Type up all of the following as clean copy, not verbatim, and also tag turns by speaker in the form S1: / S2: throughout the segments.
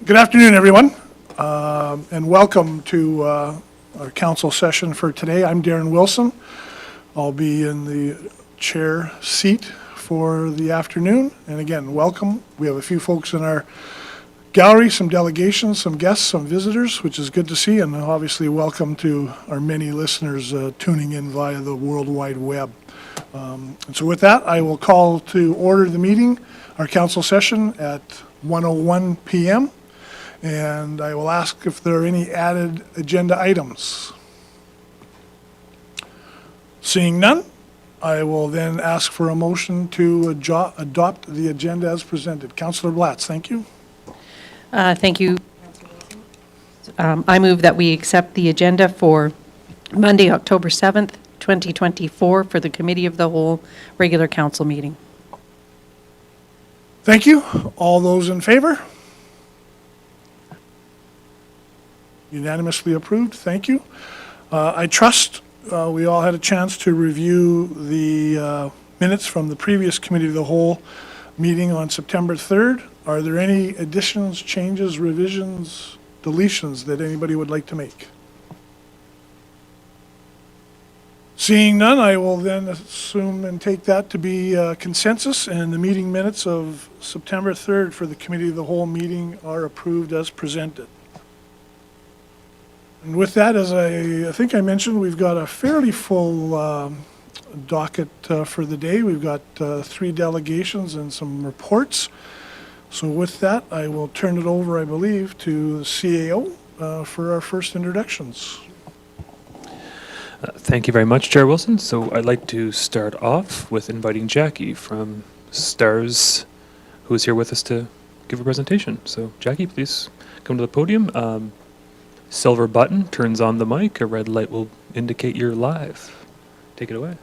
S1: Good afternoon, everyone, and welcome to our council session for today. I'm Darren Wilson. I'll be in the chair seat for the afternoon, and again, welcome. We have a few folks in our gallery, some delegations, some guests, some visitors, which is good to see, and obviously welcome to our many listeners tuning in via the World Wide Web. And so with that, I will call to order the meeting, our council session at 1:01 p.m. And I will ask if there are any added agenda items. Seeing none, I will then ask for a motion to adopt the agenda as presented. Councillor Blatz, thank you.
S2: Thank you. I move that we accept the agenda for Monday, October 7th, 2024 for the Committee of the Whole regular council meeting.
S1: Thank you. All those in favor? Unanimously approved. Thank you. I trust we all had a chance to review the minutes from the previous Committee of the Whole meeting on September 3rd. Are there any additions, changes, revisions, deletions that anybody would like to make? Seeing none, I will then assume and take that to be consensus, and the meeting minutes of September 3rd for the Committee of the Whole meeting are approved as presented. And with that, as I think I mentioned, we've got a fairly full docket for the day. We've got 3 delegations and some reports. So with that, I will turn it over, I believe, to the CAO for our first introductions.
S3: Thank you very much, Chair Wilson. So I'd like to start off with inviting Jackie from STARS, who is here with us to give a presentation. So Jackie, please come to the podium. Silver button turns on the mic. A red light will indicate you're live. Take it away.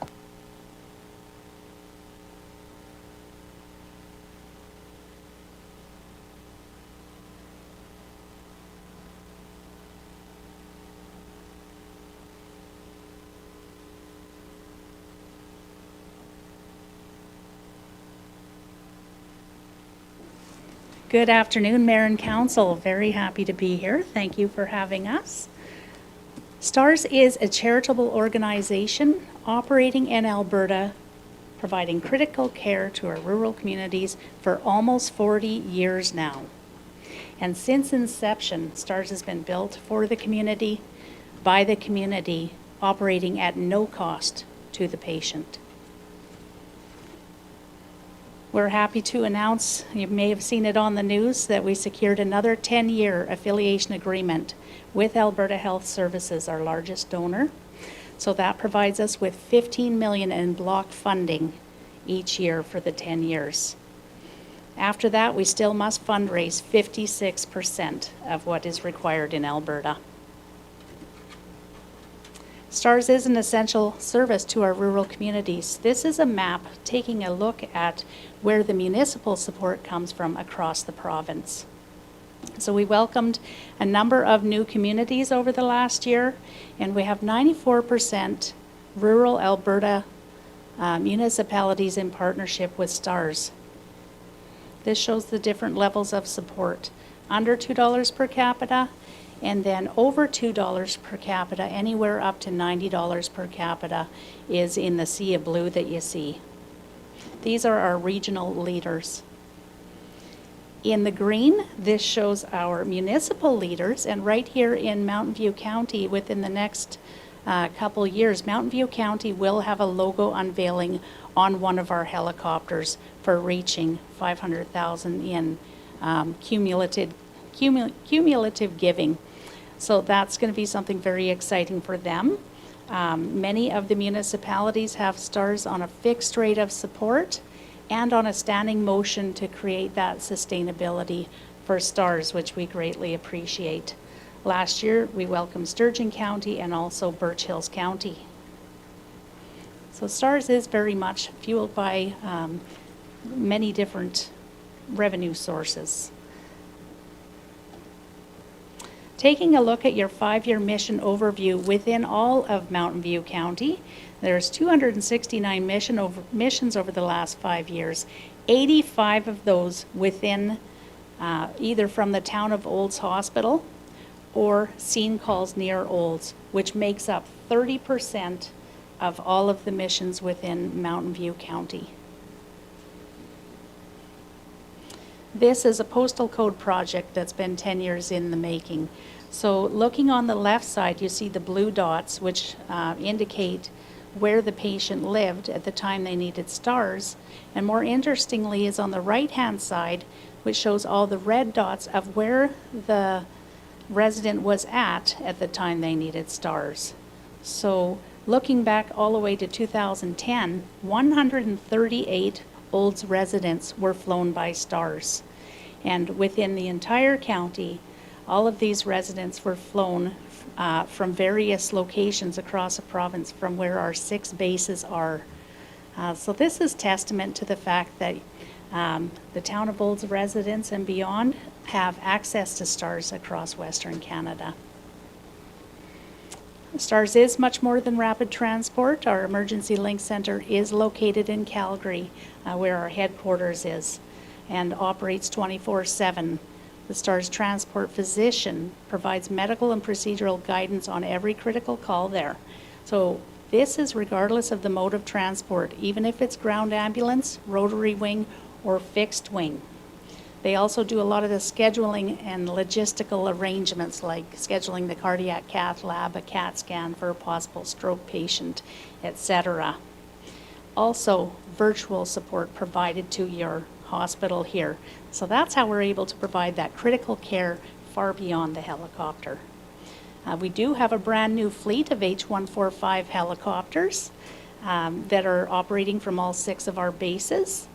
S4: Good afternoon, Mayor and Council. Very happy to be here. Thank you for having us. STARS is a charitable organization operating in Alberta, providing critical care to our rural communities for almost 40 years now. And since inception, STARS has been built for the community, by the community, operating at no cost to the patient. We're happy to announce, you may have seen it on the news, that we secured another 10-year affiliation agreement with Alberta Health Services, our largest donor. So that provides us with $15 million in block funding each year for the 10 years. After that, we still must fundraise 56% of what is required in Alberta. STARS is an essential service to our rural communities. This is a map taking a look at where the municipal support comes from across the province. So we welcomed a number of new communities over the last year, and we have 94% rural Alberta municipalities in partnership with STARS. This shows the different levels of support. Under $2 per capita, and then over $2 per capita, anywhere up to $90 per capita is in the sea of blue that you see. These are our regional leaders. In the green, this shows our municipal leaders, and right here in Mountain View County, within the next couple years, Mountain View County will have a logo unveiling on one of our helicopters for reaching $500,000 in cumulative giving. So that's going to be something very exciting for them. Many of the municipalities have STARS on a fixed rate of support and on a standing motion to create that sustainability for STARS, which we greatly appreciate. Last year, we welcomed Sturgeon County and also Birch Hills County. So STARS is very much fueled by many different revenue sources. Taking a look at your 5-year mission overview within all of Mountain View County, there's 269 missions over the last 5 years, 85 of those within either from the Town of Olds Hospital or Scene Calls Near Olds, which makes up 30% of all of the missions within Mountain View County. This is a postal code project that's been 10 years in the making. So looking on the left side, you see the blue dots, which indicate where the patient lived at the time they needed stars. And more interestingly is on the right-hand side, which shows all the red dots of where the resident was at the time they needed stars. So looking back all the way to 2010, 138 Olds residents were flown by stars. And within the entire county, all of these residents were flown from various locations across the province from where our 6 bases are. So this is testament to the fact that the Town of Olds residents and beyond have access to stars across Western Canada. STARS is much more than rapid transport. Our Emergency Link Center is located in Calgary, where our headquarters is, and operates 24/7. The STARS transport physician provides medical and procedural guidance on every critical call there. So this is regardless of the mode of transport, even if it's ground ambulance, rotary wing, or fixed wing. They also do a lot of the scheduling and logistical arrangements, like scheduling the cardiac cath lab, a CAT scan for a possible stroke patient, etc. Also, virtual support provided to your hospital here. So that's how we're able to provide that critical care far beyond the helicopter. We do have a brand new fleet of H-145 helicopters that are operating from all 6 of our bases.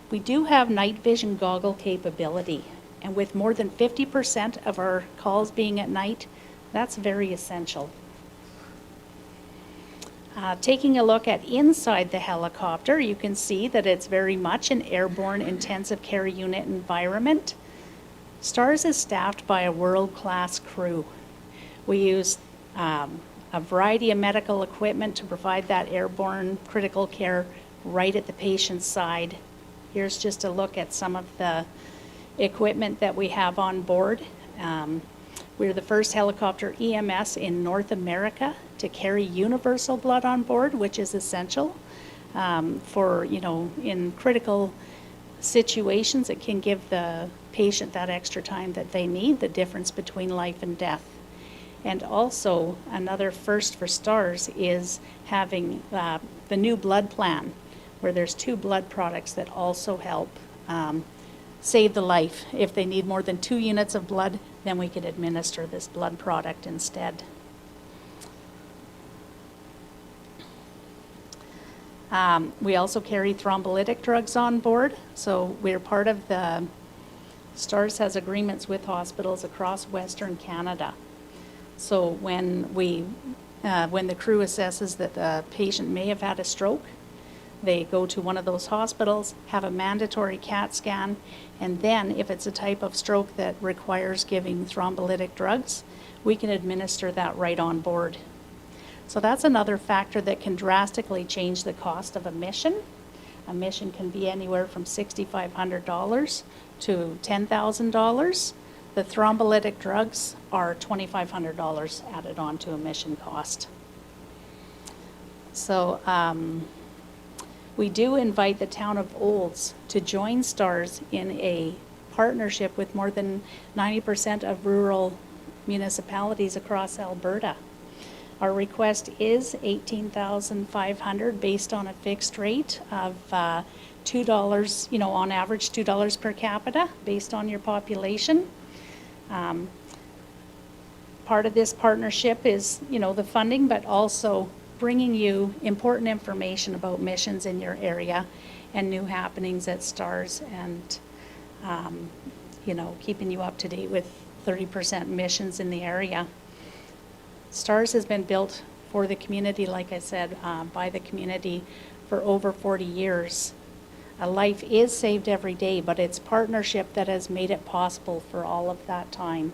S4: We do have night vision goggle capability, and with more than 50% of our calls being at night, that's very essential. Taking a look at inside the helicopter, you can see that it's very much an airborne intensive care unit environment. STARS is staffed by a world-class crew. We use a variety of medical equipment to provide that airborne critical care right at the patient's side. Here's just a look at some of the equipment that we have on board. We're the first helicopter EMS in North America to carry universal blood on board, which is essential for, in critical situations. It can give the patient that extra time that they need, the difference between life and death. And also, another first for STARS is having the new blood plan, where there's 2 blood products that also help save the life. If they need more than 2 units of blood, then we could administer this blood product instead. We also carry thrombolytic drugs on board, so we're part of the, STARS has agreements with hospitals across Western Canada. So when the crew assesses that the patient may have had a stroke, they go to one of those hospitals, have a mandatory CAT scan, and then if it's a type of stroke that requires giving thrombolytic drugs, we can administer that right on board. So that's another factor that can drastically change the cost of a mission. A mission can be anywhere from $6,500 to $10,000. The thrombolytic drugs are $2,500 added on to a mission cost. So we do invite the Town of Olds to join STARS in a partnership with more than 90% of rural municipalities across Alberta. Our request is $18,500 based on a fixed rate of $2, on average $2 per capita based on your population. Part of this partnership is, the funding, but also bringing you important information about missions in your area and new happenings at STARS, and keeping you up to date with 30% missions in the area. STARS has been built for the community, like I said, by the community for over 40 years. A life is saved every day, but it's partnership that has made it possible for all of that time.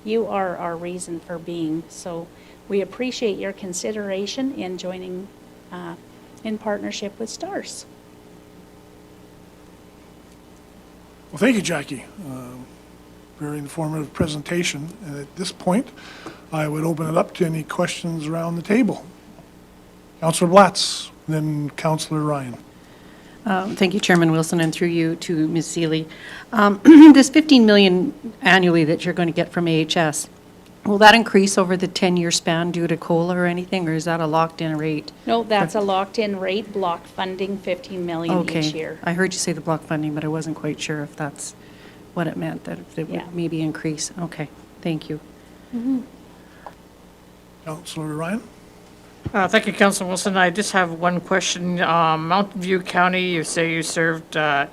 S4: You are our reason for being, so we appreciate your consideration in joining in partnership with STARS.
S1: Well, thank you, Jackie. Very informative presentation. And at this point, I would open it up to any questions around the table. Councillor Blatz, then Councillor Ryan.
S2: Thank you, Chairman Wilson, and through you to Ms. Seeley. This $15 million annually that you're going to get from AHS, will that increase over the 10-year span due to COLA or anything, or is that a locked-in rate?
S4: No, that's a locked-in rate, block funding, 15 million each year.
S2: I heard you say the block funding, but I wasn't quite sure if that's what it meant, that it
S4: Yeah.
S2: would maybe increase. Okay, thank you.
S1: Councillor Ryan?
S5: Thank you, Councilor Wilson. I just have one question. Mountain View County, you say you served by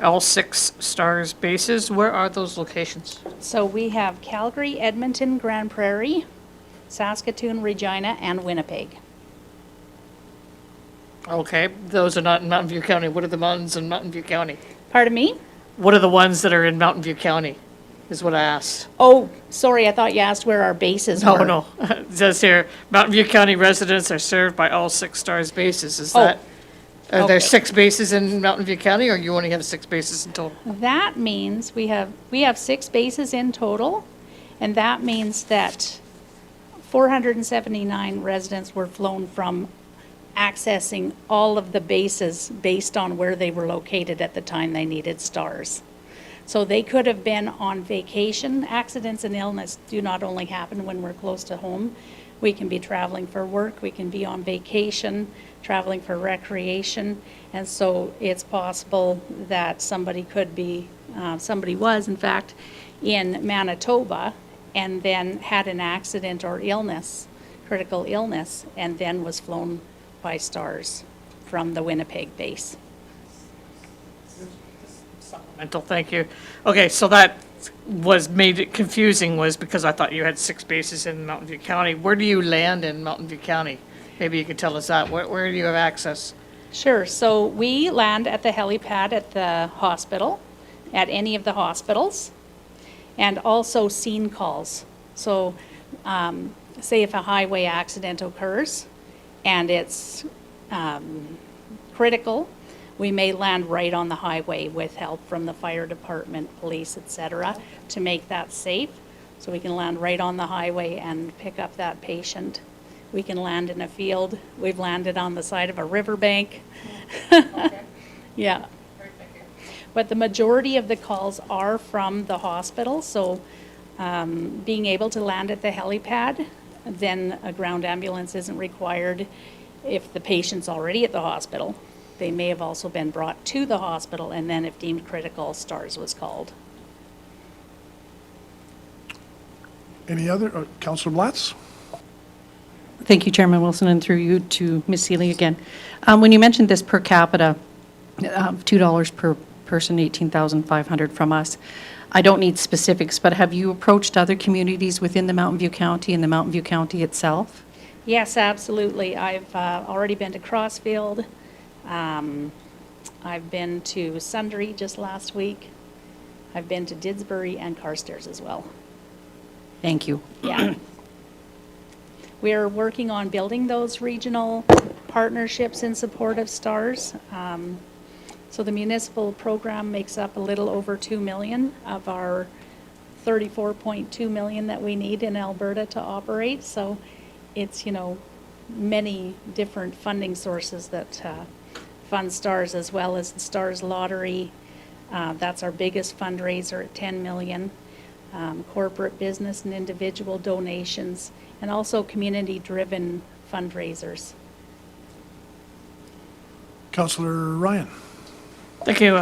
S5: all 6 STARS bases. Where are those locations?
S4: So we have Calgary, Edmonton, Grand Prairie, Saskatoon, Regina, and Winnipeg.
S5: Okay, those are not in Mountain View County. What are the mountains in Mountain View County?
S4: Pardon me?
S5: What are the ones that are in Mountain View County, is what I asked.
S4: Oh, sorry, I thought you asked where our bases were.
S5: No. It says here, Mountain View County residents are served by all 6 STARS bases. Is
S4: Oh,
S5: that, are there
S4: okay.
S5: 6 bases in Mountain View County, or you only have 6 bases in total?
S4: That means we have 6 bases in total, and that means that 479 residents were flown from accessing all of the bases based on where they were located at the time they needed STARS. So they could have been on vacation. Accidents and illness do not only happen when we're close to home. We can be traveling for work, we can be on vacation, traveling for recreation. And so it's possible that somebody could be, somebody was in fact in Manitoba and then had an accident or illness, critical illness, and then was flown by STARS from the Winnipeg base.
S5: Supplemental, thank you. Okay, so that was made it confusing was because I thought you had 6 bases in Mountain View County. Where do you land in Mountain View County? Maybe you could tell us that. Where do you have access?
S4: Sure, so we land at the helipad at the hospital, at any of the hospitals, and also scene calls. So, say if a highway accident occurs and it's critical, we may land right on the highway with help from the fire department, police, etc., to make that safe. So we can land right on the highway and pick up that patient. We can land in a field. We've landed on the side of a riverbank. Yeah. But the majority of the calls are from the hospital, so being able to land at the helipad, then a ground ambulance isn't required if the patient's already at the hospital. They may have also been brought to the hospital, and then if deemed critical, STARS was called.
S1: Any other? Councillor Blatz?
S2: Thank you, Chairman Wilson, and through you to Ms. Seeley again. When you mentioned this per capita, $2 per person, $18,500 from us, I don't need specifics, but have you approached other communities within the Mountain View County and the Mountain View County itself?
S4: Yes, absolutely. I've already been to Crossfield. I've been to Sundre just last week. I've been to Didsbury and Carstairs as well.
S2: Thank you.
S4: Yeah. We're working on building those regional partnerships in support of STARS. So the municipal program makes up a little over 2 million of our 34.2 million that we need in Alberta to operate. So it's, many different funding sources that fund STARS, as well as the STARS lottery. That's our biggest fundraiser at 10 million. Corporate business and individual donations, and also community-driven fundraisers.
S1: Councillor Ryan?
S5: Thank you,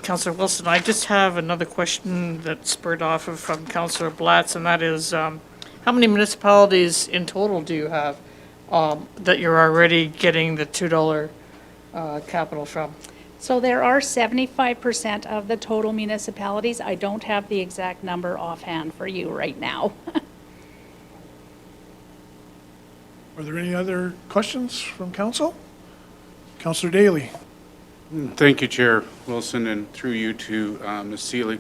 S5: Councillor Wilson. I just have another question that spurred off of from Councillor Blatz, and that is, how many municipalities in total do you have that you're already getting the $2 capital from?
S4: So there are 75% of the total municipalities. I don't have the exact number offhand for you right now.
S1: Are there any other questions from council? Councillor Daly?
S6: Thank you, Chair Wilson, and through you to Ms. Seeley.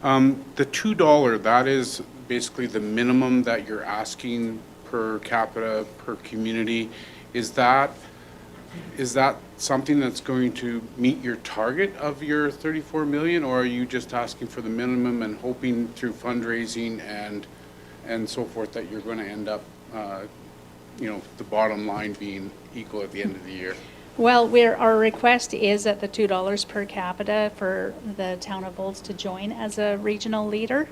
S6: The $2, that is basically the minimum that you're asking per capita, per community. Is that is that something that's going to meet your target of your 34 million, or are you just asking for the minimum and hoping through fundraising and so forth that you're going to end up, the bottom line being equal at the end of the year?
S4: Well, our request is at the $2 per capita for the town of Olds to join as a regional leader.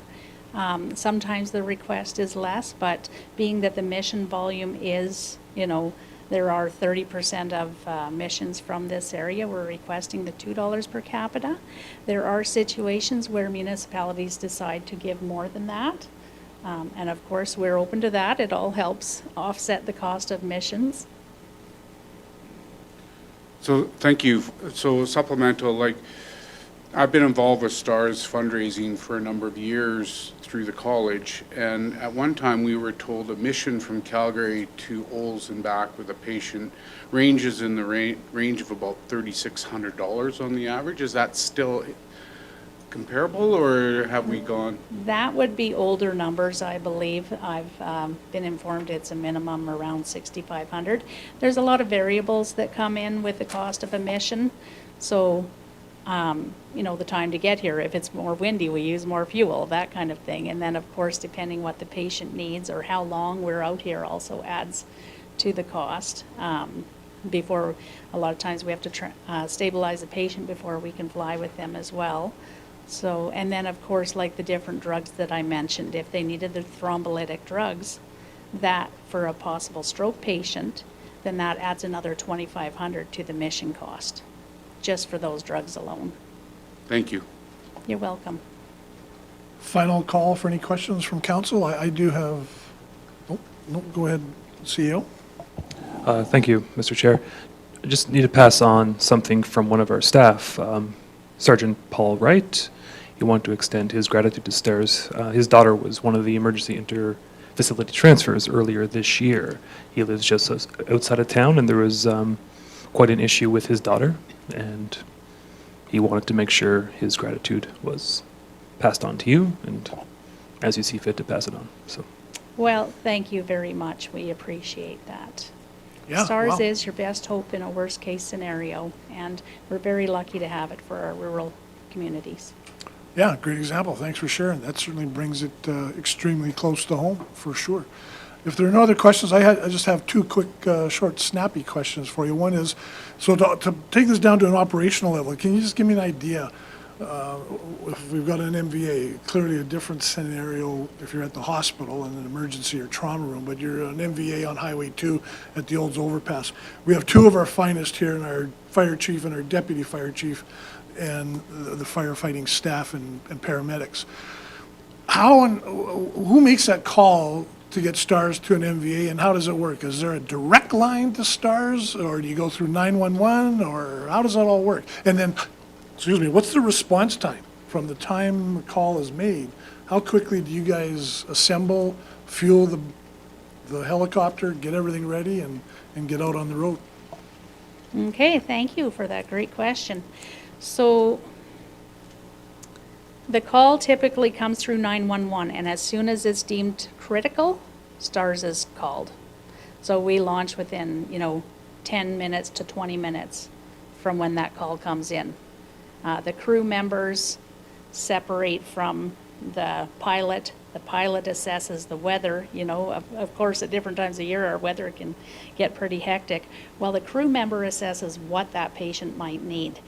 S4: Sometimes the request is less, but being that the mission volume is, there are 30% of missions from this area, we're requesting the $2 per capita. There are situations where municipalities decide to give more than that. And of course, we're open to that. It all helps offset the cost of missions.
S6: So, thank you. So supplemental, I've been involved with STARS fundraising for a number of years through the college, and at one time we were told a mission from Calgary to Olds and back with a patient ranges in the range of about $3,600 on the average. Is that still comparable, or have we gone?
S4: That would be older numbers, I believe. I've been informed it's a minimum around 6,500. There's a lot of variables that come in with the cost of a mission. So, the time to get here, if it's more windy, we use more fuel, that kind of thing. And then, of course, depending what the patient needs or how long we're out here also adds to the cost. Before, a lot of times we have to stabilize a patient before we can fly with them as well. So, and then of course, like the different drugs that I mentioned, if they needed the thrombolytic drugs, that for a possible stroke patient, then that adds another $2,500 to the mission cost, just for those drugs alone.
S6: Thank you.
S4: You're welcome.
S1: Final call for any questions from council. I do have, no, go ahead, CEO.
S3: Thank you, Mr. Chair. I just need to pass on something from one of our staff, Sergeant Paul Wright. He wanted to extend his gratitude to STARS. His daughter was one of the emergency inter-facility transfers earlier this year. He lives just outside of town, and there was quite an issue with his daughter, and he wanted to make sure his gratitude was passed on to you, and as you see fit to pass it on. So,
S4: Well, thank you very much. We appreciate that.
S1: Yeah,
S4: STARS
S1: wow.
S4: is your best hope in a worst case scenario, and we're very lucky to have it for our rural communities.
S1: Yeah, great example. Thanks for sharing. That certainly brings it extremely close to home, for sure. If there are no other questions, I just have two quick, short, snappy questions for you. One is, so to take this down to an operational level, can you just give me an idea? If we've got an MVA, clearly a different scenario if you're at the hospital in an emergency or trauma room, but you're an MVA on Highway 2 at the Olds Overpass. We have two of our finest here, and our fire chief and our deputy fire chief, and the firefighting staff and paramedics. How and who makes that call to get STARS to an MVA, and how does it work? Is there a direct line to STARS, or do you go through 911, or how does that all work? And then, excuse me, what's the response time from the time the call is made? How quickly do you guys assemble, fuel the helicopter, get everything ready, and get out on the road?
S4: Okay, thank you for that great question. So the call typically comes through 911, and as soon as it's deemed critical, STARS is called. So we launch within, 10 minutes to 20 minutes from when that call comes in. The crew members separate from the pilot. The pilot assesses the weather. Of course, at different times of year, our weather can get pretty hectic. Well, the crew member assesses what that patient might need.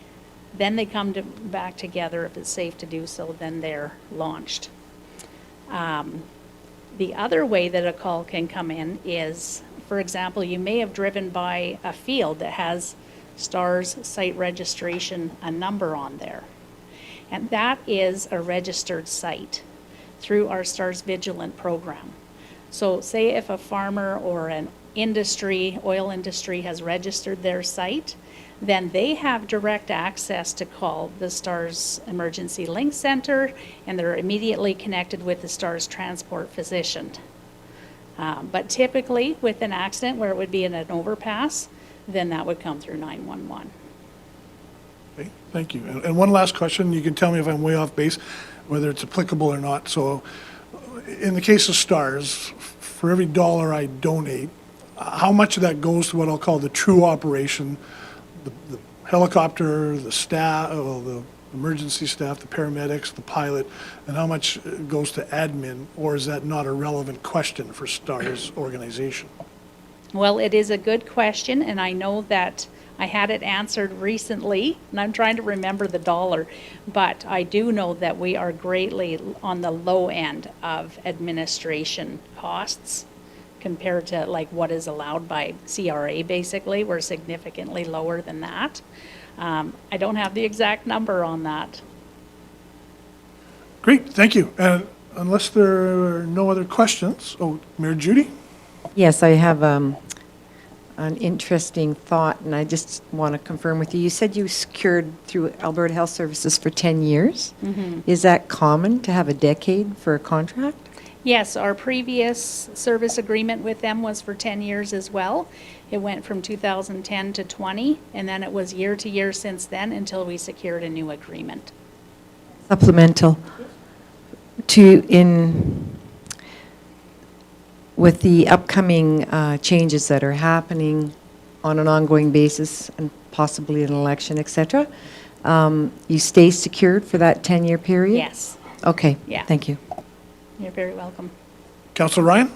S4: Then they come back together. If it's safe to do so, then they're launched. The other way that a call can come in is, for example, you may have driven by a field that has STARS site registration, a number on there. And that is a registered site through our STARS Vigilant program. So say if a farmer or an oil industry has registered their site, then they have direct access to call the STARS Emergency Link Center, and they're immediately connected with the STARS transport physician. But typically, with an accident where it would be in an overpass, then that would come through 911.
S1: Okay, thank you. And one last question, you can tell me if I'm way off base, whether it's applicable or not. So in the case of STARS, for every dollar I donate, how much of that goes to what I'll call the true operation, the helicopter, the staff, well, the emergency staff, the paramedics, the pilot, and how much goes to admin, or is that not a relevant question for STARS organization?
S4: Well, it is a good question, and I know that I had it answered recently, and I'm trying to remember the dollar, but I do know that we are greatly on the low end of administration costs compared to like what is allowed by CRA, basically. We're significantly lower than that. I don't have the exact number on that.
S1: Great, thank you. And unless there are no other questions, Mayor Judy?
S7: Yes, I have an interesting thought, and I just want to confirm with you. You said you secured through Alberta Health Services for 10 years. Is that common to have a decade for a contract?
S4: Yes, our previous service agreement with them was for 10 years as well. It went from 2010 to 20, and then it was year to year since then until we secured a new agreement.
S7: Supplemental with the upcoming changes that are happening on an ongoing basis and possibly an election, et cetera, you stay secured for that 10-year period?
S4: Yes,
S7: Okay,
S4: Yeah.
S7: thank you.
S4: you're very welcome.
S1: Councillor Ryan?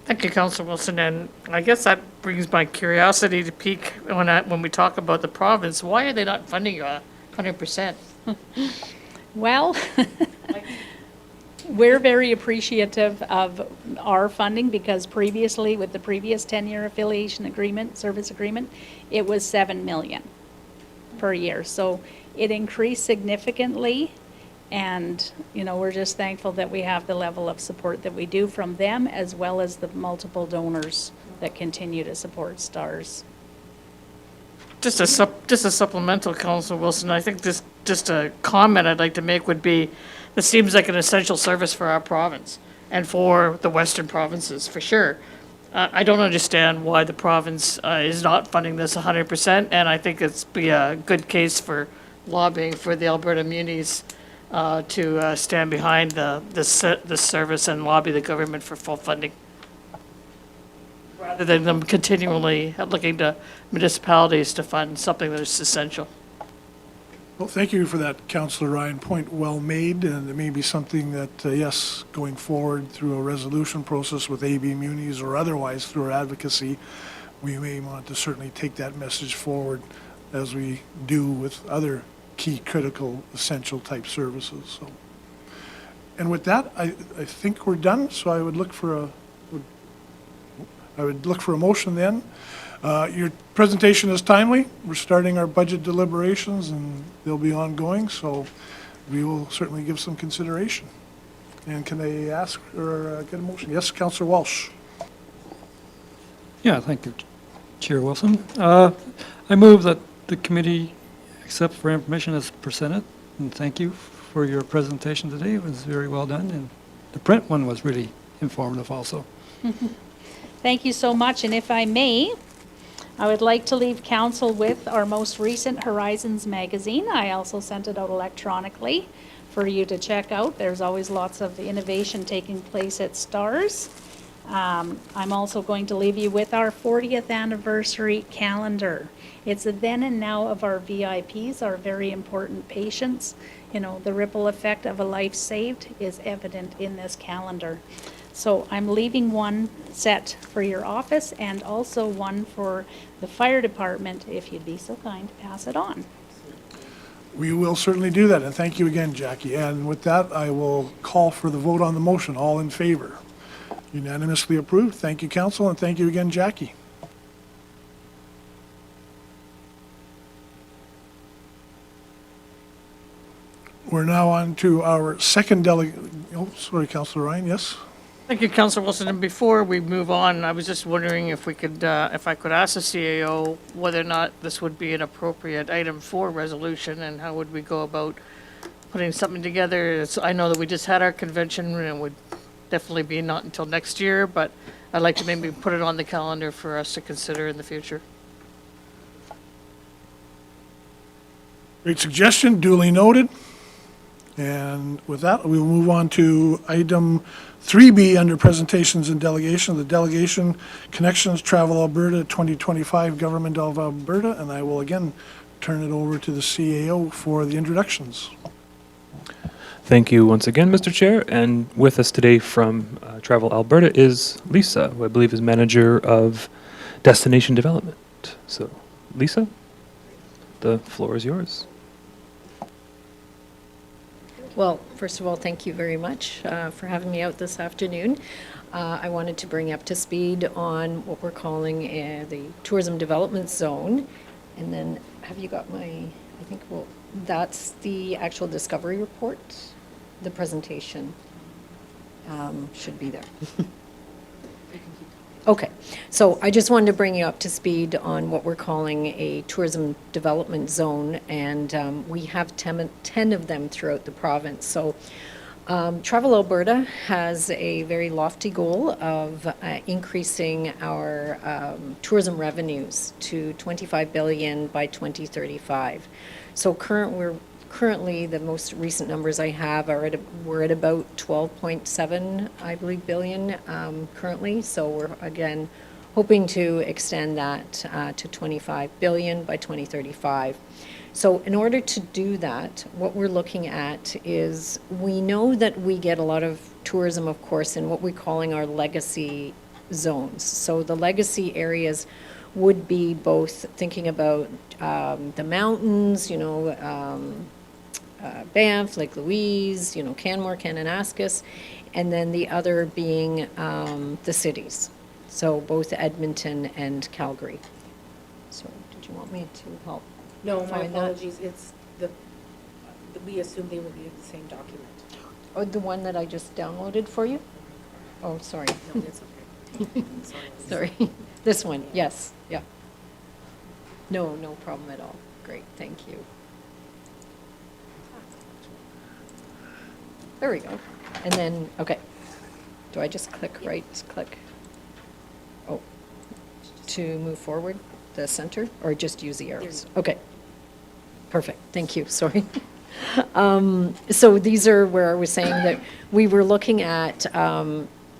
S5: Thank you, Councillor Wilson, and I guess that brings my curiosity to peak when we talk about the province. Why are they not funding you 100%?
S4: Well, we're very appreciative of our funding because previously, with the previous 10-year affiliation agreement, service agreement, it was 7 million per year. So it increased significantly, and, you know, we're just thankful that we have the level of support that we do from them, as well as the multiple donors that continue to support STARS.
S5: Just a supplemental, Councillor Wilson. I think just a comment I'd like to make would be, this seems like an essential service for our province and for the Western provinces, for sure. I don't understand why the province is not funding this 100%, and I think it's be a good case for lobbying for the Alberta munis to stand behind this service and lobby the government for full funding, rather than them continually looking to municipalities to fund something that is essential.
S1: Well, thank you for that, Councillor Ryan. Point well made, and it may be something that, yes, going forward through a resolution process with AB Munis or otherwise through our advocacy, we may want to certainly take that message forward as we do with other key, critical, essential type services. So, and with that, I think we're done. So I would look for a motion then. Your presentation is timely. We're starting our budget deliberations, and they'll be ongoing. So we will certainly give some consideration. And can I ask or get a motion? Yes, Councillor Walsh.
S8: Yeah, thank you, Chair Wilson. I move that the committee accept for information as presented, and thank you for your presentation today. It was very well done, and the print one was really informative also.
S4: Thank you so much, and if I may, I would like to leave council with our most recent Horizons magazine. I also sent it out electronically for you to check out. There's always lots of innovation taking place at STARS. I'm also going to leave you with our 40th anniversary calendar. It's a then and now of our VIPs, our very important patients. You know, the ripple effect of a life saved is evident in this calendar. So I'm leaving one set for your office and also one for the fire department, if you'd be so kind to pass it on.
S1: We will certainly do that, and thank you again, Jackie. And with that, I will call for the vote on the motion. All in favor? Unanimously approved. Thank you, Council, and thank you again, Jackie. We're now on to our second sorry, Councillor Ryan, yes?
S5: Thank you, Councillor Wilson. And before we move on, I was just wondering if we could, if I could ask the CAO whether or not this would be an appropriate item for resolution, and how would we go about putting something together? I know that we just had our convention, and it would definitely be not until next year, but I'd like to maybe put it on the calendar for us to consider in the future.
S1: Great suggestion, duly noted. And with that, we will move on to item 3B under presentations and delegation, the delegation Connections Travel Alberta 2025 Government of Alberta, and I will again turn it over to the CAO for the introductions.
S3: Thank you once again, Mr. Chair. And with us today from Travel Alberta is Lisa, who I believe is Manager of Destination Development. So, Lisa, the floor is yours.
S9: Well, first of all, thank you very much for having me out this afternoon. I wanted to bring you up to speed on what we're calling the Tourism Development Zone. And then, have you got my, I think, well, that's the actual discovery report. The presentation should be there. Okay, so I just wanted to bring you up to speed on what we're calling a tourism development zone, and we have 10 of them throughout the province. So Travel Alberta has a very lofty goal of increasing our tourism revenues to $25 billion by 2035. So currently, the most recent numbers I have are we're at about 12.7, I believe, billion currently. So we're, again, hoping to extend that to 25 billion by 2035. So in order to do that, what we're looking at is, we know that we get a lot of tourism, of course, in what we're calling our legacy zones. So the legacy areas would be both thinking about the mountains, Banff, Lake Louise, Canmore, Kananaskis, and then the other being the cities. So both Edmonton and Calgary. So did you want me to help?
S10: No, my
S9: find that?
S10: apologies, it's we assume they will be in the same document.
S9: Oh, the one that I just downloaded for you? Oh, sorry.
S10: No, it's okay. Sorry.
S9: Sorry. This one, yes, yeah. No problem at all. Great, thank you. There we go. And then, okay. Do I just click click? Oh, to move forward, the center, or just use the arrows? Okay. Perfect, thank you, sorry. So these are where I was saying that we were looking at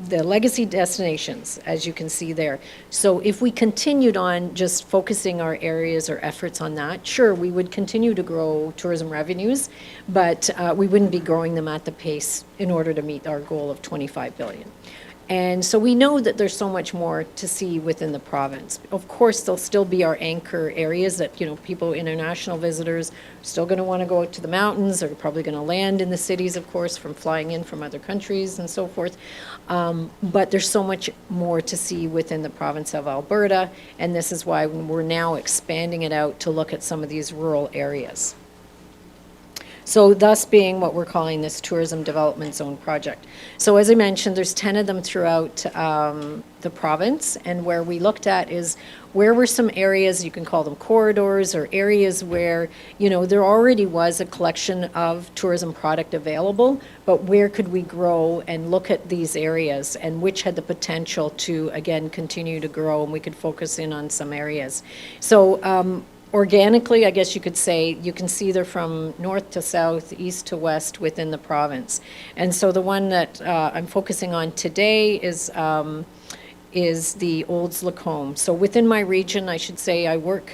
S9: the legacy destinations, as you can see there. So if we continued on just focusing our areas or efforts on that, sure, we would continue to grow tourism revenues, but we wouldn't be growing them at the pace in order to meet our goal of 25 billion. And so we know that there's so much more to see within the province. Of course, there'll still be our anchor areas that, people, international visitors, still going to want to go out to the mountains. They're probably going to land in the cities, of course, from flying in from other countries and so forth. But there's so much more to see within the province of Alberta, and this is why we're now expanding it out to look at some of these rural areas. So thus being what we're calling this Tourism Development Zone project. So as I mentioned, there's 10 of them throughout the province, and where we looked at is where were some areas, you can call them corridors, or areas where, there already was a collection of tourism product available, but where could we grow and look at these areas, and which had the potential to, again, continue to grow, and we could focus in on some areas. So organically, I guess you could say, you can see they're from north to south, east to west within the province. And so the one that I'm focusing on today is the Olds Lacombe. So within my region, I should say, I work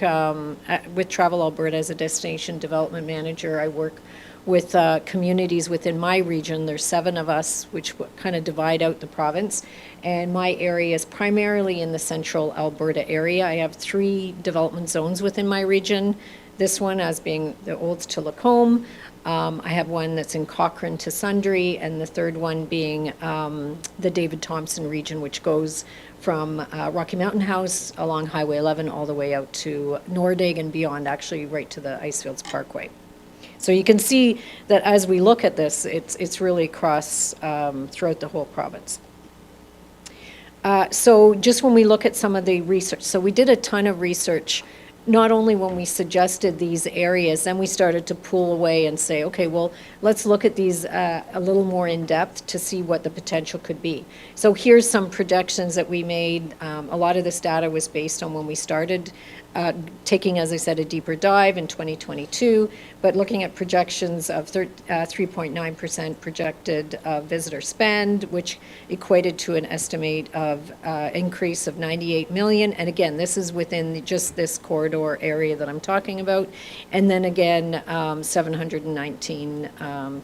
S9: with Travel Alberta as a destination development manager. I work with communities within my region. There's 7 of us, which kind of divide out the province. And my area is primarily in the central Alberta area. I have 3 development zones within my region. This one as being the Olds to Lacombe. I have one that's in Cochrane to Sundre, and the third one being the David Thompson region, which goes from Rocky Mountain House along Highway 11 all the way out to Nordegg and beyond, actually right to the Icefields Parkway. So you can see that as we look at this, it's really across throughout the whole province. So just when we look at some of the research, so we did a ton of research, not only when we suggested these areas, then we started to pull away and say, okay, well, let's look at these a little more in depth to see what the potential could be. So here's some projections that we made. A lot of this data was based on when we started taking, as I said, a deeper dive in 2022, but looking at projections of 3.9% projected visitor spend, which equated to an estimate of increase of 98 million. And again, this is within just this corridor area that I'm talking about. And then again, 719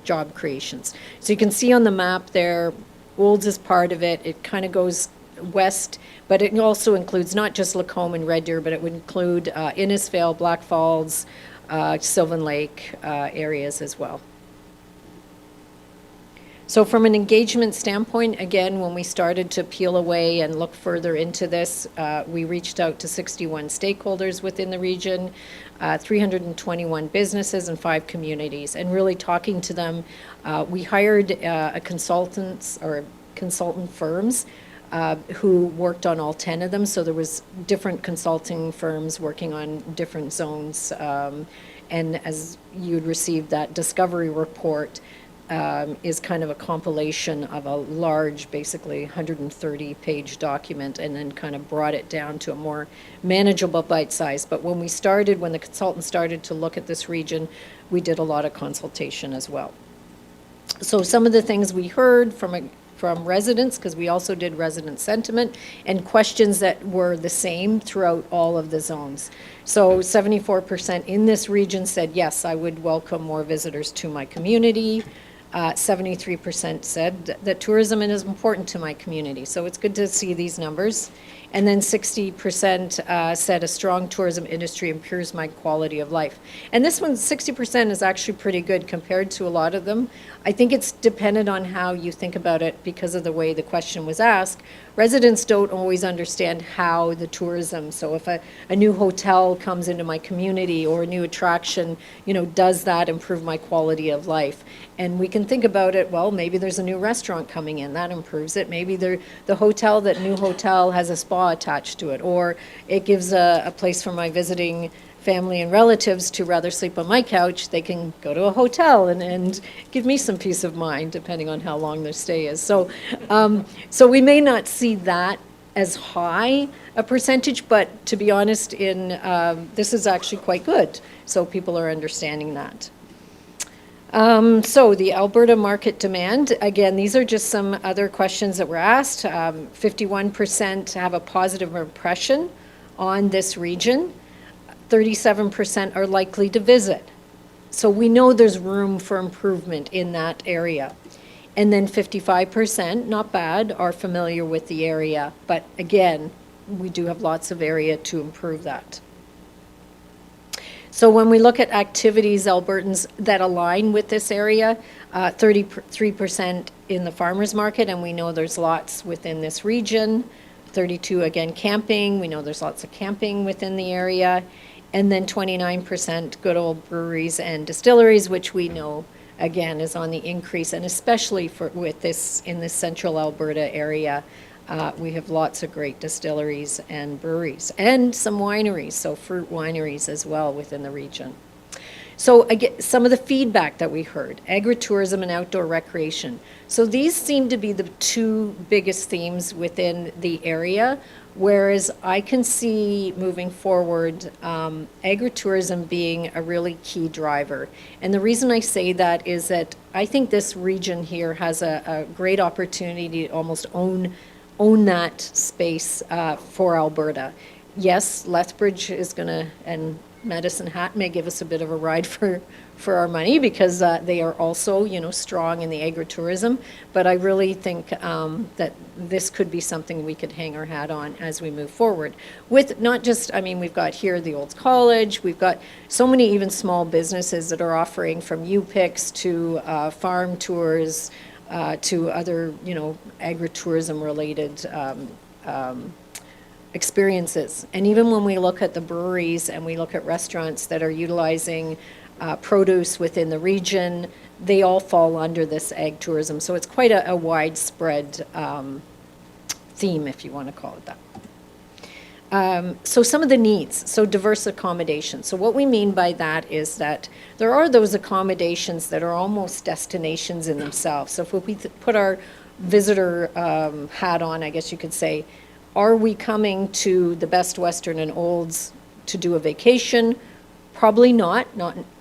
S9: job creations. So you can see on the map there, Olds is part of it. It kind of goes west, but it also includes not just Lacombe and Red Deer, but it would include Innisfail, Black Falls, Sylvan Lake areas as well. So from an engagement standpoint, again, when we started to peel away and look further into this, we reached out to 61 stakeholders within the region, 321 businesses and 5 communities, and really talking to them. We hired consultant firms who worked on all 10 of them. So there was different consulting firms working on different zones. And as you'd received, that discovery report is kind of a compilation of a large, basically 130-page document, and then kind of brought it down to a more manageable bite size. But when the consultants started to look at this region, we did a lot of consultation as well. So some of the things we heard from residents, because we also did resident sentiment, and questions that were the same throughout all of the zones. So 74% in this region said, yes, I would welcome more visitors to my community. 73% said that tourism is important to my community. So it's good to see these numbers. And then 60% said a strong tourism industry improves my quality of life. And this one, 60% is actually pretty good compared to a lot of them. I think it's dependent on how you think about it because of the way the question was asked. Residents don't always understand how the tourism, so if a new hotel comes into my community or a new attraction, does that improve my quality of life? And we can think about it, well, maybe there's a new restaurant coming in, that improves it. Maybe the new hotel has a spa attached to it, or it gives a place for my visiting family and relatives to rather sleep on my couch. They can go to a hotel and give me some peace of mind, depending on how long their stay is. So we may not see that as high a percentage, but to be honest, this is actually quite good. So people are understanding that. So the Alberta market demand, again, these are just some other questions that were asked. 51% have a positive impression on this region. 37% are likely to visit. So we know there's room for improvement in that area. And then 55%, not bad, are familiar with the area. But again, we do have lots of area to improve that. So when we look at activities, Albertans that align with this area, 33% in the farmers market, and we know there's lots within this region. 32, again, camping. We know there's lots of camping within the area. And then 29% good old breweries and distilleries, which we know, again, is on the increase, and especially in this central Alberta area. We have lots of great distilleries and breweries and some wineries, so fruit wineries as well within the region. So again, some of the feedback that we heard, agritourism and outdoor recreation. So these seem to be the two biggest themes within the area, whereas I can see moving forward agritourism being a really key driver. And the reason I say that is that I think this region here has a great opportunity to almost own that space for Alberta. Yes, Lethbridge is going to, and Medicine Hat may give us a bit of a ride for our money because they are also, strong in the agritourism. But I really think that this could be something we could hang our hat on as we move forward. With not just, we've got here the Olds College, we've got so many even small businesses that are offering from U-Picks to farm tours, to other, agritourism related experiences. And even when we look at the breweries and we look at restaurants that are utilizing produce within the region, they all fall under this ag tourism. So it's quite a widespread theme, if you want to call it that. So some of the needs, so diverse accommodations. So what we mean by that is that there are those accommodations that are almost destinations in themselves. So if we put our visitor hat on, I guess you could say, are we coming to the Best Western and Olds to do a vacation, probably not,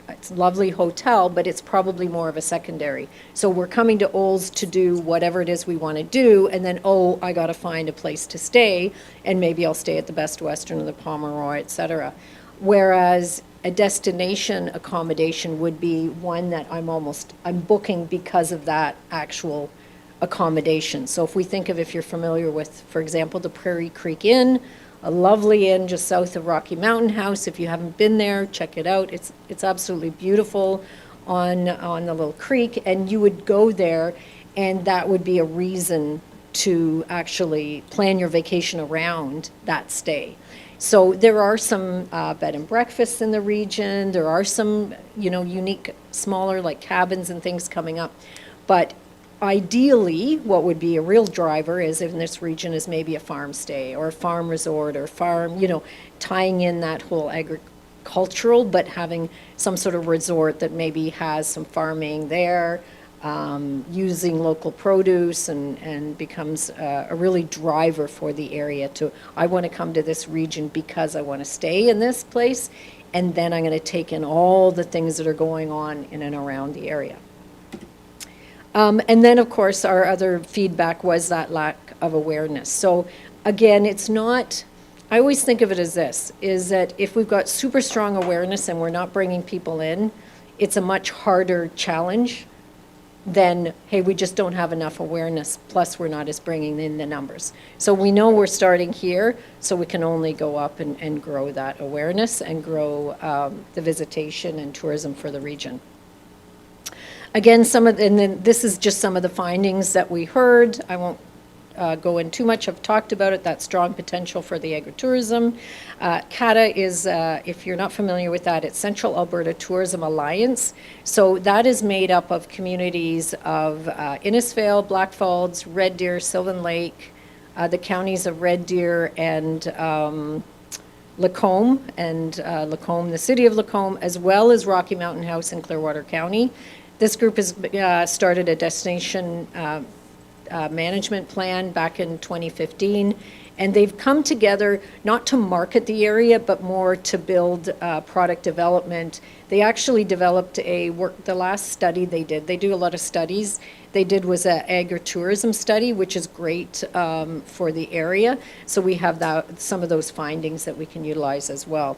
S9: it's a lovely hotel, but it's probably more of a secondary. So we're coming to Olds to do whatever it is we want to do, and then, oh, I got to find a place to stay, and maybe I'll stay at the Best Western or the Pomeroy, et cetera. Whereas a destination accommodation would be one that I'm booking because of that actual accommodation. So if we think of, if you're familiar with, for example, the Prairie Creek Inn, a lovely inn just south of Rocky Mountain House. If you haven't been there, check it out. It's absolutely beautiful on the little creek, and you would go there, and that would be a reason to actually plan your vacation around that stay. So there are some bed and breakfasts in the region. There are some, unique, smaller, like cabins and things coming up. But ideally, what would be a real driver is in this region is maybe a farm stay or a farm resort or farm, tying in that whole agricultural, but having some sort of resort that maybe has some farming there, using local produce and becomes a really driver for the area I want to come to this region because I want to stay in this place, and then I'm going to take in all the things that are going on in and around the area. And then, of course, our other feedback was that lack of awareness. So again, I always think of it as this, is that if we've got super strong awareness and we're not bringing people in, it's a much harder challenge than, hey, we just don't have enough awareness, plus we're not as bringing in the numbers. So we know we're starting here, so we can only go up and grow that awareness and grow the visitation and tourism for the region. Again, and then this is just some of the findings that we heard. I won't go in too much. I've talked about it, that strong potential for the agritourism. CATA is, if you're not familiar with that, it's Central Alberta Tourism Alliance. So that is made up of communities of Innisfail, Blackfalds, Red Deer, Sylvan Lake, the counties of Red Deer and Lacombe, the city of Lacombe, as well as Rocky Mountain House in Clearwater County. This group has started a destination management plan back in 2015, and they've come together not to market the area, but more to build product development. They actually developed the last study they do a lot of studies. They did was an agritourism study, which is great for the area. So we have some of those findings that we can utilize as well.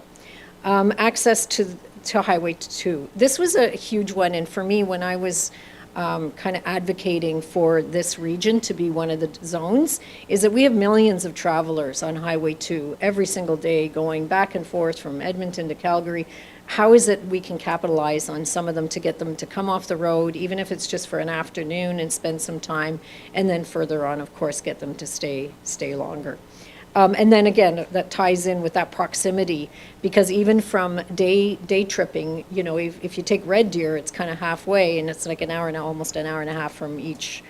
S9: Access to Highway 2. This was a huge one, and for me, when I was kind of advocating for this region to be one of the zones, is that we have millions of travelers on Highway 2 every single day going back and forth from Edmonton to Calgary. How is it we can capitalize on some of them to get them to come off the road, even if it's just for an afternoon, and spend some time, and then further on, of course, get them to stay longer. And then again, that ties in with that proximity, because even from day tripping, if you take Red Deer, it's kind of halfway, and it's like almost an hour and a half from each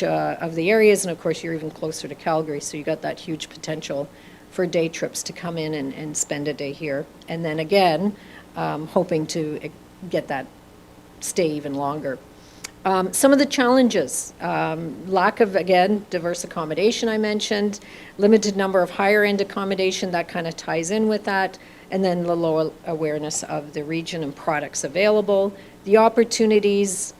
S9: of the areas, and of course you're even closer to Calgary, so you got that huge potential for day trips to come in and spend a day here, and then again, hoping to get that stay even longer. Some of the challenges, lack of, again, diverse accommodation I mentioned, limited number of higher-end accommodation, that kind of ties in with that, and then the low awareness of the region and products available. The opportunities,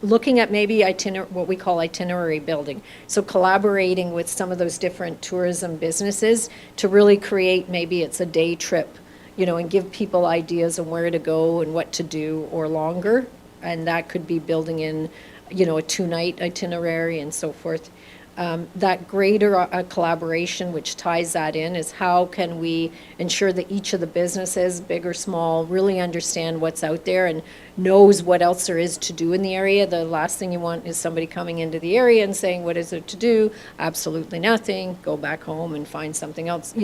S9: looking at maybe what we call itinerary building. So collaborating with some of those different tourism businesses to really create, maybe it's a day trip, and give people ideas on where to go and what to do, or longer. And that could be building in, a 2-night itinerary and so forth. That greater collaboration, which ties that in, is how can we ensure that each of the businesses, big or small, really understand what's out there and knows what else there is to do in the area. The last thing you want is somebody coming into the area and saying, what is there to do? Absolutely nothing. Go back home and find something else.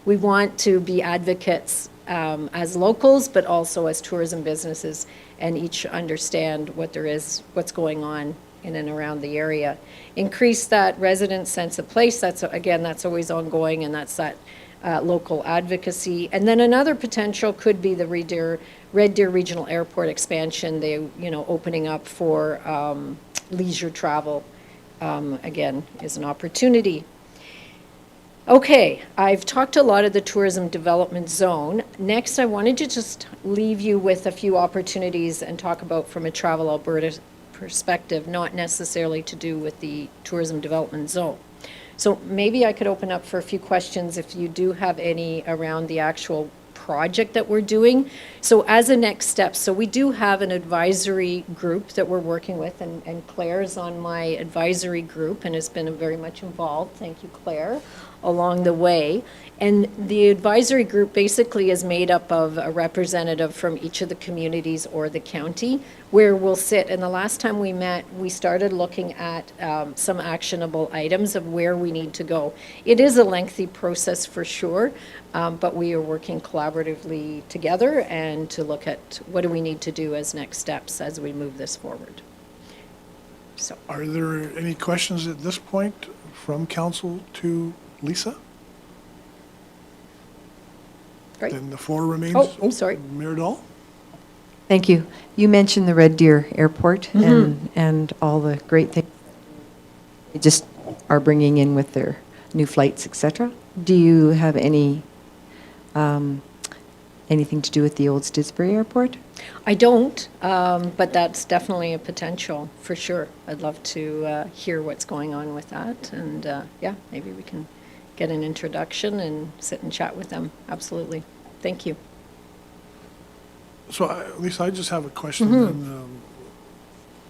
S9: We want to be advocates as locals, but also as tourism businesses, and each understand what's going on in and around the area. Increase that resident sense of place. That's always ongoing, and that's that local advocacy. And then another potential could be the Red Deer Regional Airport expansion. They, opening up for leisure travel, again, is an opportunity. Okay, I've talked a lot of the tourism development zone. Next, I wanted to just leave you with a few opportunities and talk about from a Travel Alberta perspective, not necessarily to do with the tourism development zone. So maybe I could open up for a few questions if you do have any around the actual project that we're doing. So as a next step, so we do have an advisory group that we're working with, and Claire's on my advisory group and has been very much involved. Thank you, Claire, along the way. And the advisory group basically is made up of a representative from each of the communities or the county, where we'll sit. And the last time we met, we started looking at some actionable items of where we need to go. It is a lengthy process for sure, but we are working collaboratively together and to look at what do we need to do as next steps as we move this forward. So,
S1: Are there any questions at this point from council to Lisa?
S9: great.
S1: Then the floor remains.
S9: Oh, sorry.
S1: Mayor Dahl?
S7: Thank you. You mentioned the Red Deer Airport and all the great things they just are bringing in with their new flights, et cetera. Do you have any, anything to do with the old Stittsbury Airport?
S9: I don't, but that's definitely a potential, for sure. I'd love to hear what's going on with that, and yeah, maybe we can get an introduction and sit and chat with them. Absolutely. Thank you.
S1: So, Lisa, I just have a question, and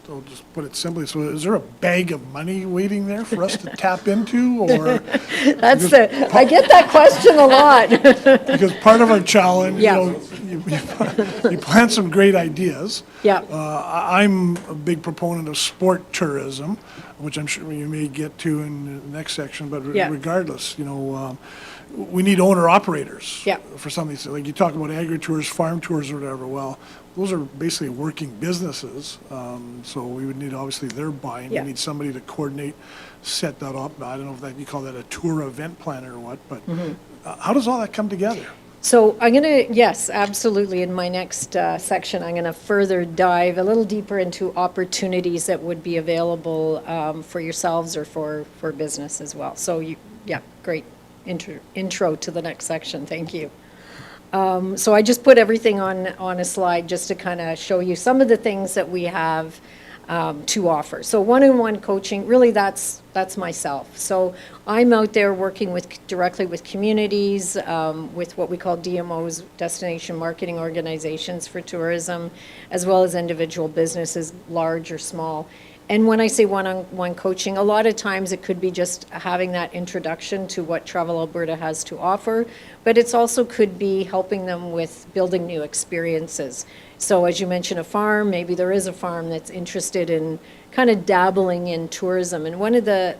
S1: I'll just put it simply. So is there a bag of money waiting there for us to tap into, or?
S9: That's I get that question a lot.
S1: Because part of our challenge,
S9: Yeah.
S1: you plant some great ideas.
S9: Yeah.
S1: I'm a big proponent of sport tourism, which I'm sure you may get to in the next section, but
S9: Yeah.
S1: regardless, we need owner-operators.
S9: Yeah.
S1: For some of these, like you talk about agri-tours, farm tours or whatever, well, those are basically working businesses, so we would need obviously their buy-in.
S9: Yeah.
S1: We need somebody to coordinate, set that up. I don't know if that, you call that a tour event planner or what, but how does all that come together?
S9: So I'm going to, yes, absolutely. In my next section, I'm going to further dive a little deeper into opportunities that would be available for yourselves or for business as well. So yeah, great intro to the next section. Thank you. So I just put everything on a slide just to kind of show you some of the things that we have to offer. So one-on-one coaching, really that's myself. So I'm out there working directly with communities, with what we call DMOs, Destination Marketing Organizations for Tourism, as well as individual businesses, large or small. And when I say one-on-one coaching, a lot of times it could be just having that introduction to what Travel Alberta has to offer, but it's also could be helping them with building new experiences. So as you mentioned, a farm, maybe there is a farm that's interested in kind of dabbling in tourism. And one of the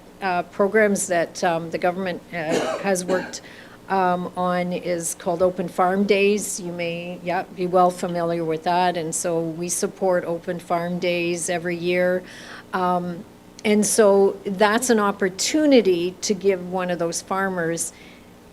S9: programs that the government has worked on is called Open Farm Days. You may, be well familiar with that. And so we support Open Farm Days every year. And so that's an opportunity to give one of those farmers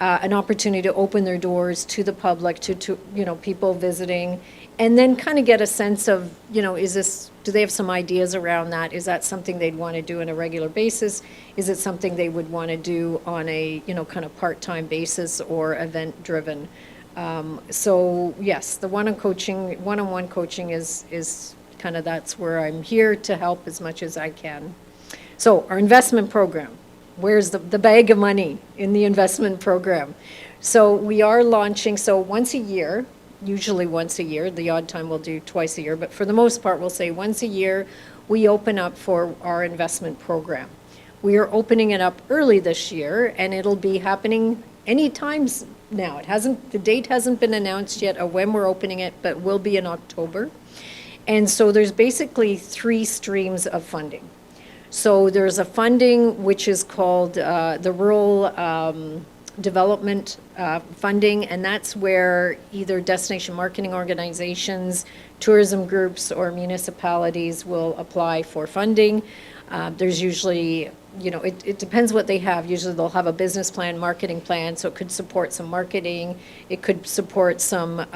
S9: an opportunity to open their doors to the public, to people visiting, and then kind of get a sense of, do they have some ideas around that? Is that something they'd want to do on a regular basis? Is it something they would want to do on a, kind of part-time basis or event-driven? So yes, the one-on-one coaching is kind of, that's where I'm here to help as much as I can. So our investment program, where's the bag of money in the investment program? So we are launching, so once a year, usually once a year, the odd time we'll do twice a year, but for the most part, we'll say once a year, we open up for our investment program. We are opening it up early this year, and it'll be happening any times now. The date hasn't been announced yet of when we're opening it, but will be in October. And so there's basically 3 streams of funding. So there's a funding which is called the Rural Development Funding, and that's where either destination marketing organizations, tourism groups, or municipalities will apply for funding. There's usually, it depends what they have. Usually they'll have a business plan, marketing plan, so it could support some marketing. It could support some,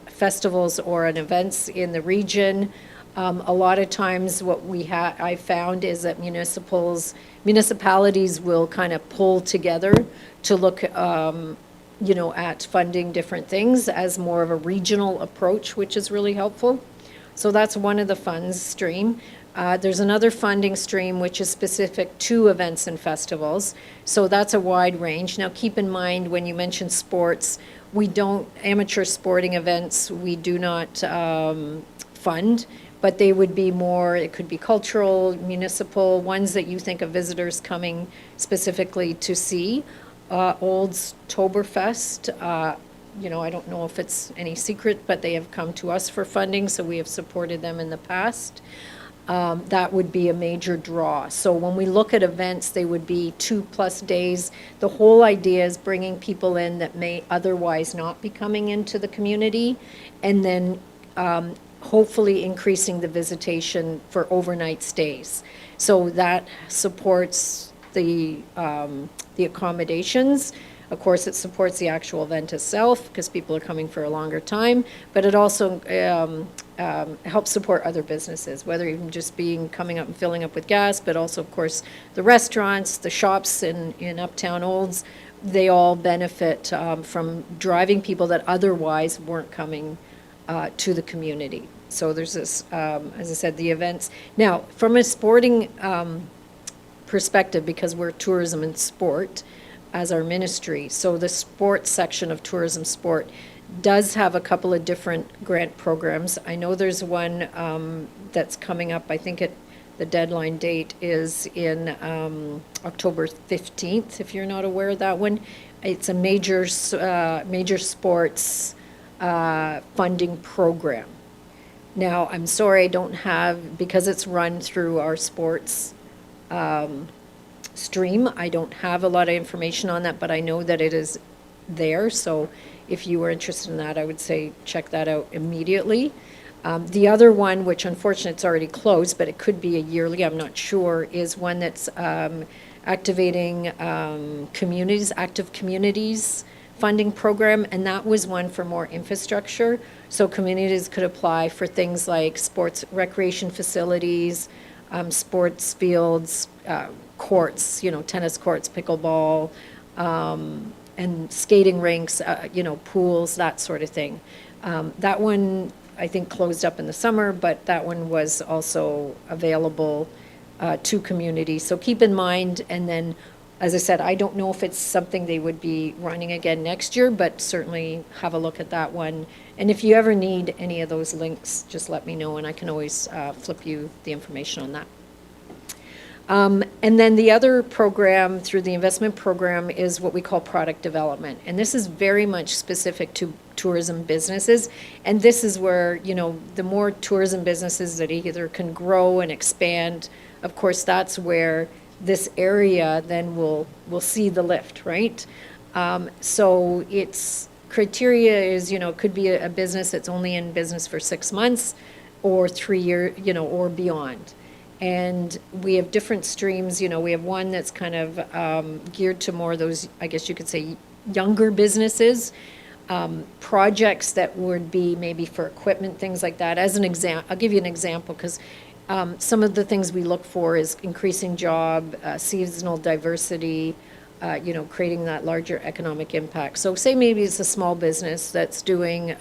S9: festivals or an events in the region. A lot of times what I found is that municipalities will kind of pull together to look, at funding different things as more of a regional approach, which is really helpful. So that's one of the funds stream. There's another funding stream which is specific to events and festivals. So that's a wide range. Now, keep in mind, when you mention sports, amateur sporting events, we do not fund, but they would be more, it could be cultural, municipal, ones that you think of visitors coming specifically to see. Olds Toberfest, I don't know if it's any secret, but they have come to us for funding, so we have supported them in the past. That would be a major draw. So when we look at events, they would be 2+ days. The whole idea is bringing people in that may otherwise not be coming into the community, and then hopefully increasing the visitation for overnight stays. So that supports the accommodations. Of course, it supports the actual event itself because people are coming for a longer time, but it also helps support other businesses, whether even just coming up and filling up with gas, but also, of course, the restaurants, the shops in Uptown Olds, they all benefit from driving people that otherwise weren't coming to the community. So there's this, as I said, the events. Now, from a sporting perspective, because we're tourism and sport as our ministry, so the sports section of tourism sport does have a couple of different grant programs. I know there's one that's coming up. I think the deadline date is in October 15th, if you're not aware of that one. It's a major sports funding program. Now, I'm sorry I don't have, because it's run through our sports stream, I don't have a lot of information on that, but I know that it is there. So if you were interested in that, I would say check that out immediately. The other one, which unfortunately it's already closed, but it could be a yearly, I'm not sure, is one that's activating active communities funding program, and that was one for more infrastructure. So communities could apply for things like sports, recreation facilities, sports fields, courts, tennis courts, pickleball, and skating rinks, pools, that sort of thing. That one, I think, closed up in the summer, but that one was also available to communities. So keep in mind, and then, as I said, I don't know if it's something they would be running again next year, but certainly have a look at that one. And if you ever need any of those links, just let me know, and I can always flip you the information on that. And then the other program through the investment program is what we call product development. And this is very much specific to tourism businesses. And this is where, the more tourism businesses that either can grow and expand, of course, that's where this area then will see the lift, right? So its criteria is, could be a business that's only in business for 6 months or 3 years, or beyond. And we have different streams, we have one that's kind of geared to more of those, I guess you could say, younger businesses, projects that would be maybe for equipment, things like that. As an example, I'll give you an example, because some of the things we look for is increasing job, seasonal diversity, creating that larger economic impact. So say maybe it's a small business that's doing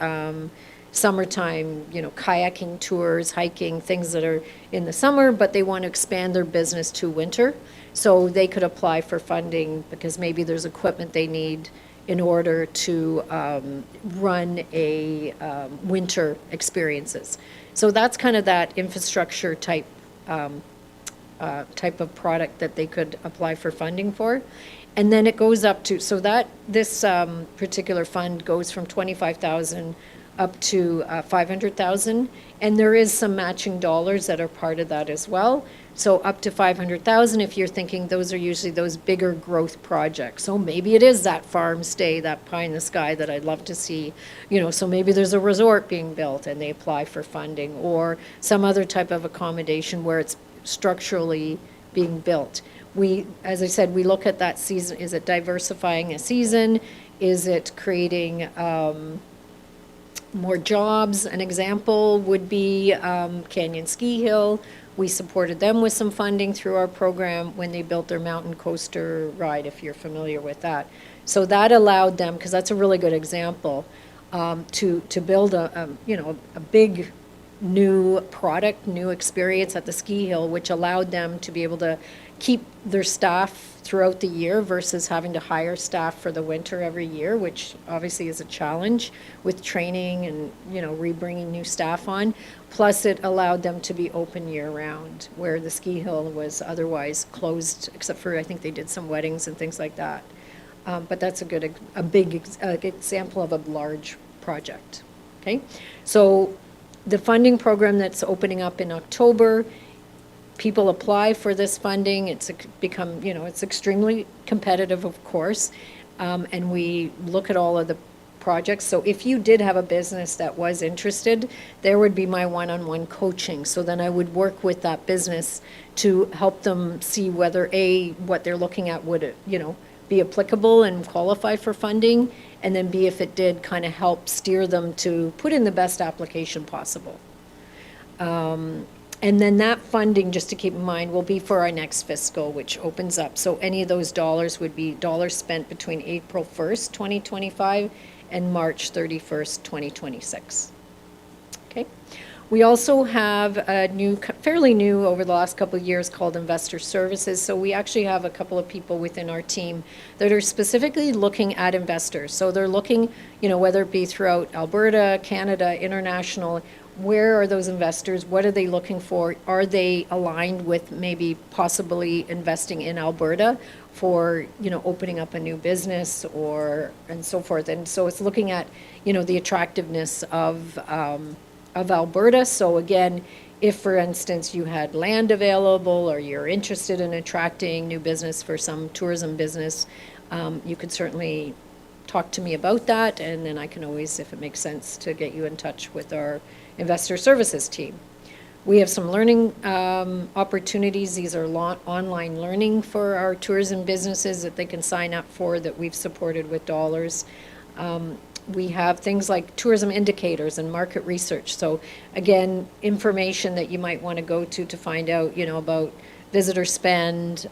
S9: summertime, kayaking tours, hiking, things that are in the summer, but they want to expand their business to winter. So they could apply for funding because maybe there's equipment they need in order to run a winter experiences. So that's kind of that infrastructure type of product that they could apply for funding for. And then it goes up to, so that this particular fund goes from 25,000 up to 500,000, and there is some matching dollars that are part of that as well. So up to 500,000, if you're thinking those are usually those bigger growth projects. So maybe it is that farm stay, that pie in the sky that I'd love to see. So maybe there's a resort being built and they apply for funding, or some other type of accommodation where it's structurally being built. As I said, we look at that season. Is it diversifying a season? Is it creating more jobs. An example would be Canyon Ski Hill. We supported them with some funding through our program when they built their mountain coaster ride, if you're familiar with that. So that allowed them, because that's a really good example, to build a big new product, new experience at the ski hill, which allowed them to be able to keep their staff throughout the year versus having to hire staff for the winter every year, which obviously is a challenge with training and, rebringing new staff on. Plus, it allowed them to be open year-round, where the ski hill was otherwise closed, except for, I think they did some weddings and things like that. But that's a big example of a large project, okay? So the funding program that's opening up in October, people apply for this funding. It's become, it's extremely competitive, of course, and we look at all of the projects. So if you did have a business that was interested, there would be my one-on-one coaching. So then I would work with that business to help them see whether A, what they're looking at would, be applicable and qualify for funding, and then B, if it did, kind of help steer them to put in the best application possible. And then that funding, just to keep in mind, will be for our next fiscal, which opens up. So any of those dollars would be dollars spent between April 1st, 2025 and March 31st, 2026. Okay. We also have a new, fairly new over the last couple of years, called Investor Services. So we actually have a couple of people within our team that are specifically looking at investors. So they're looking, whether it be throughout Alberta, Canada, international, where are those investors? What are they looking for? Are they aligned with maybe possibly investing in Alberta for, opening up a new business and so forth? And so it's looking at, the attractiveness of Alberta. So again, if, for instance, you had land available or you're interested in attracting new business for some tourism business, you could certainly talk to me about that, and then I can always, if it makes sense, to get you in touch with our Investor Services team. We have some learning opportunities. These are online learning for our tourism businesses that they can sign up for, that we've supported with dollars. We have things like tourism indicators and market research. So again, information that you might want to go to find out, about visitor spend,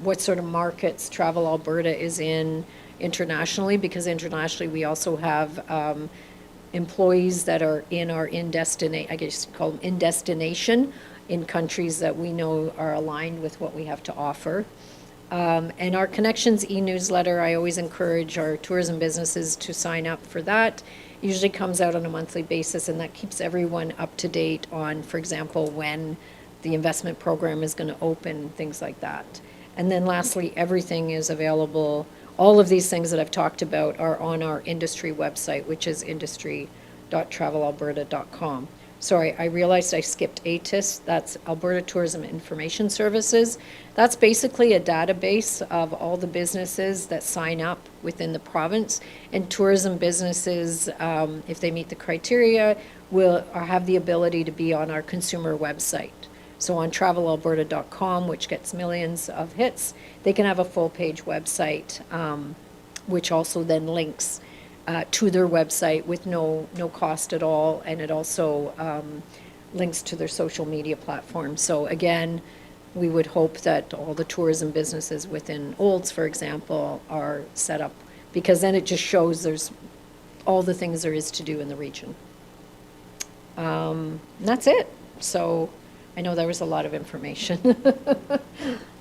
S9: what sort of markets Travel Alberta is in internationally, because internationally we also have employees that are in our I guess you call them in destination, in countries that we know are aligned with what we have to offer. And our Connections e-newsletter, I always encourage our tourism businesses to sign up for that. It usually comes out on a monthly basis, and that keeps everyone up to date on, for example, when the investment program is going to open, things like that. And then lastly, everything is available. All of these things that I've talked about are on our industry website, which is industry.travelalberta.com. Sorry, I realized I skipped ATIS. That's Alberta Tourism Information Services. That's basically a database of all the businesses that sign up within the province. And tourism businesses, if they meet the criteria, will have the ability to be on our consumer website. So on travelalberta.com, which gets millions of hits, they can have a full-page website, which also then links to their website with no cost at all, and it also links to their social media platform. So again, we would hope that all the tourism businesses within Olds, for example, are set up, because then it just shows there's all the things there is to do in the region. And that's it. So I know there was a lot of information.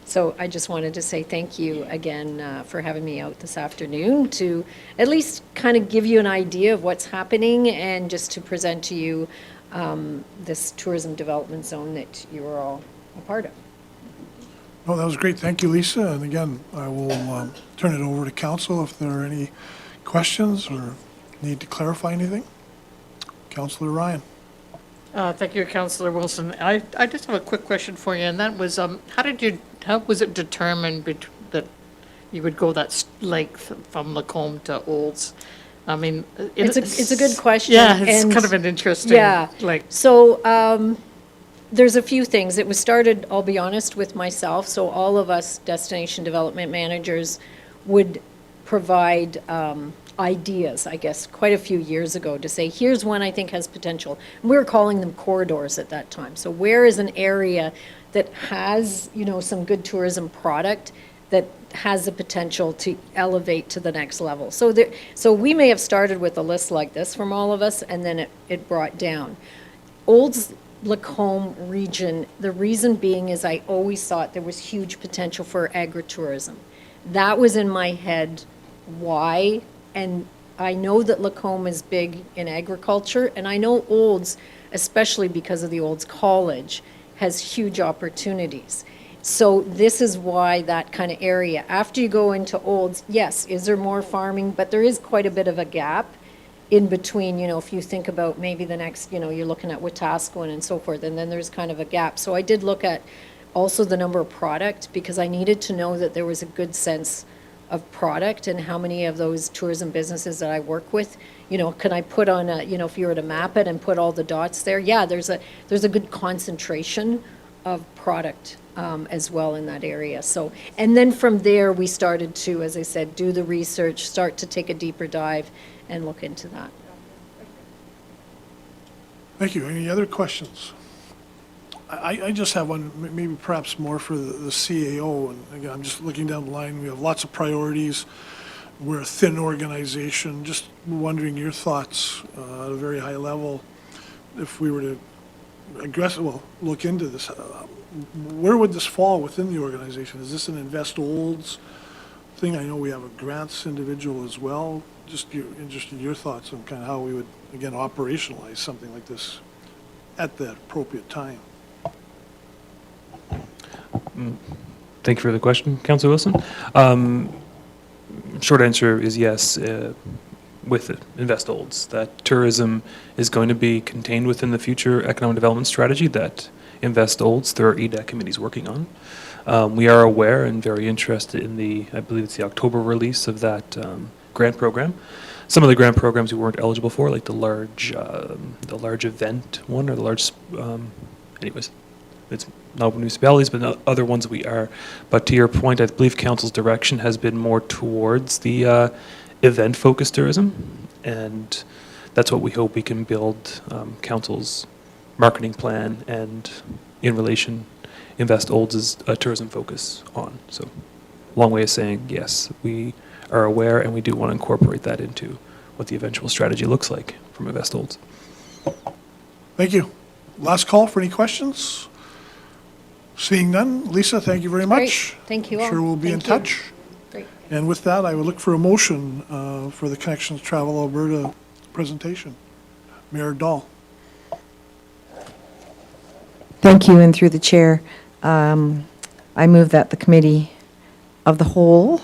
S9: So I just wanted to say thank you again for having me out this afternoon to at least kind of give you an idea of what's happening, and just to present to you this tourism development zone that you are all a part of.
S1: Well, that was great. Thank you, Lisa. And again, I will turn it over to council if there are any questions or need to clarify anything. Councillor Ryan.
S5: Thank you, Councillor Wilson. I just have a quick question for you, and that was, how was it determined that you would go that length from Lacombe to Olds? I mean,
S9: It's a good question.
S5: Yeah, it's
S9: and
S5: kind of an interesting,
S9: Yeah.
S5: like,
S9: So there's a few things. It was started, I'll be honest, with myself. So all of us destination development managers would provide ideas, I guess, quite a few years ago to say, here's one I think has potential. We were calling them corridors at that time. So where is an area that has, some good tourism product that has the potential to elevate to the next level? So we may have started with a list like this from all of us, and then it brought down. Olds Lacombe region, the reason being is I always thought there was huge potential for agritourism. That was in my head, why? And I know that Lacombe is big in agriculture, and I know Olds, especially because of the Olds College, has huge opportunities. So this is why that kind of area. After you go into Olds, yes, is there more farming? But there is quite a bit of a gap in between, if you think about maybe the next, you're looking at Wetaskiwin and so forth, and then there's kind of a gap. So I did look at also the number of product, because I needed to know that there was a good sense of product and how many of those tourism businesses that I work with, can I put on a, if you were to map it and put all the dots there, yeah, there's a good concentration of product as well in that area. So, and then from there, we started to, as I said, do the research, start to take a deeper dive and look into that.
S1: Thank you. Any other questions? I just have one, maybe perhaps more for the CAO. And again, I'm just looking down the line. We have lots of priorities. We're a thin organization. Just wondering your thoughts at a very high level. If we were to look into this, where would this fall within the organization? Is this an Invest Olds thing? I know we have a grants individual as well. Just interested in your thoughts on kind of how we would, again, operationalize something like this at the appropriate time.
S3: Thank you for the question, Councillor Wilson. Short answer is yes, with Invest Olds, that tourism is going to be contained within the future economic development strategy that Invest Olds, there are EDAC committees working on. We are aware and very interested in I believe it's the October release of that grant program. Some of the grant programs we weren't eligible for, like the large event one, or the large, anyways, it's not municipalities, but other ones we are. But to your point, I believe Council's direction has been more towards the event-focused tourism, and that's what we hope we can build Council's marketing plan and in relation Invest Olds is a tourism focus on. So long way of saying yes, we are aware and we do want to incorporate that into what the eventual strategy looks like from Invest Olds.
S1: Thank you. Last call for any questions? Seeing none, Lisa, thank you very much.
S9: Great. Thank you all.
S1: Sure we'll be in
S9: Thank you.
S1: touch.
S9: Great.
S1: And with that, I would look for a motion for the Connections Travel Alberta presentation. Mayor Dahl.
S7: Thank you, and through the chair, I move that the committee of the whole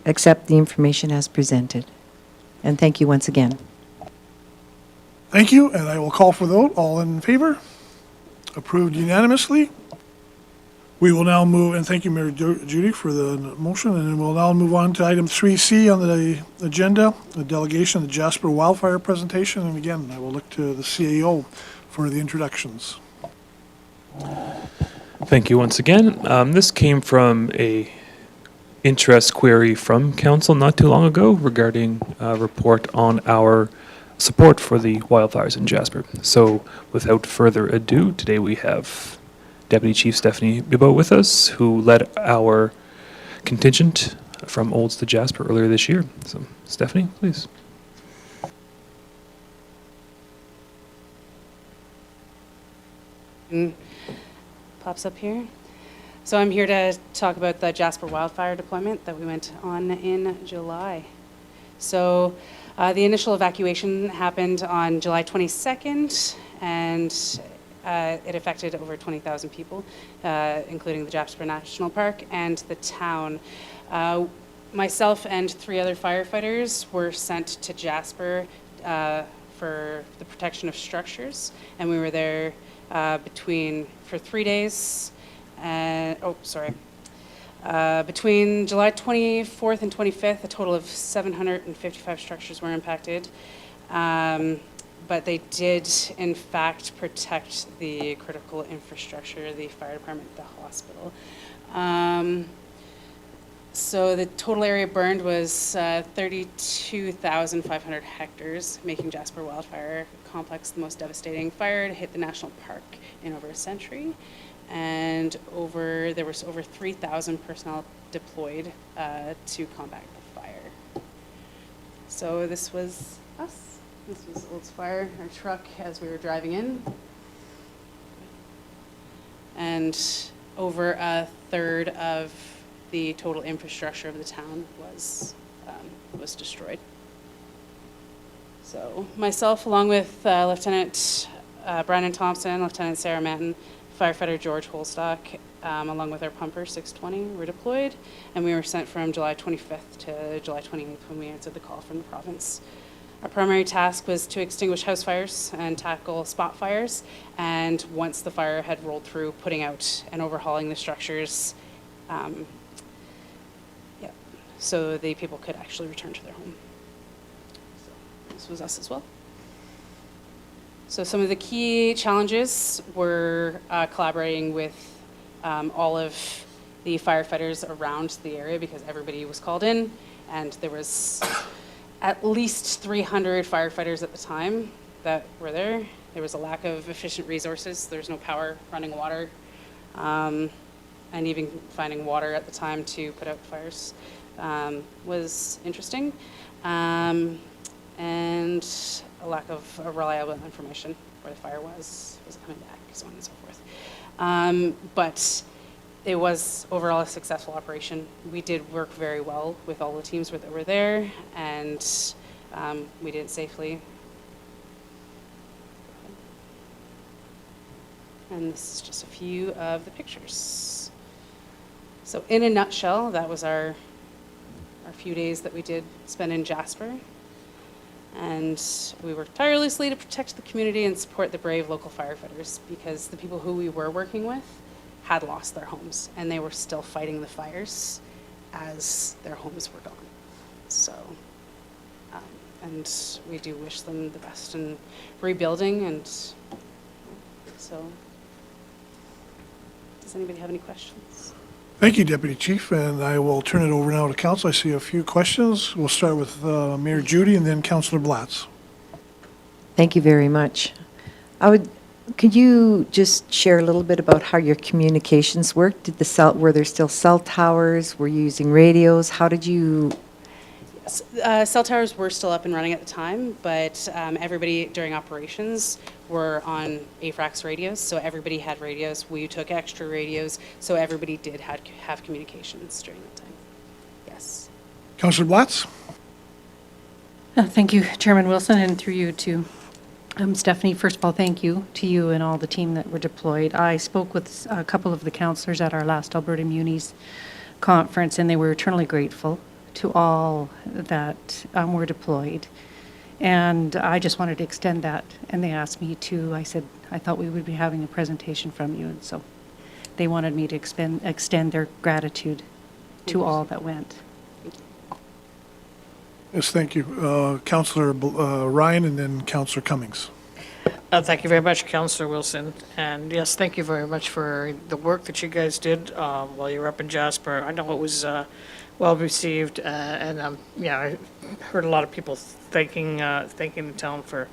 S7: accept the information as presented. And thank you once again.
S1: Thank you, and I will call for the vote. All in favor? Approved unanimously. We will now move, and thank you, Mayor Judy, for the motion, and we'll now move on to item 3C on the agenda, the delegation of the Jasper wildfire presentation. And again, I will look to the CAO for the introductions.
S3: Thank you once again. This came from a interest query from Council not too long ago regarding a report on our support for the wildfires in Jasper. So without further ado, today we have Deputy Chief Stephanie Bibeau with us, who led our contingent from Olds to Jasper earlier this year. So Stephanie, please.
S11: Pops up here. So I'm here to talk about the Jasper wildfire deployment that we went on in July. So the initial evacuation happened on July 22nd, and it affected over 20,000 people, including the Jasper National Park and the town. Myself and 3 other firefighters were sent to Jasper for the protection of structures, and we were there for 3 days. Between July 24th and 25th, a total of 755 structures were impacted. But they did, in fact, protect the critical infrastructure, the fire department, the hospital. So the total area burned was 32,500 hectares, making Jasper Wildfire Complex the most devastating fire to hit the national park in over a century. And there was over 3,000 personnel deployed to combat the fire. So this was us. This was Olds Fire, our truck, as we were driving in. And over a third of the total infrastructure of the town was destroyed. So myself, along with Lieutenant Brandon Thompson, Lieutenant Sarah Manton, firefighter George Holstock, along with our pumper 620, were deployed, and we were sent from July 25th to July 28th when we answered the call from the province. Our primary task was to extinguish house fires and tackle spot fires, and once the fire had rolled through, putting out and overhauling the structures, so the people could actually return to their home. So this was us as well. So some of the key challenges were collaborating with all of the firefighters around the area, because everybody was called in, and there was at least 300 firefighters at the time that were there. There was a lack of efficient resources. There was no power, running water, and even finding water at the time to put out fires was interesting. And a lack of reliable information where the fire was it coming back, so on and so forth. But it was overall a successful operation. We did work very well with all the teams that were there, and we did it safely. And this is just a few of the pictures. So in a nutshell, that was our few days that we did spend in Jasper. And we worked tirelessly to protect the community and support the brave local firefighters, because the people who we were working with had lost their homes, and they were still fighting the fires as their homes were gone. So, and we do wish them the best in rebuilding. And so, does anybody have any questions?
S1: Thank you, Deputy Chief, and I will turn it over now to council. I see a few questions. We'll start with Mayor Judy and then Councillor Blatz.
S7: Thank you very much. Could you just share a little bit about how your communications worked? Were there still cell towers? Were you using radios? How did you?
S11: Cell towers were still up and running at the time, but everybody during operations were on AFRAX radios, so everybody had radios. We took extra radios, so everybody did have communications during that time. Yes.
S1: Councillor Blatz?
S2: Thank you, Chairman Wilson, and through you to Stephanie. First of all, thank you to you and all the team that were deployed. I spoke with a couple of the councillors at our last Alberta Munis conference, and they were eternally grateful to all that were deployed. And I just wanted to extend that, and they asked me to. I said, I thought we would be having a presentation from you, and so they wanted me to extend their gratitude to all that went.
S1: Yes, thank you. Councillor Ryan and then Councillor Cummings.
S5: Thank you very much, Councillor Wilson. And yes, thank you very much for the work that you guys did while you were up in Jasper. I know it was well received, and yeah, I heard a lot of people thanking the town for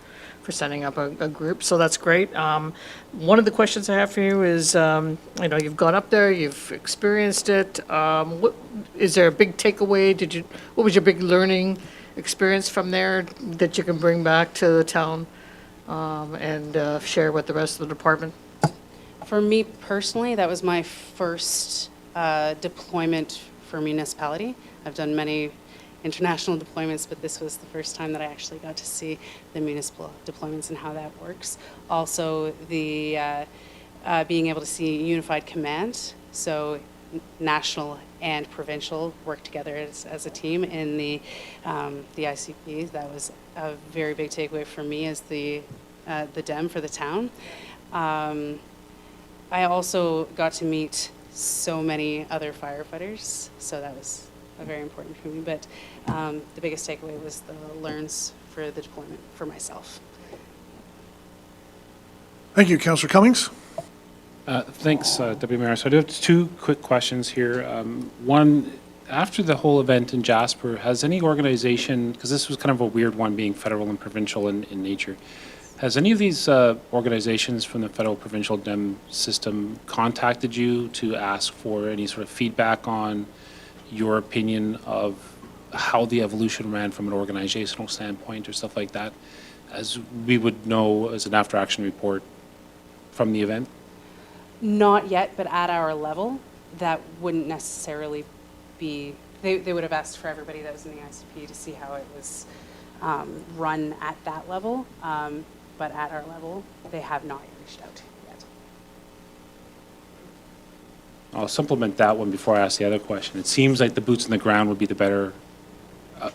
S5: setting up a group, so that's great. One of the questions I have for you is, you've gone up there, you've experienced it. Is there a big takeaway? What was your big learning experience from there that you can bring back to the town and share with the rest of the department?
S11: For me personally, that was my first deployment for municipality. I've done many international deployments, but this was the first time that I actually got to see the municipal deployments and how that works. Also, the being able to see unified command, so national and provincial work together as a team in the ICP. That was a very big takeaway for me as the DEM for the town. I also got to meet so many other firefighters, so that was very important for me. But the biggest takeaway was the learns for the deployment for myself.
S1: Thank you, Councillor Cummings.
S12: Thanks, Deputy Mayor. So I do have two quick questions here. One, after the whole event in Jasper, has any organization, because this was kind of a weird one being federal and provincial in nature, has any of these organizations from the federal provincial DEM system contacted you to ask for any sort of feedback on your opinion of how the evolution ran from an organizational standpoint or stuff like that, as we would know as an after-action report from the event?
S11: Not yet, but at our level, that wouldn't necessarily be, they would have asked for everybody that was in the ICP to see how it was run at that level. But at our level, they have not reached out yet.
S12: I'll supplement that one before I ask the other question. It seems like the boots on the ground would be the better,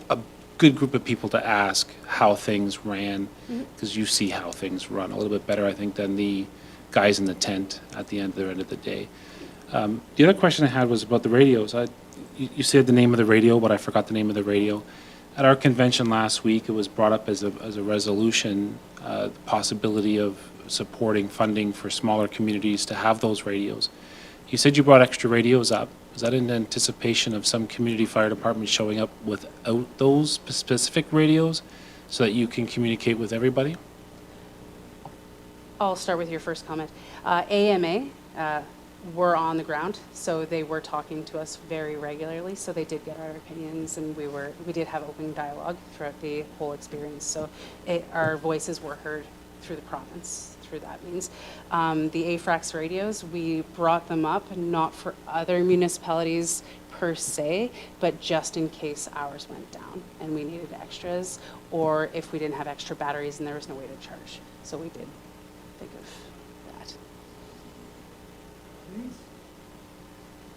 S12: a good group of people to ask how things ran, because you see how things run a little bit better, I think, than the guys in the tent at the end of the day. The other question I had was about the radios. You said the name of the radio, but I forgot the name of the radio. At our convention last week, it was brought up as a resolution, the possibility of supporting funding for smaller communities to have those radios. You said you brought extra radios up. Is that in anticipation of some community fire departments showing up without those specific radios so that you can communicate with everybody?
S11: I'll start with your first comment. AMA were on the ground, so they were talking to us very regularly, so they did get our opinions, and we did have open dialogue throughout the whole experience. So our voices were heard through the province, through that means. The AFRAX radios, we brought them up not for other municipalities per se, but just in case ours went down and we needed extras, or if we didn't have extra batteries and there was no way to charge. So we did think of that.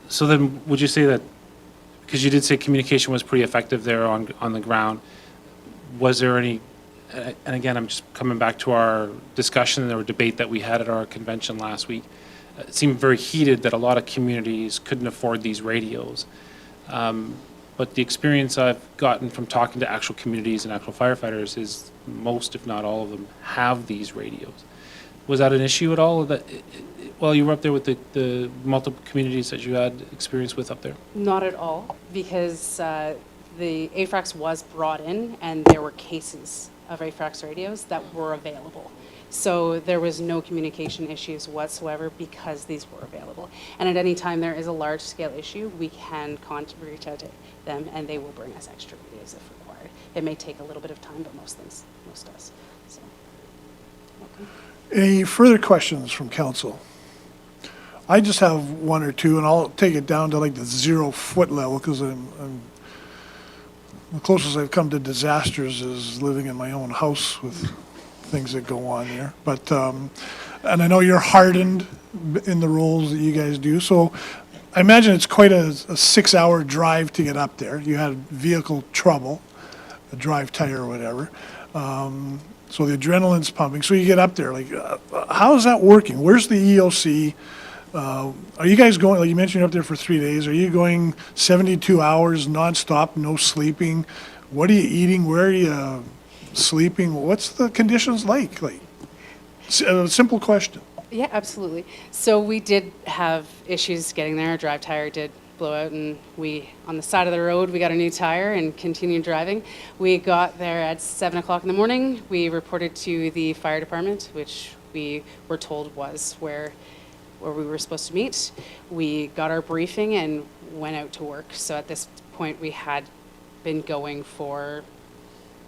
S12: So then, would you say that, because you did say communication was pretty effective there on the ground, was there any, and again, I'm just coming back to our discussion or debate that we had at our convention last week. It seemed very heated that a lot of communities couldn't afford these radios. But the experience I've gotten from talking to actual communities and actual firefighters is most, if not all of them, have these radios. Was that an issue at all? While you were up there with the multiple communities that you had experience with up there?
S11: Not at all, because the AFRAX was brought in and there were cases of AFRAX radios that were available. So there was no communication issues whatsoever because these were available. And at any time there is a large scale issue, we can reach out to them and they will bring us extra radios if required. It may take a little bit of time, but most does. So, welcome.
S1: Any further questions from council? I just have one or two, and I'll take it down to like the 0 foot level, because I'm the closest I've come to disasters is living in my own house with things that go on there. But, and I know you're hardened in the roles that you guys do, so I imagine it's quite a 6-hour drive to get up there. You had vehicle trouble, a drive tire or whatever. So the adrenaline's pumping. So you get up there, like, how is that working? Where's the EOC? Are you guys going, like you mentioned, you're up there for 3 days. Are you going 72 hours nonstop, no sleeping? What are you eating? Where are you sleeping? What's the conditions like? Like, a simple question.
S11: Yeah, absolutely. So we did have issues getting there. Our drive tire did blow out, and we, on the side of the road, we got a new tire and continued driving. We got there at 7 o'clock in the morning. We reported to the fire department, which we were told was where we were supposed to meet. We got our briefing and went out to work. So at this point, we had been going for,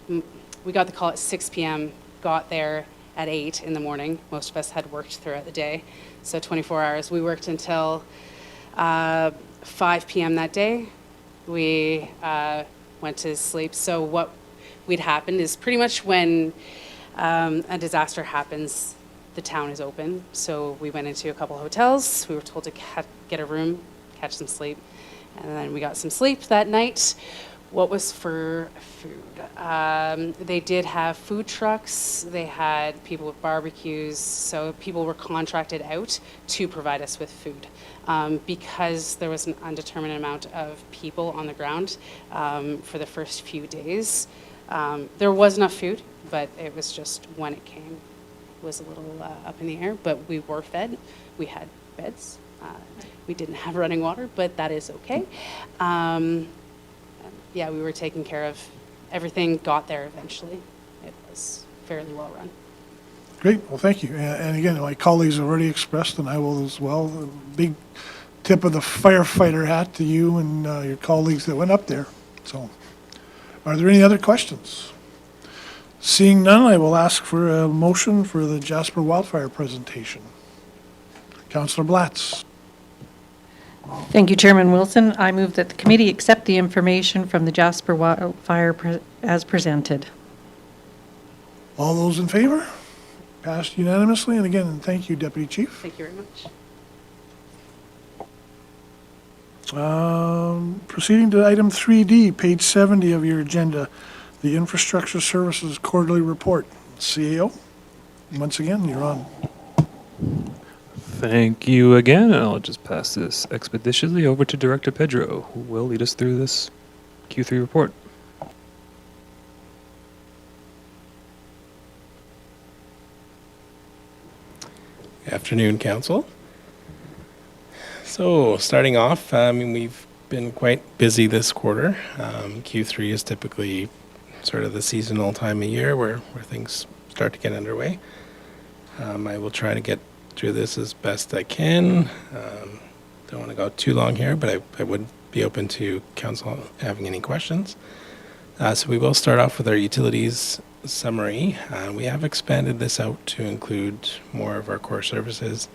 S11: we got the call at 6 p.m., got there at 8 in the morning. Most of us had worked throughout the day, so 24 hours. We worked until 5 p.m. that day. We went to sleep. So what we'd happened is pretty much when a disaster happens, the town is open. So we went into a couple hotels. We were told to get a room, catch some sleep, and then we got some sleep that night. What was for food? They did have food trucks. They had people with barbecues. So people were contracted out to provide us with food. Because there was an undetermined amount of people on the ground for the first few days. There was enough food, but it was just when it came was a little up in the air, but we were fed. We had beds, We didn't have running water, but that is okay. Yeah, we were taking care of, everything got there eventually. It was fairly well run.
S1: Great, well, thank you. And again, my colleagues have already expressed, and I will as well, a big tip of the firefighter hat to you and your colleagues that went up there. So, are there any other questions? Seeing none, I will ask for a motion for the Jasper wildfire presentation. Councillor Blatz.
S2: Thank you, Chairman Wilson. I move that the committee accept the information from the Jasper wildfire as presented.
S1: All those in favor? Passed unanimously, and again, thank you, Deputy Chief.
S11: Thank you very much.
S1: Proceeding to item 3D, page 70 of your agenda, the Infrastructure Services Quarterly Report. CAO, once again, you're on.
S3: Thank you again. I'll just pass this expeditiously over to Director Pedro, who will lead us through this Q3 report.
S13: Afternoon, Council. So, starting off, we've been quite busy this quarter. Q3 is typically sort of the seasonal time of year where things start to get underway. I will try to get through this as best I can. Don't want to go too long here, but I would be open to Council having any questions. So we will start off with our utilities summary. We have expanded this out to include more of our core services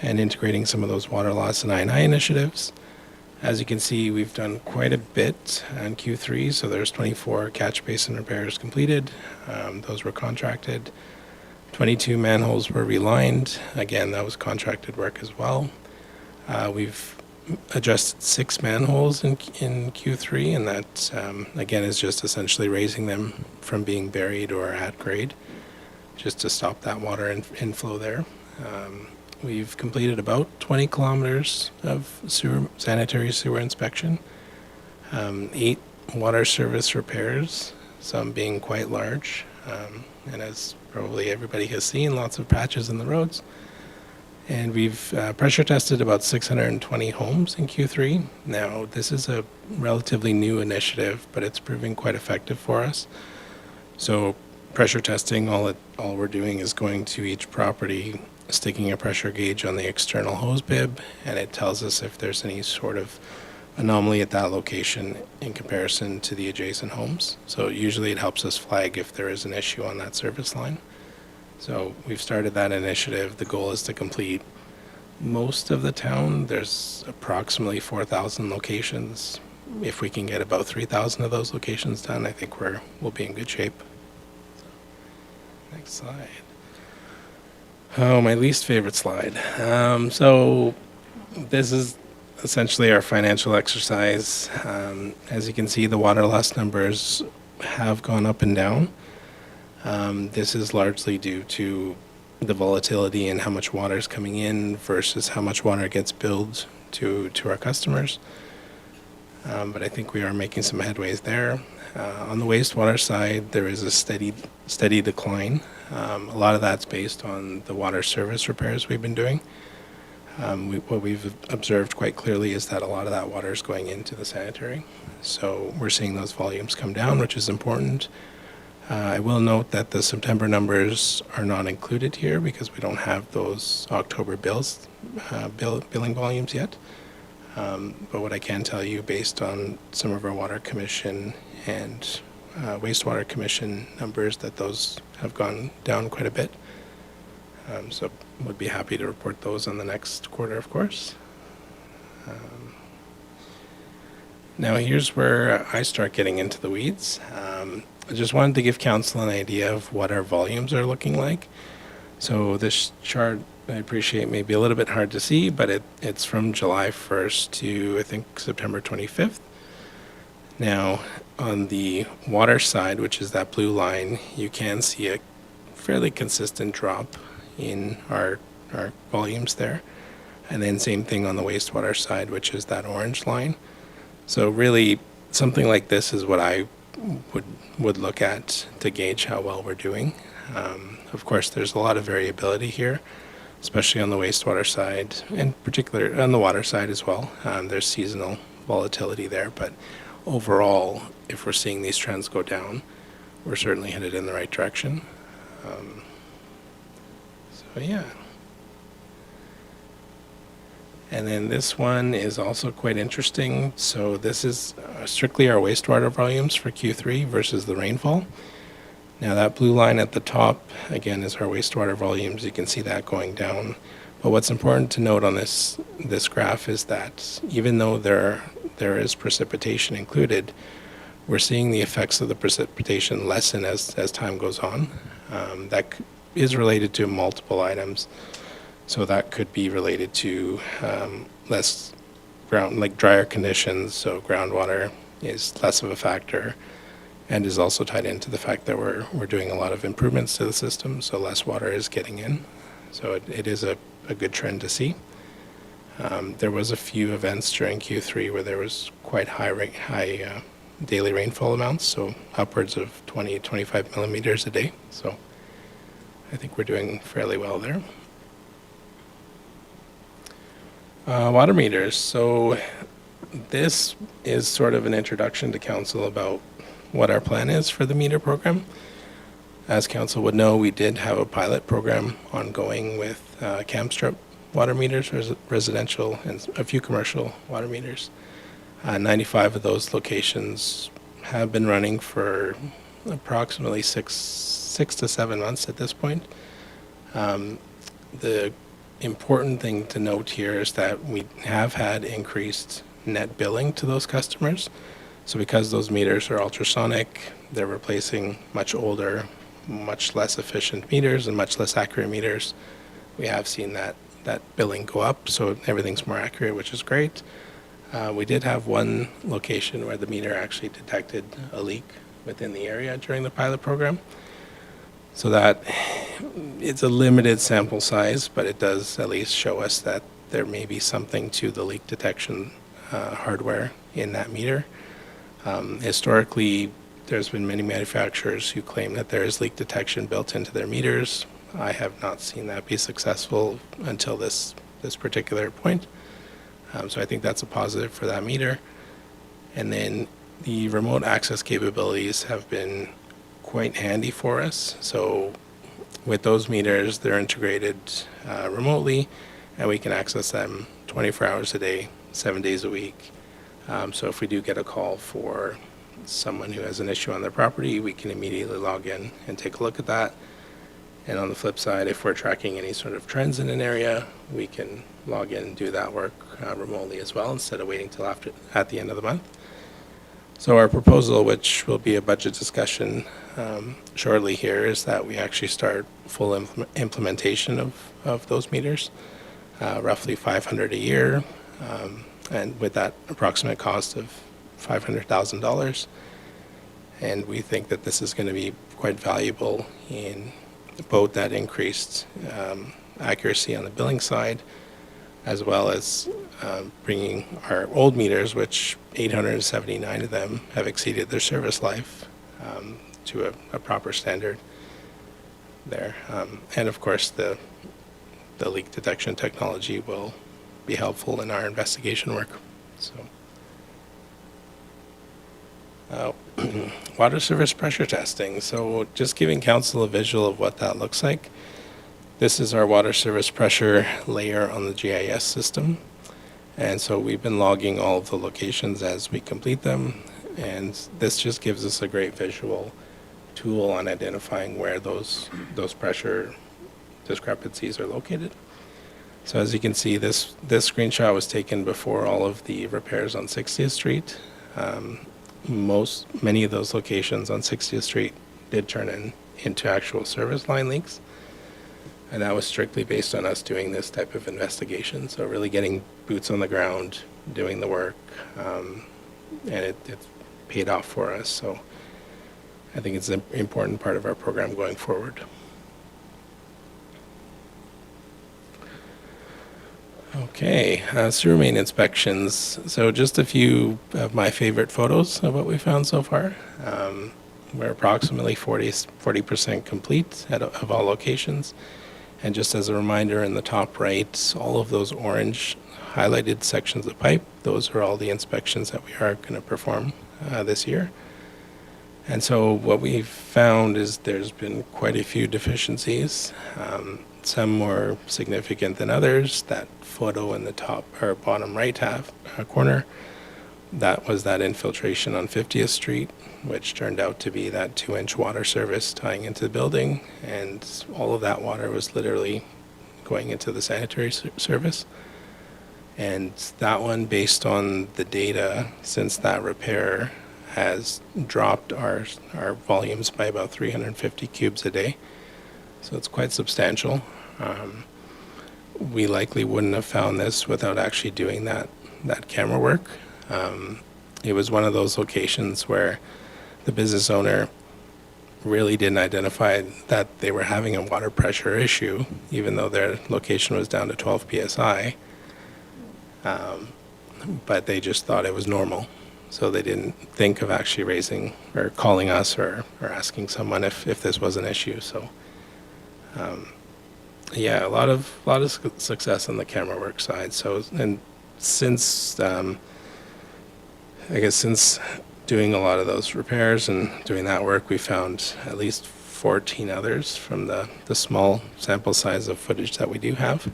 S13: and integrating some of those water loss and I&I initiatives. As you can see, we've done quite a bit on Q3, so there's 24 catch basin repairs completed. Those were contracted. 22 manholes were relined. Again, that was contracted work as well. We've adjusted 6 manholes in Q3, and that, again, is just essentially raising them from being buried or at grade, just to stop that water inflow there. We've completed about 20 kilometers of sanitary sewer inspection, 8 water service repairs, some being quite large, and as probably everybody has seen, lots of patches in the roads. And we've pressure tested about 620 homes in Q3. Now, this is a relatively new initiative, but it's proving quite effective for us. So pressure testing, all we're doing is going to each property, sticking a pressure gauge on the external hose bib, and it tells us if there's any sort of anomaly at that location in comparison to the adjacent homes. So usually it helps us flag if there is an issue on that service line. So we've started that initiative. The goal is to complete most of the town. There's approximately 4,000 locations. If we can get about 3,000 of those locations done, I think we'll be in good shape. Next slide. Oh, my least favorite slide. So this is essentially our financial exercise. As you can see, the water loss numbers have gone up and down. This is largely due to the volatility in how much water is coming in versus how much water gets billed to our customers. But I think we are making some headways there. On the wastewater side, there is a steady decline. A lot of that's based on the water service repairs we've been doing. What we've observed quite clearly is that a lot of that water is going into the sanitary. So we're seeing those volumes come down, which is important. I will note that the September numbers are not included here because we don't have those October billing volumes yet. But what I can tell you, based on some of our Water Commission and Wastewater Commission numbers, that those have gone down quite a bit. So would be happy to report those on the next quarter, of course. Now here's where I start getting into the weeds. I just wanted to give council an idea of what our volumes are looking like. So this chart, I appreciate, may be a little bit hard to see, but it's from July 1st to, I think, September 25th. Now, on the water side, which is that blue line, you can see a fairly consistent drop in our volumes there. And then same thing on the wastewater side, which is that orange line. So really, something like this is what I would look at to gauge how well we're doing. Of course, there's a lot of variability here, especially on the wastewater side, and particularly on the water side as well. There's seasonal volatility there, but overall, if we're seeing these trends go down, we're certainly headed in the right direction. So yeah. And then this one is also quite interesting. So this is strictly our wastewater volumes for Q3 versus the rainfall. Now that blue line at the top, again, is our wastewater volumes. You can see that going down. But what's important to note on this graph is that even though there is precipitation included, we're seeing the effects of the precipitation lessen as time goes on. That is related to multiple items. So that could be related to less drier conditions, so groundwater is less of a factor, and is also tied into the fact that we're doing a lot of improvements to the system, so less water is getting in. So it is a good trend to see. There was a few events during Q3 where there was quite high daily rainfall amounts, so upwards of 20-25 millimeters a day. So I think we're doing fairly well there. Water meters. So this is sort of an introduction to council about what our plan is for the meter program. As council would know, we did have a pilot program ongoing with Camstrip water meters, residential, and a few commercial water meters. 95 of those locations have been running for approximately six to 7 months at this point. The important thing to note here is that we have had increased net billing to those customers. So because those meters are ultrasonic, they're replacing much older, much less efficient meters and much less accurate meters. We have seen that billing go up, so everything's more accurate, which is great. We did have one location where the meter actually detected a leak within the area during the pilot program. So that it's a limited sample size, but it does at least show us that there may be something to the leak detection hardware in that meter. Historically, there's been many manufacturers who claim that there is leak detection built into their meters. I have not seen that be successful until this particular point. So I think that's a positive for that meter. And then the remote access capabilities have been quite handy for us. So with those meters, they're integrated remotely, and we can access them 24 hours a day, 7 days a week. So if we do get a call for someone who has an issue on their property, we can immediately log in and take a look at that. And on the flip side, if we're tracking any sort of trends in an area, we can log in and do that work remotely as well, instead of waiting till at the end of the month. So our proposal, which will be a budget discussion shortly here, is that we actually start full implementation of those meters, roughly $500 a year, and with that approximate cost of $500,000. And we think that this is going to be quite valuable in both that increased accuracy on the billing side, as well as bringing our old meters, which 879 of them have exceeded their service life, to a proper standard there. And of course, the leak detection technology will be helpful in our investigation work. So, water surface pressure testing. So just giving council a visual of what that looks like. This is our water surface pressure layer on the GIS system. And so we've been logging all of the locations as we complete them. And this just gives us a great visual tool on identifying where those pressure discrepancies are located. So as you can see, this screenshot was taken before all of the repairs on 60th Street. Many of those locations on 60th Street did turn into actual service line leaks. And that was strictly based on us doing this type of investigation. So really getting boots on the ground, doing the work, and it's paid off for us. So I think it's an important part of our program going forward. Okay, sewer main inspections. So just a few of my favorite photos of what we found so far. We're approximately 40% complete of all locations. And just as a reminder, in the top right, all of those orange highlighted sections of pipe, those are all the inspections that we are going to perform this year. And so what we've found is there's been quite a few deficiencies, some more significant than others. That photo in the top or bottom right half corner, that was that infiltration on 50th Street, which turned out to be that 2-inch water service tying into the building, and all of that water was literally going into the sanitary service. And that one, based on the data since that repair, has dropped our volumes by about 350 cubes a day. So it's quite substantial. We likely wouldn't have found this without actually doing that camera work. It was one of those locations where the business owner really didn't identify that they were having a water pressure issue, even though their location was down to 12 psi. But they just thought it was normal. So they didn't think of actually raising or calling us or asking someone if this was an issue. So yeah, a lot of success on the camera work side. So, and since I guess since doing a lot of those repairs and doing that work, we found at least 14 others from the small sample size of footage that we do have.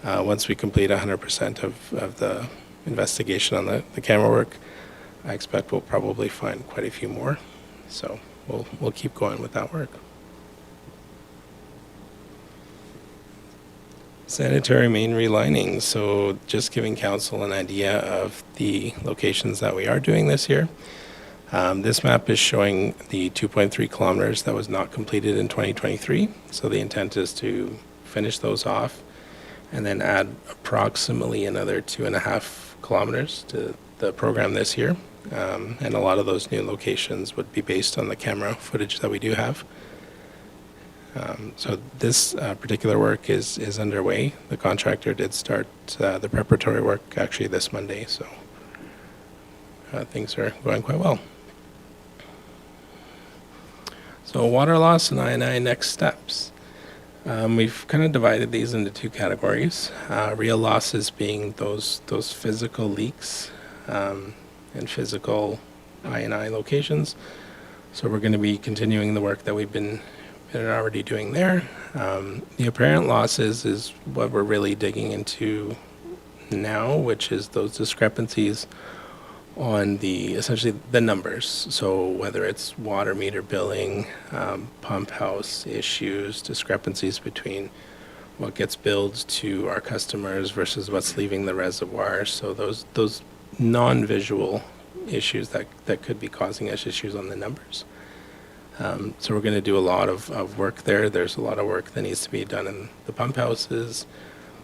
S13: Once we complete 100% of the investigation on the camera work, I expect we'll probably find quite a few more. So we'll keep going with that work. Sanitary main relining. So just giving council an idea of the locations that we are doing this year. This map is showing the 2.3 kilometers that was not completed in 2023. So the intent is to finish those off and then add approximately another 2.5 kilometers to the program this year. And a lot of those new locations would be based on the camera footage that we do have. So this particular work is underway. The contractor did start the preparatory work actually this Monday, so things are going quite well. So water loss and I&I next steps. We've kind of divided these into two categories. Real losses being those physical leaks and physical I&I locations. So we're going to be continuing the work that we've been already doing there. The apparent losses is what we're really digging into now, which is those discrepancies on essentially the numbers. So whether it's water meter billing, pump house issues, discrepancies between what gets billed to our customers versus what's leaving the reservoir. So those non-visual issues that could be causing us issues on the numbers. So we're going to do a lot of work there. There's a lot of work that needs to be done in the pump houses,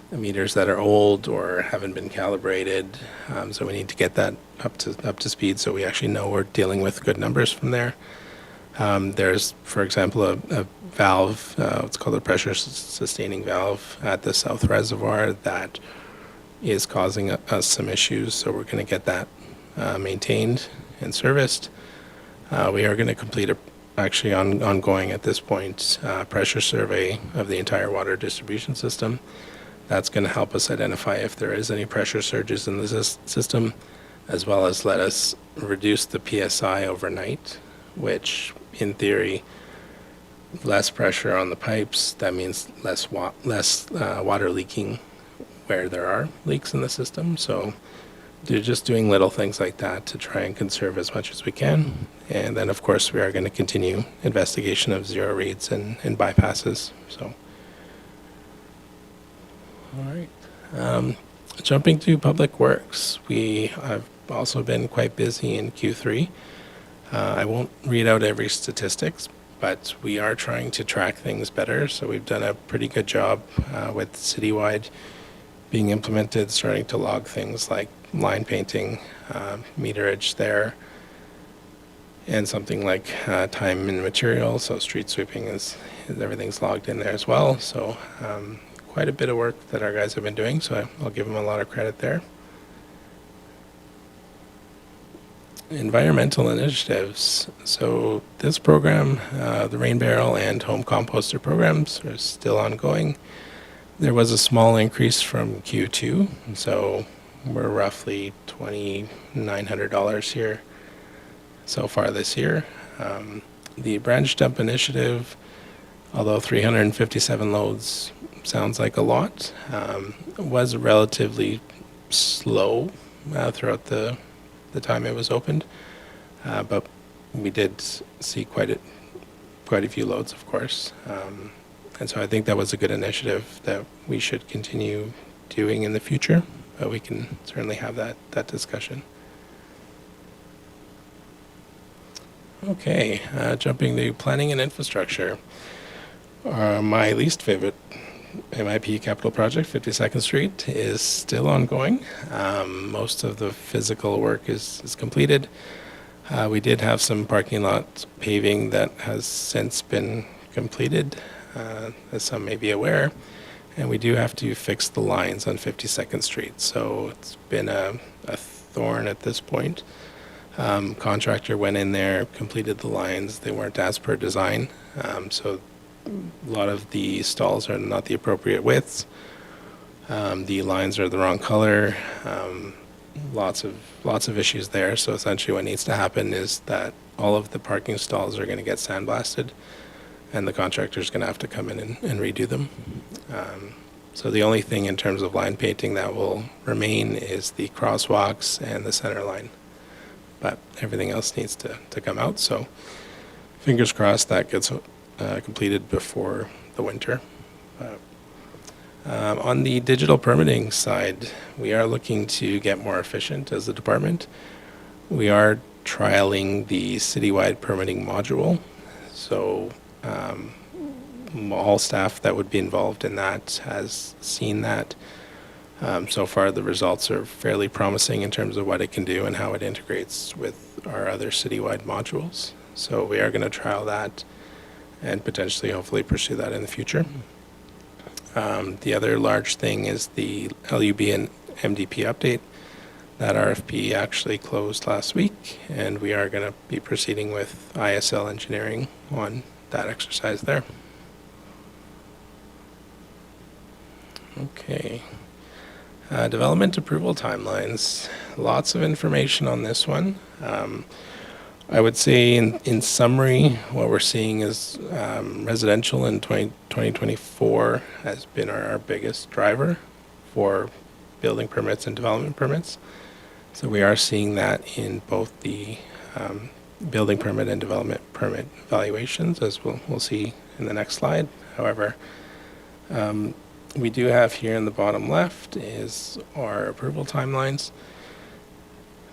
S13: the meters that are old or haven't been calibrated. So we need to get that up to speed so we actually know we're dealing with good numbers from there. There's, for example, a valve, what's called a pressure sustaining valve at the south reservoir that is causing us some issues. So we're going to get that maintained and serviced. We are going to complete actually ongoing at this point, pressure survey of the entire water distribution system. That's going to help us identify if there is any pressure surges in the system, as well as let us reduce the PSI overnight, which in theory, less pressure on the pipes, that means less water leaking where there are leaks in the system. So they're just doing little things like that to try and conserve as much as we can. And then, of course, we are going to continue investigation of zero reads and bypasses. So, all right. Jumping to Public Works, we have also been quite busy in Q3. I won't read out every statistics, but we are trying to track things better. So we've done a pretty good job with citywide being implemented, starting to log things like line painting, meterage there, and something like time and material. So street sweeping everything's logged in there as well. So quite a bit of work that our guys have been doing. So I'll give them a lot of credit there. environmental initiatives. So this program, the Rain Barrel and Home Composter programs are still ongoing. There was a small increase from Q2, so we're roughly $2,900 here so far this year. The branch dump initiative, although 357 loads sounds like a lot, was relatively slow throughout the time it was opened, but we did see quite a few loads, of course, and so I think that was a good initiative that we should continue doing in the future, but we can certainly have that discussion. Okay, jumping to planning and infrastructure. My least favorite MIP capital project, 52nd Street, is still ongoing. Most of the physical work is completed. We did have some parking lot paving that has since been completed, as some may be aware. And we do have to fix the lines on 52nd Street. So it's been a thorn at this point. Contractor went in there, completed the lines. They weren't as per design. So a lot of the stalls are not the appropriate widths. The lines are the wrong color. Lots of issues there. So essentially what needs to happen is that all of the parking stalls are going to get sandblasted, and the contractor is going to have to come in and redo them. So the only thing in terms of line painting that will remain is the crosswalks and the center line. But everything else needs to come out. So fingers crossed that gets completed before the winter. On the digital permitting side, we are looking to get more efficient as a department. We are trialing the citywide permitting module. So all staff that would be involved in that has seen that. So far, the results are fairly promising in terms of what it can do and how it integrates with our other citywide modules. So we are going to trial that and potentially, hopefully, pursue that in the future. The other large thing is the LUB and MDP update. That RFP actually closed last week, and we are going to be proceeding with ISL engineering on that exercise there. Okay. Development approval timelines. Lots of information on this one. I would say in summary, what we're seeing is residential in 2024 has been our biggest driver for building permits and development permits. So we are seeing that in both the building permit and development permit valuations, as we'll see in the next slide. However, we do have here in the bottom left is our approval timelines.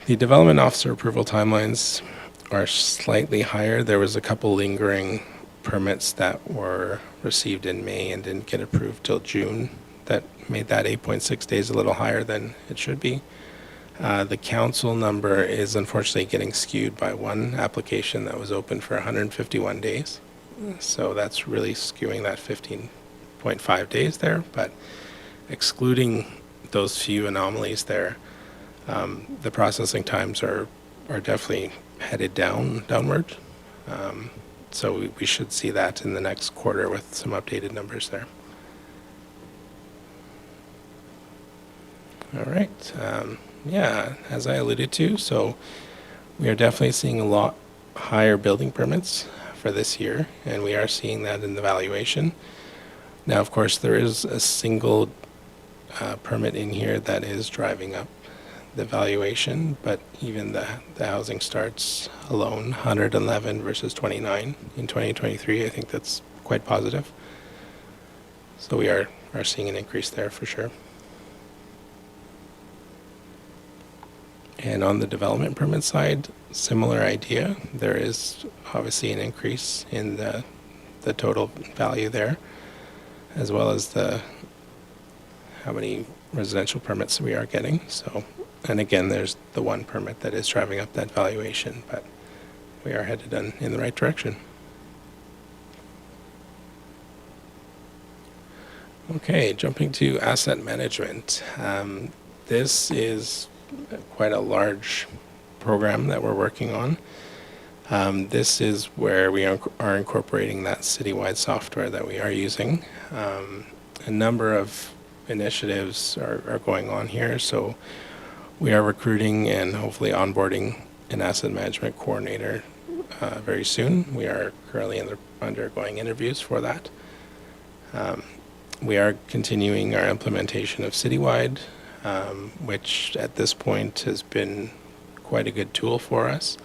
S13: The development officer approval timelines are slightly higher. There was a couple lingering permits that were received in May and didn't get approved till June. That made that 8.6 days a little higher than it should be. The council number is unfortunately getting skewed by one application that was open for 151 days. So that's really skewing that 15.5 days there, but excluding those few anomalies there, the processing times are definitely headed downward. So we should see that in the next quarter with some updated numbers there. All right. Yeah, as I alluded to, so we are definitely seeing a lot higher building permits for this year, and we are seeing that in the valuation. Now, of course, there is a single permit in here that is driving up the valuation, but even the housing starts alone, 111 versus 29 in 2023, I think that's quite positive. So we are seeing an increase there for sure. And on the development permit side, similar idea. There is obviously an increase in the total value there, as well as how many residential permits we are getting. So, and again, there's the one permit that is driving up that valuation, but we are headed in the right direction. Okay, jumping to asset management. This is quite a large program that we're working on. This is where we are incorporating that citywide software that we are using. A number of initiatives are going on here. So we are recruiting and hopefully onboarding an asset management coordinator very soon. We are currently undergoing interviews for that. We are continuing our implementation of Citywide, which at this point has been quite a good tool for us,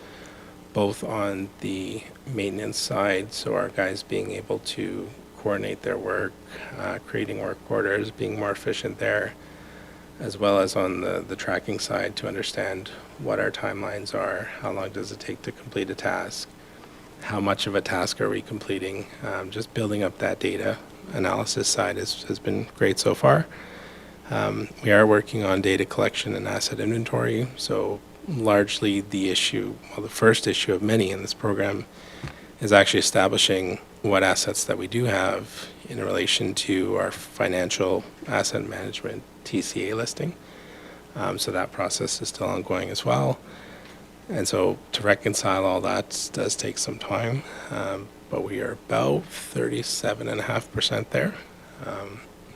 S13: both on the maintenance side, so our guys being able to coordinate their work, creating work orders, being more efficient there, as well as on the tracking side to understand what our timelines are, how long does it take to complete a task, how much of a task are we completing. Just building up that data analysis side has been great so far. We are working on data collection and asset inventory, so largely the first issue of many in this program is actually establishing what assets that we do have in relation to our financial asset management TCA listing. So that process is still ongoing as well. And so to reconcile all that does take some time, but we are about 37.5% there.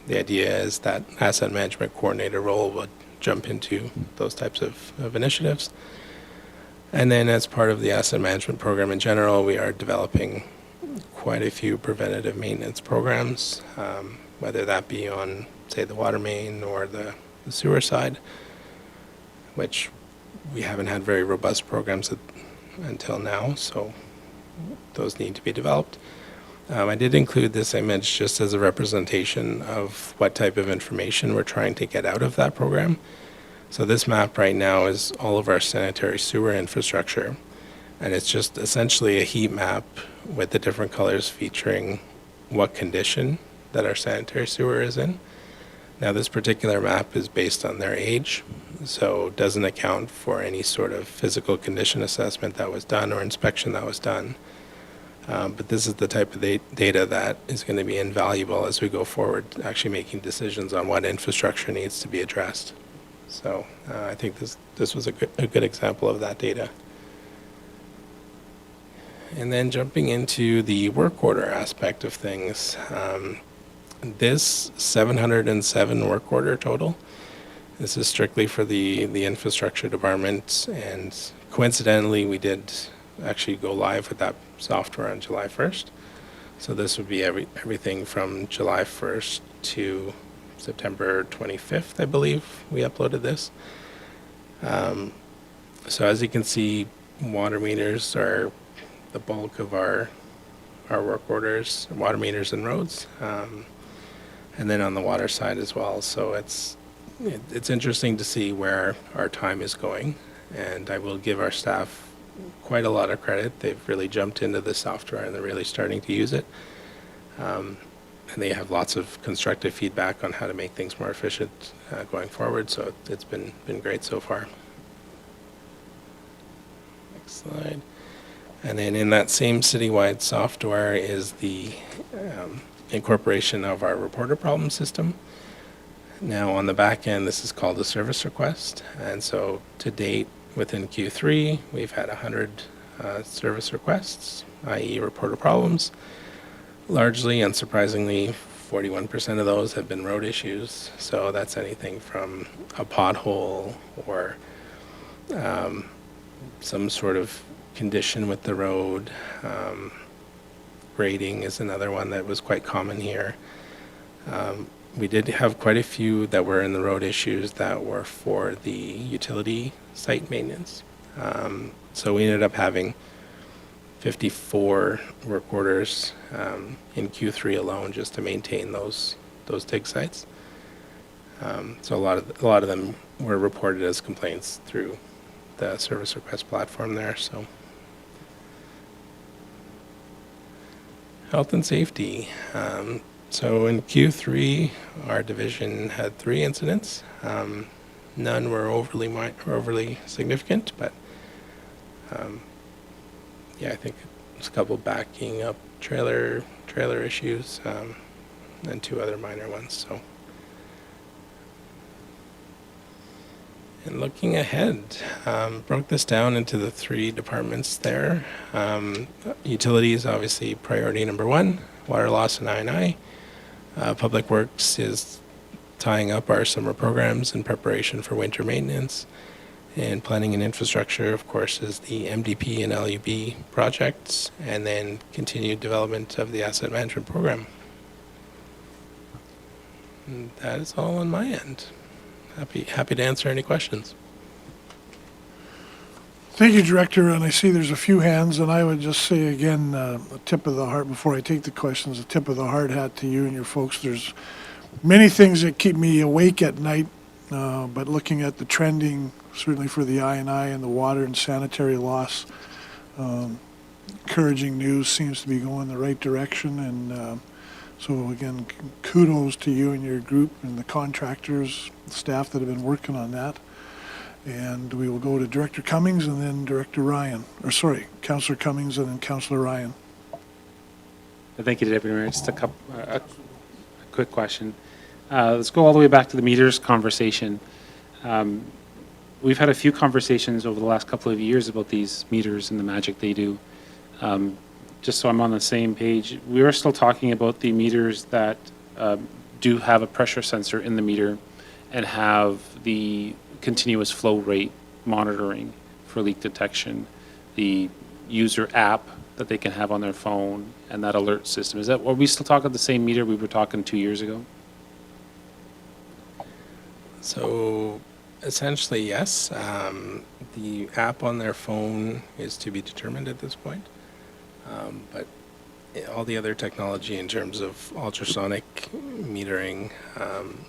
S13: The idea is that asset management coordinator role would jump into those types of initiatives. And then as part of the asset management program in general, we are developing quite a few preventative maintenance programs, whether that be on, say, the water main or the sewer side, which we haven't had very robust programs until now, so those need to be developed. I did include this image just as a representation of what type of information we're trying to get out of that program. So this map right now is all of our sanitary sewer infrastructure, and it's just essentially a heat map with the different colors featuring what condition that our sanitary sewer is in. Now this particular map is based on their age, so it doesn't account for any sort of physical condition assessment that was done or inspection that was done. But this is the type of data that is going to be invaluable as we go forward, actually making decisions on what infrastructure needs to be addressed. So I think this was a good example of that data. And then jumping into the work order aspect of things, this 707 work order total, this is strictly for the infrastructure department, and coincidentally we did actually go live with that software on July 1st. So this would be everything from July 1st to September 25th, I believe we uploaded this. So as you can see, water meters are the bulk of our work orders, water meters and roads, and then on the water side as well. So it's interesting to see where our time is going, and I will give our staff quite a lot of credit. They've really jumped into the software and they're really starting to use it. And they have lots of constructive feedback on how to make things more efficient going forward. So it's been great so far. Next slide. And then in that same citywide software is the incorporation of our reporter problem system. Now on the back end, this is called a service request. And so to date, within Q3, we've had 100 service requests, i.e. reporter problems. Largely, unsurprisingly, 41% of those have been road issues. So that's anything from a pothole or some sort of condition with the road. Grading is another one that was quite common here. We did have quite a few that were in the road issues that were for the utility site maintenance. So we ended up having 54 work orders in Q3 alone just to maintain those dig sites. So a lot of them were reported as complaints through the service request platform there. So health and safety. So in Q3, our division had 3 incidents. None were overly significant, but yeah, I think there's a couple backing up trailer issues, and 2 other minor ones. And looking ahead, broke this down into the three departments there. Utilities, obviously, priority number one, water loss and I&I. Public Works is tying up our summer programs in preparation for winter maintenance. And planning and infrastructure, of course, is the MDP and LUB projects, and then continued development of the asset management program. And that is all on my end. Happy to answer any questions.
S1: Thank you, Director, and I see there's a few hands, and I would just say again, a tip of the heart, before I take the questions, a tip of the hard hat to you and your folks. There's many things that keep me awake at night, but looking at the trending, certainly for the I&I and the water and sanitary loss, encouraging news seems to be going the right direction, and so again, kudos to you and your group and the contractors, the staff that have been working on that. And we will go to Director Cummings and then Director Ryan, or sorry, Councillor Cummings and then Councillor Ryan.
S12: Thank you, Deputy Mayor. Just a quick question. Let's go all the way back to the meters conversation. We've had a few conversations over the last couple of years about these meters and the magic they do. Just so I'm on the same page, we are still talking about the meters that do have a pressure sensor in the meter and have the continuous flow rate monitoring for leak detection, the user app that they can have on their phone, and that alert system. Are we still talking the same meter we were talking 2 years ago?
S13: So essentially, yes. The app on their phone is to be determined at this point. But all the other technology in terms of ultrasonic metering,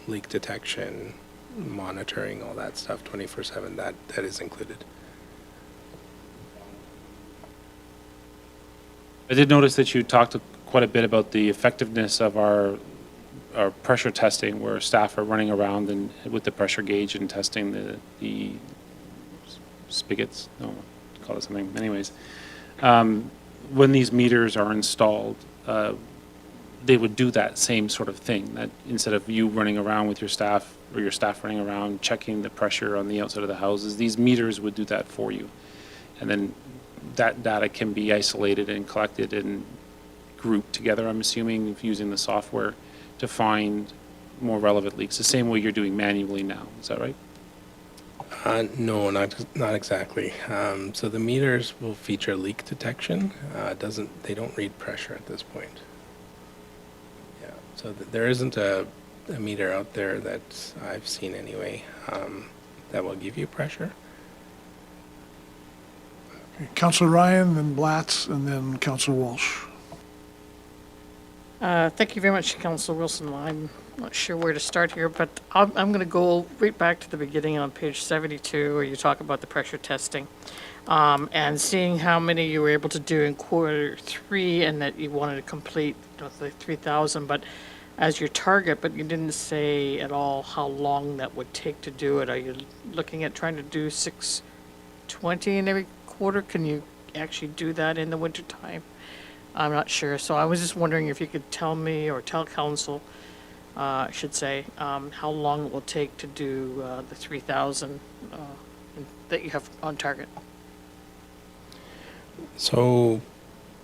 S13: leak detection, monitoring, all that stuff 24/7, that is included.
S12: I did notice that you talked quite a bit about the effectiveness of our pressure testing, where staff are running around and with the pressure gauge and testing the spigots. No, call it something. Anyways, when these meters are installed, they would do that same sort of thing. That instead of you running around with your staff or your staff running around checking the pressure on the outside of the houses, these meters would do that for you, and then that data can be isolated and collected and grouped together, I'm assuming, using the software to find more relevant leaks, the same way you're doing manually now. Is that right?
S13: No, not exactly. So the meters will feature leak detection. They don't read pressure at this point. Yeah. So there isn't a meter out there that I've seen anyway that will give you pressure.
S1: Councillor Ryan, then Blatz, and then Councillor Walsh.
S5: Thank you very much, Councillor Wilson. I'm not sure where to start here, but I'm going to go right back to the beginning on page 72, where you talk about the pressure testing, and seeing how many you were able to do in Q3, and that you wanted to complete the 3,000, but as your target, but you didn't say at all how long that would take to do it. Are you looking at trying to do 620 in every quarter? Can you actually do that in the wintertime? I'm not sure. So I was just wondering if you could tell me, or tell council, I should say, how long it will take to do the 3,000 that you have on target.
S13: So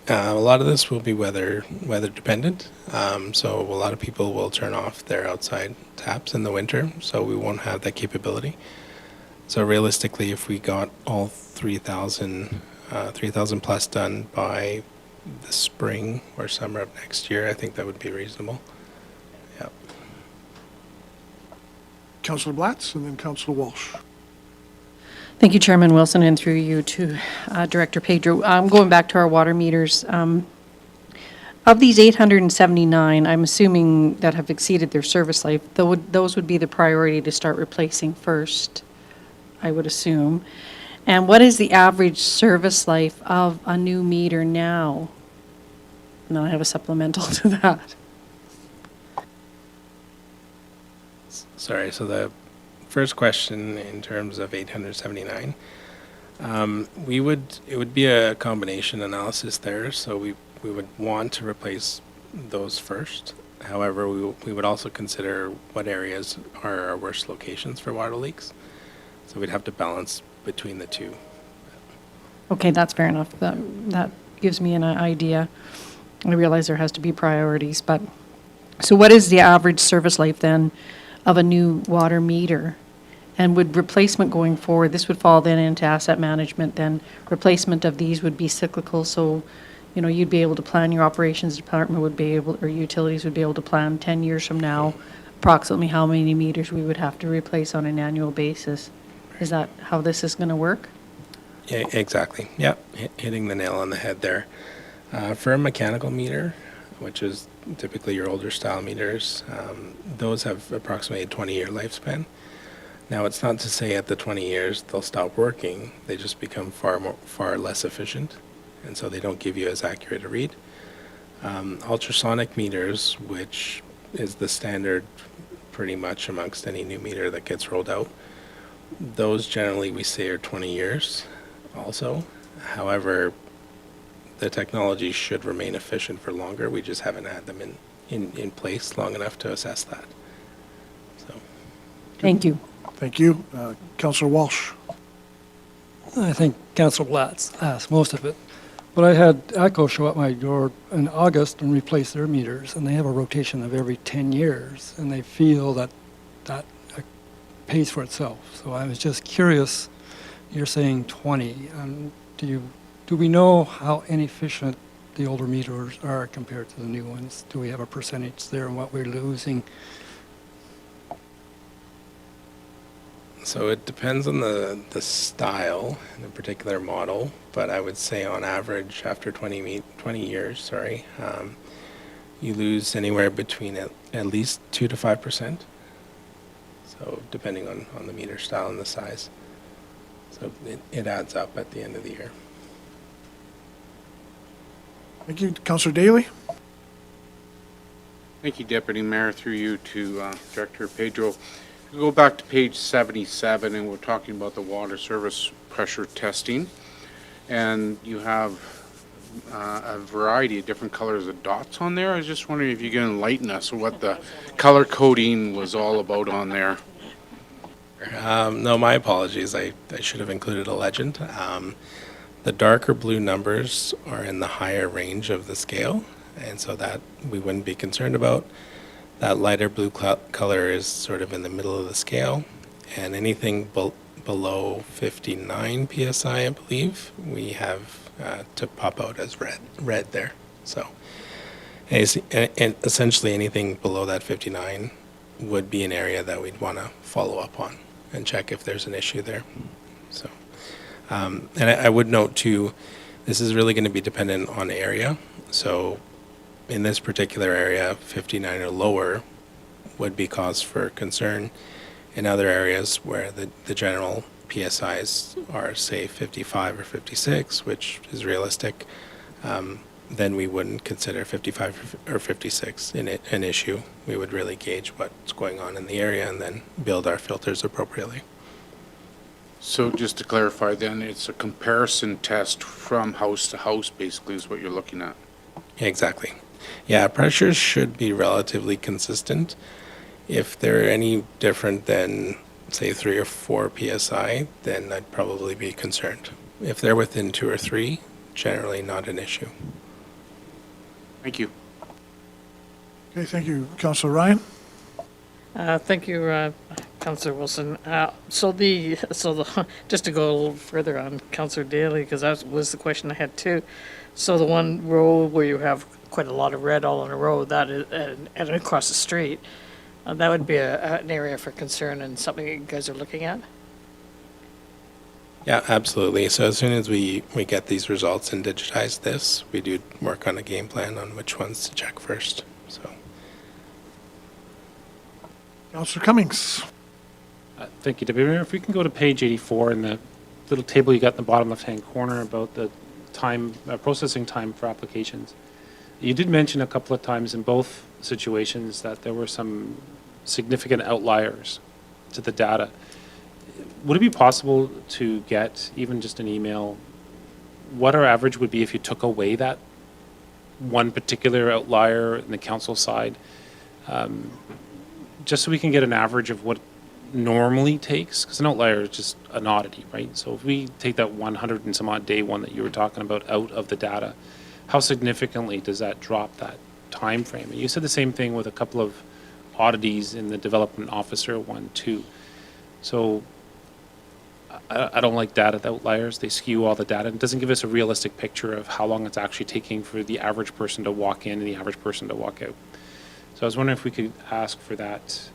S13: a lot of this will be weather dependent. So a lot of people will turn off their outside taps in the winter, so we won't have that capability. So realistically, if we got all 3,000 plus done by the spring or summer of next year, I think that would be reasonable. Yeah.
S1: Councillor Blatz, and then Councillor Walsh.
S2: Thank you, Chairman Wilson, and through you to Director Pedro. Going back to our water meters, of these 879, I'm assuming that have exceeded their service life, those would be the priority to start replacing first, I would assume. And what is the average service life of a new meter now? And then I have a supplemental to that.
S13: Sorry, so the first question in terms of 879, it would be a combination analysis there, so we would want to replace those first. However, we would also consider what areas are our worst locations for water leaks. So we'd have to balance between the two.
S2: Okay, that's fair enough. That gives me an idea. I realize there has to be priorities, but, so what is the average service life then of a new water meter? And would replacement going forward, this would fall then into asset management, then replacement of these would be cyclical, so, you know, you'd be able to plan, your operations department would be able, or utilities would be able to plan 10 years from now, approximately how many meters we would have to replace on an annual basis. Is that how this is going to work?
S13: Yeah, exactly. Yeah, hitting the nail on the head there. For a mechanical meter, which is typically your older style meters, those have approximately a 20-year lifespan. Now, it's not to say at the 20 years they'll stop working. They just become far less efficient, and so they don't give you as accurate a read. Ultrasonic meters, which is the standard pretty much amongst any new meter that gets rolled out, those generally we say are 20 years also. However, the technology should remain efficient for longer. We just haven't had them in place long enough to assess that. So.
S2: Thank you.
S1: Thank you. Councillor Walsh.
S8: I think Councillor Blatz asked most of it. But I had ATCO show up my door in August and replace their meters, and they have a rotation of every 10 years, and they feel that pays for itself. So I was just curious, you're saying 20. Do we know how inefficient the older meters are compared to the new ones? Do we have a percentage there on what we're losing?
S13: So it depends on the style and the particular model, but I would say on average after 20 years, you lose anywhere between at least 2 to 5%. So depending on the meter style and the size. So it adds up at the end of the year.
S1: Thank you. Councillor Daly.
S6: Thank you, Deputy Mayor, through you to Director Pedro. We go back to page 77, and we're talking about the water service pressure testing. And you have a variety of different colors of dots on there. I was just wondering if you can enlighten us on what the color coding was all about on there.
S13: No, my apologies. I should have included a legend. The darker blue numbers are in the higher range of the scale, and so that we wouldn't be concerned about. That lighter blue color is sort of in the middle of the scale, and anything below 59 psi, I believe, we have to pop out as red there. So, and essentially anything below that 59 would be an area that we'd want to follow up on and check if there's an issue there. So, and I would note too, this is really going to be dependent on area. So in this particular area, 59 or lower would be cause for concern. In other areas where the general PSIs are, say, 55 or 56, which is realistic, then we wouldn't consider 55 or 56 an issue. We would really gauge what's going on in the area and then build our filters appropriately.
S6: So just to clarify then, it's a comparison test from house to house, basically, is what you're looking at.
S13: Exactly. Yeah, pressures should be relatively consistent. If they're any different than, say, 3 or 4 psi, then I'd probably be concerned. If they're within 2 or 3, generally not an issue.
S6: Thank you.
S1: Okay, thank you. Councillor Ryan.
S5: Thank you, Councillor Wilson. So just to go a little further on Councillor Daly, because that was the question I had too. So the one row where you have quite a lot of red all in a row, that is, and across the street, that would be an area for concern and something you guys are looking at?
S13: Yeah, absolutely. So as soon as we get these results and digitize this, we do work on a game plan on which ones to check first. So,
S1: Councillor Cummings.
S12: Thank you, Deputy Mayor. If we can go to page 84 in the little table you got in the bottom left-hand corner about the time, processing time for applications. You did mention a couple of times in both situations that there were some significant outliers to the data. Would it be possible to get, even just an email, what our average would be if you took away that one particular outlier in the council side? Just so we can get an average of what normally takes? Because an outlier is just an oddity, right? So if we take that 100 and some odd day one that you were talking about out of the data, how significantly does that drop that time frame? And you said the same thing with a couple of oddities in the development officer one too. So I don't like data outliers. They skew all the data. It doesn't give us a realistic picture of how long it's actually taking for the average person to walk in and the average person to walk out. So I was wondering if we could ask for that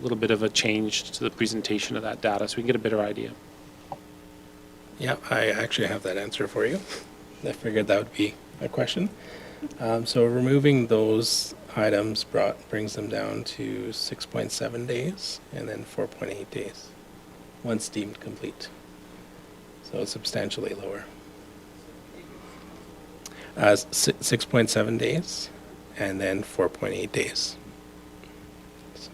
S12: little bit of a change to the presentation of that data so we can get a better idea.
S13: Yeah, I actually have that answer for you. I figured that would be a question. So removing those items brings them down to 6.7 days and then 4.8 days once deemed complete. So substantially lower. 6.7 days and then 4.8 days. So,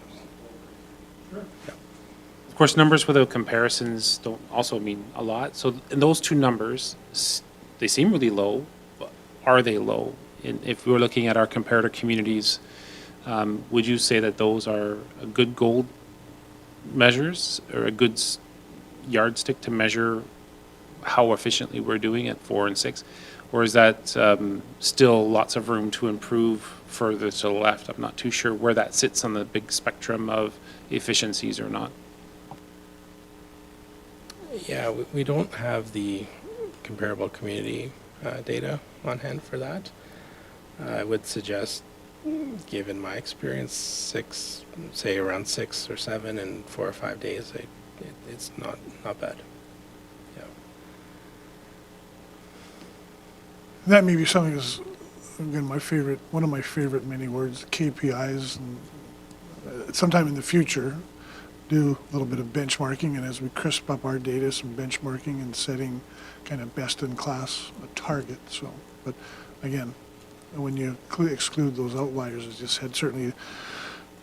S13: yeah.
S12: Of course, numbers without comparisons don't also mean a lot. So in those two numbers, they seem really low, but are they low? And if we were looking at our comparator communities, would you say that those are a good gold measures or a good yardstick to measure how efficiently we're doing at 4 and 6? Or is that still lots of room to improve further to the left? I'm not too sure where that sits on the big spectrum of efficiencies or not.
S13: Yeah, we don't have the comparable community data on hand for that. I would suggest, given my experience, say around 6 or 7 and 4 or 5 days, it's not bad. Yeah.
S1: That may be something that's, again, one of my favorite many words, KPIs. And sometime in the future, do a little bit of benchmarking, and as we crisp up our data, some benchmarking and setting kind of best-in-class target. So, but again, when you exclude those outliers, as you said, certainly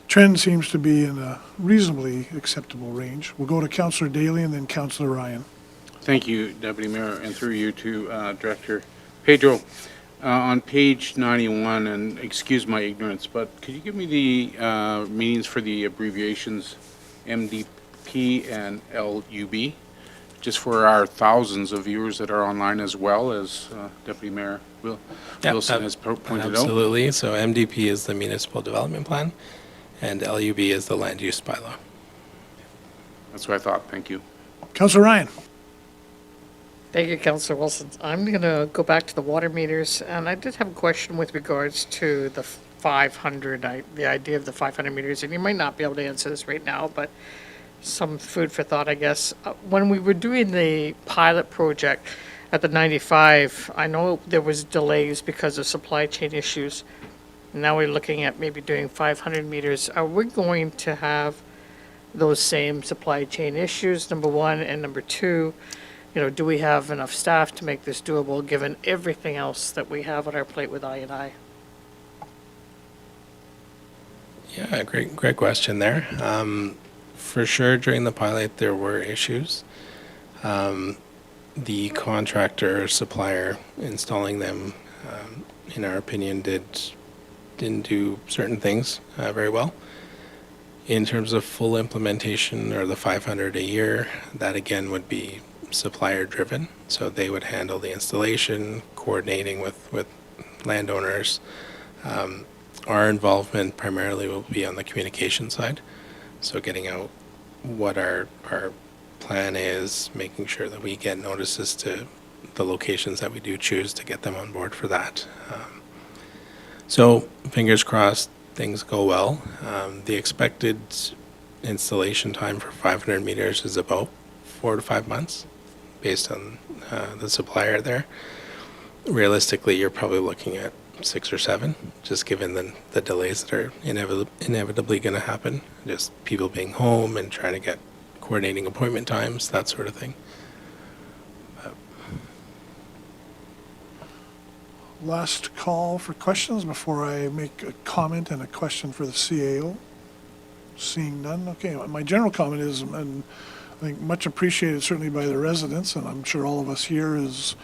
S1: trend seems to be in a reasonably acceptable range. We'll go to Councillor Daly and then Councillor Ryan.
S6: Thank you, Deputy Mayor, and through you to Director Pedro. On page 91, and excuse my ignorance, but could you give me the meanings for the abbreviations MDP and LUB, just for our thousands of viewers that are online as well, as Deputy Mayor Wilson has pointed out?
S13: Absolutely. So MDP is the Municipal Development Plan, and LUB is the Land Use Bylaw.
S6: That's what I thought. Thank you.
S1: Councillor Ryan.
S5: Thank you, Councillor Wilson. I'm going to go back to the water meters, and I did have a question with regards to the 500, the idea of the 500 meters, and you might not be able to answer this right now, but some food for thought, I guess. When we were doing the pilot project at the 95, I know there was delays because of supply chain issues. Now we're looking at maybe doing 500 meters. Are we going to have those same supply chain issues, number one, and number two, do we have enough staff to make this doable, given everything else that we have on our plate with I&I?
S13: Yeah, great question there. For sure, during the pilot, there were issues. The contractor supplier installing them, in our opinion, didn't do certain things very well. In terms of full implementation or the 500 a year, that again would be supplier driven. So they would handle the installation, coordinating with landowners. Our involvement primarily will be on the communication side. So getting out what our plan is, making sure that we get notices to the locations that we do choose to get them on board for that. So fingers crossed things go well. The expected installation time for 500 meters is about 4 to 5 months based on the supplier there. Realistically, you're probably looking at 6 or 7, just given the delays that are inevitably going to happen. Just people being home and trying to get coordinating appointment times, that sort of thing.
S1: Last call for questions before I make a comment and a question for the CAO. Seeing none, okay. My general comment is, and I think much appreciated certainly by the residents, and I'm sure all of us here, is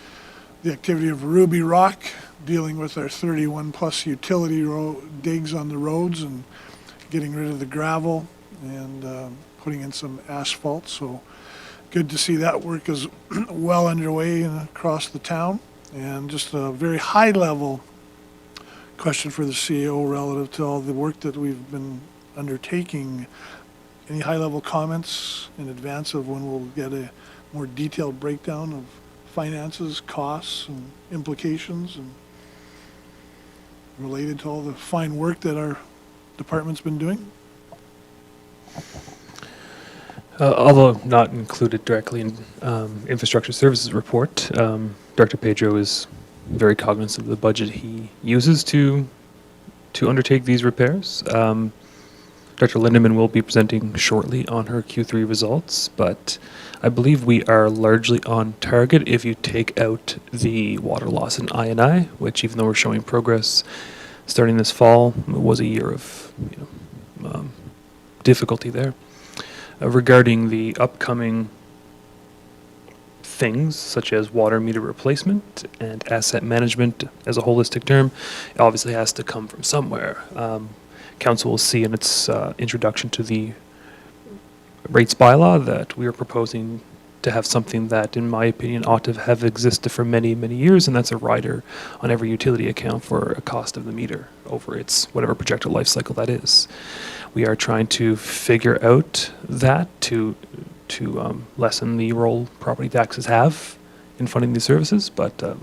S1: the activity of Ruby Rock, dealing with our 31 plus utility digs on the roads and getting rid of the gravel, and putting in some asphalt, so good to see that work is well underway across the town. And just a very high-level question for the CEO relative to all the work that we've been undertaking. Any high-level comments in advance of when we'll get a more detailed breakdown of finances, costs, and implications, and related to all the fine work that our department's been doing?
S3: Although not included directly in infrastructure services report, Director Pedro is very cognizant of the budget he uses to undertake these repairs. Dr. Lindeman will be presenting shortly on her Q3 results, but I believe we are largely on target if you take out the water loss in I&I, which, even though we're showing progress starting this fall, was a year of difficulty there. Regarding the upcoming things such as water meter replacement and asset management as a holistic term, it obviously has to come from somewhere. Council will see in its introduction to the rates bylaw that we are proposing to have something that, in my opinion, ought to have existed for many, many years, and that's a rider on every utility account for a cost of the meter over its whatever projected life cycle that is. We are trying to figure out that to lessen the role property taxes have in funding these services, but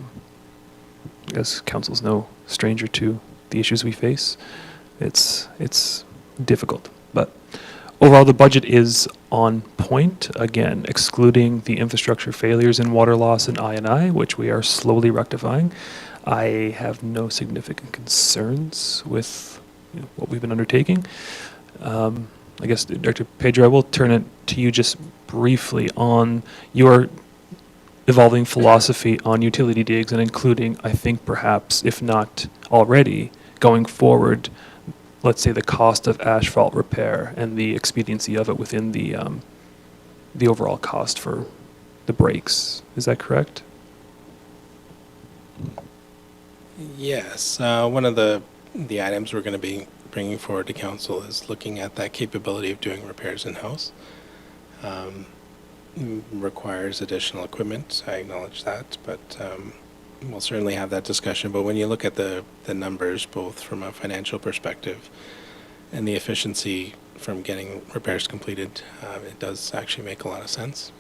S3: as council's no stranger to the issues we face, it's difficult. But overall, the budget is on point, again, excluding the infrastructure failures in water loss and I&I, which we are slowly rectifying. I have no significant concerns with what we've been undertaking. I guess, Dr. Pedro, I will turn it to you just briefly on your evolving philosophy on utility digs, and including, I think perhaps, if not already, going forward, let's say the cost of asphalt repair and the expediency of it within the overall cost for the breaks. Is that correct?
S13: Yes. One of the items we're going to be bringing forward to council is looking at that capability of doing repairs in-house. Requires additional equipment, I acknowledge that, but we'll certainly have that discussion. But when you look at the numbers, both from a financial perspective and the efficiency from getting repairs completed, it does actually make a lot of sense.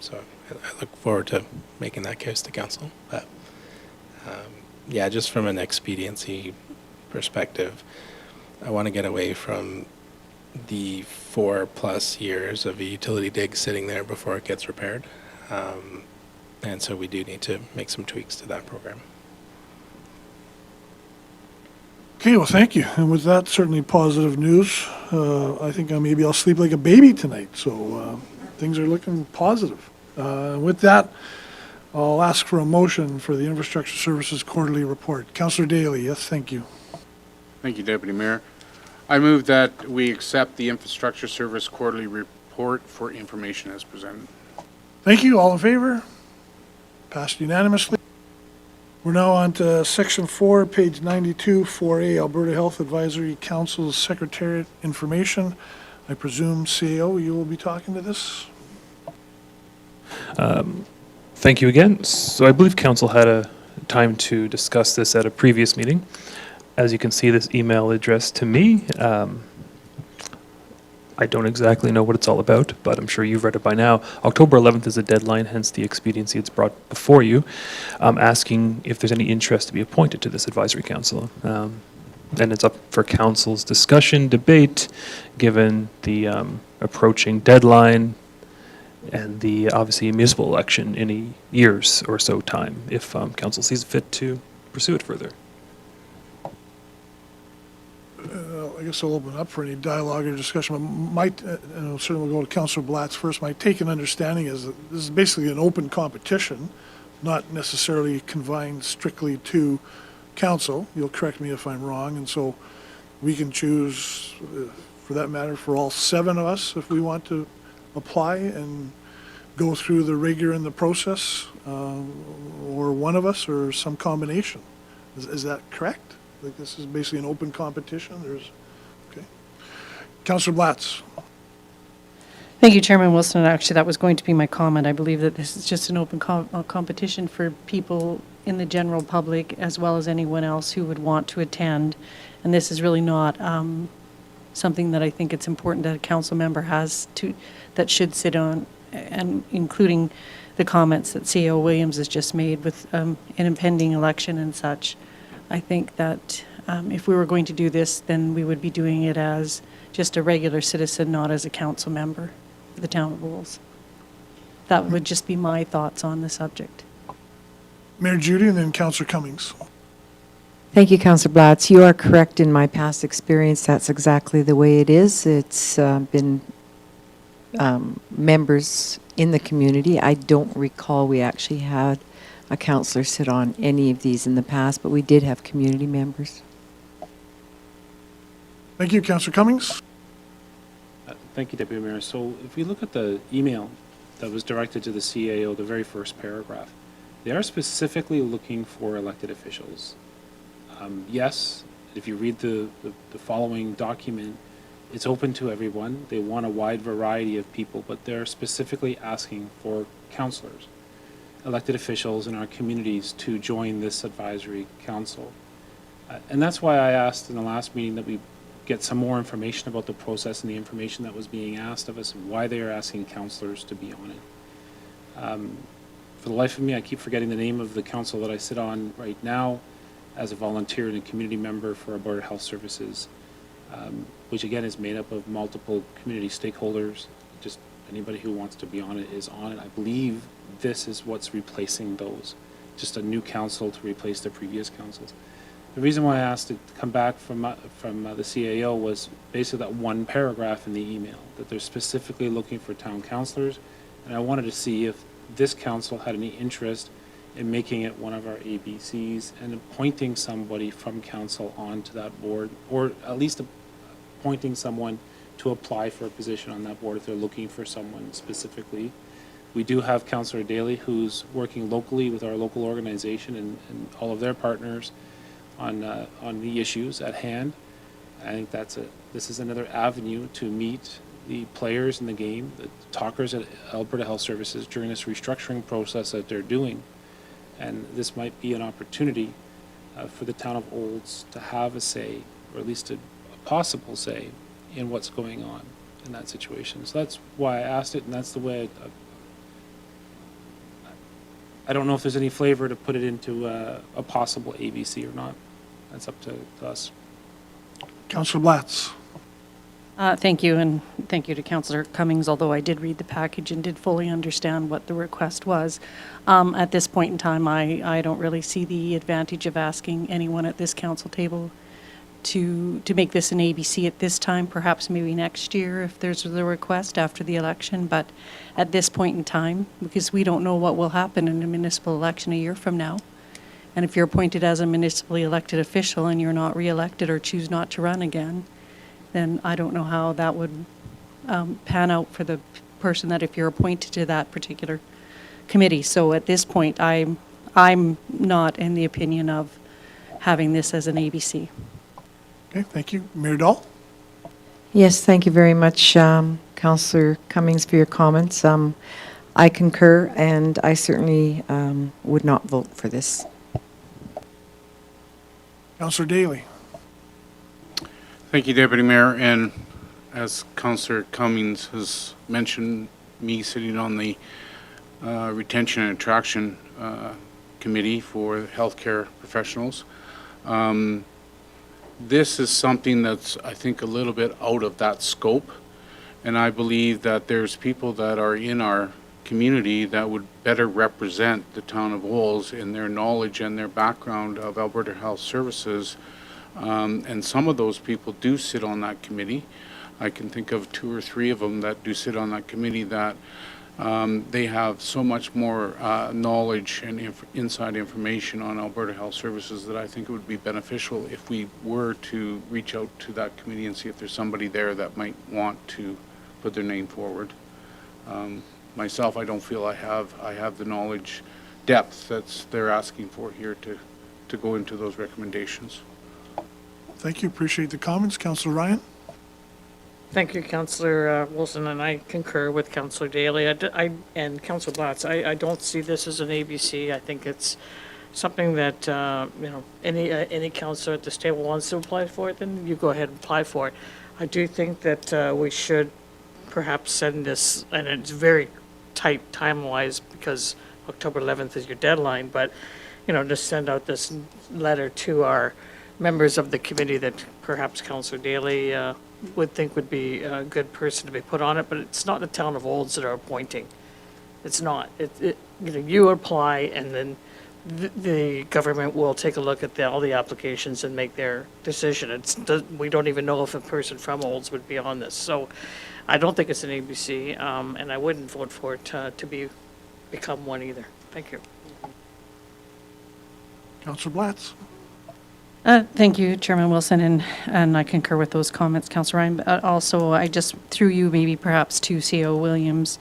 S13: So I look forward to making that case to council. But yeah, just from an expediency perspective, I want to get away from the 4+ years of a utility dig sitting there before it gets repaired. And so we do need to make some tweaks to that program.
S1: Okay, well, thank you. And with that, certainly positive news. I think maybe I'll sleep like a baby tonight, so things are looking positive. With that, I'll ask for a motion for the Infrastructure Services Quarterly Report. Councillor Daly, yes, thank you.
S6: Thank you, Deputy Mayor. I move that we accept the Infrastructure Service Quarterly Report for information as presented.
S1: Thank you. All in favor? Passed unanimously. We're now on to Section 4, page 92, 4A, Alberta Health Advisory Council's Secretariat Information. I presume, CEO, you will be talking to this?
S3: Thank you again. So I believe council had a time to discuss this at a previous meeting. As you can see, this email addressed to me. I don't exactly know what it's all about, but I'm sure you've read it by now. October 11th is the deadline, hence the expediency it's brought before you, asking if there's any interest to be appointed to this advisory council. And it's up for council's discussion, debate, given the approaching deadline and the obviously municipal election in a year's or so time, if council sees fit to pursue it further.
S1: I guess I'll open up for any dialogue or discussion. And I'll certainly go to Councillor Blatz first. My take and understanding is that this is basically an open competition, not necessarily confined strictly to council. You'll correct me if I'm wrong. And so we can choose, for that matter, for all 7 of us, if we want to apply and go through the rigor in the process, or one of us, or some combination. Is that correct? Like this is basically an open competition? Okay. Councillor Blatz.
S2: Thank you, Chairman Wilson. Actually, that was going to be my comment. I believe that this is just an open competition for people in the general public as well as anyone else who would want to attend. And this is really not something that I think it's important that a council member has to, that should sit on, and including the comments that CEO Williams has just made with an impending election and such. I think that if we were going to do this, then we would be doing it as just a regular citizen, not as a council member of the town of Wolves. That would just be my thoughts on the subject.
S1: Mayor Judy and then Councillor Cummings.
S7: Thank you, Councillor Blatz. You are correct. In my past experience, that's exactly the way it is. It's been members in the community. I don't recall we actually had a councillor sit on any of these in the past, but we did have community members.
S1: Thank you, Councillor Cummings.
S12: Thank you, Deputy Mayor. So if we look at the email that was directed to the CAO, the very first paragraph, they are specifically looking for elected officials. Yes, if you read the following document, it's open to everyone. They want a wide variety of people, but they're specifically asking for councillors, elected officials in our communities to join this advisory council. And that's why I asked in the last meeting that we get some more information about the process and the information that was being asked of us and why they are asking councillors to be on it. For the life of me, I keep forgetting the name of the council that I sit on right now as a volunteer and a community member for Alberta Health Services, which again is made up of multiple community stakeholders. Just anybody who wants to be on it is on it. I believe this is what's replacing those, just a new council to replace the previous councils. The reason why I asked to come back from the CAO was basically that one paragraph in the email, that they're specifically looking for town councillors, and I wanted to see if this council had any interest in making it one of our ABCs and appointing somebody from council onto that board, or at least appointing someone to apply for a position on that board if they're looking for someone specifically. We do have Councillor Daly, who's working locally with our local organization and all of their partners on the issues at hand. I think this is another avenue to meet the players in the game, the talkers at Alberta Health Services during this restructuring process that they're doing. And this might be an opportunity for the town of Olds to have a say, or at least a possible say, in what's going on in that situation. So that's why I asked it, and that's the way I don't know if there's any flavor to put it into a possible ABC or not. That's up to us.
S1: Councillor Blatz.
S2: Thank you, and thank you to Councillor Cummings, although I did read the package and did fully understand what the request was. At this point in time, I don't really see the advantage of asking anyone at this council table to make this an ABC at this time, perhaps maybe next year if there's the request after the election, but at this point in time, because we don't know what will happen in a municipal election a year from now. And if you're appointed as a municipally elected official and you're not re-elected or choose not to run again, then I don't know how that would pan out for the person that if you're appointed to that particular committee. So at this point, I'm not in the opinion of having this as an ABC.
S1: Okay, thank you. Mayor Dahl.
S7: Yes, thank you very much, Councillor Cummings, for your comments. I concur, and I certainly would not vote for this.
S1: Councillor Daly.
S6: Thank you, Deputy Mayor. And as Councillor Cummings has mentioned, me sitting on the Retention and Attraction Committee for Healthcare Professionals. This is something that's, I think, a little bit out of that scope. And I believe that there's people that are in our community that would better represent the town of Wolds in their knowledge and their background of Alberta Health Services. And some of those people do sit on that committee. I can think of 2 or 3 of them that do sit on that committee that they have so much more knowledge and inside information on Alberta Health Services that I think it would be beneficial if we were to reach out to that committee and see if there's somebody there that might want to put their name forward. Myself, I don't feel I have the knowledge depth that's they're asking for here to go into those recommendations.
S1: Thank you. Appreciate the comments. Councillor Ryan.
S5: Thank you, Councillor Wilson, and I concur with Councillor Daly and Councillor Blatz. I don't see this as an ABC. I think it's something that, any councillor at this table wants to apply for it, then you go ahead and apply for it. I do think that we should perhaps send this, and it's very tight time-wise because October 11th is your deadline, but, just send out this letter to our members of the committee that perhaps Councillor Daly would think would be a good person to be put on it, but it's not the town of Olds that are appointing. It's not. You apply, and then the government will take a look at all the applications and make their decision. We don't even know if a person from Olds would be on this. So I don't think it's an ABC, and I wouldn't vote for it to become one either. Thank you.
S1: Councillor Blatz?
S2: Thank you, Chairman Wilson, and I concur with those comments, Councillor Ryan. But also, I just, through you, maybe perhaps to CO Williams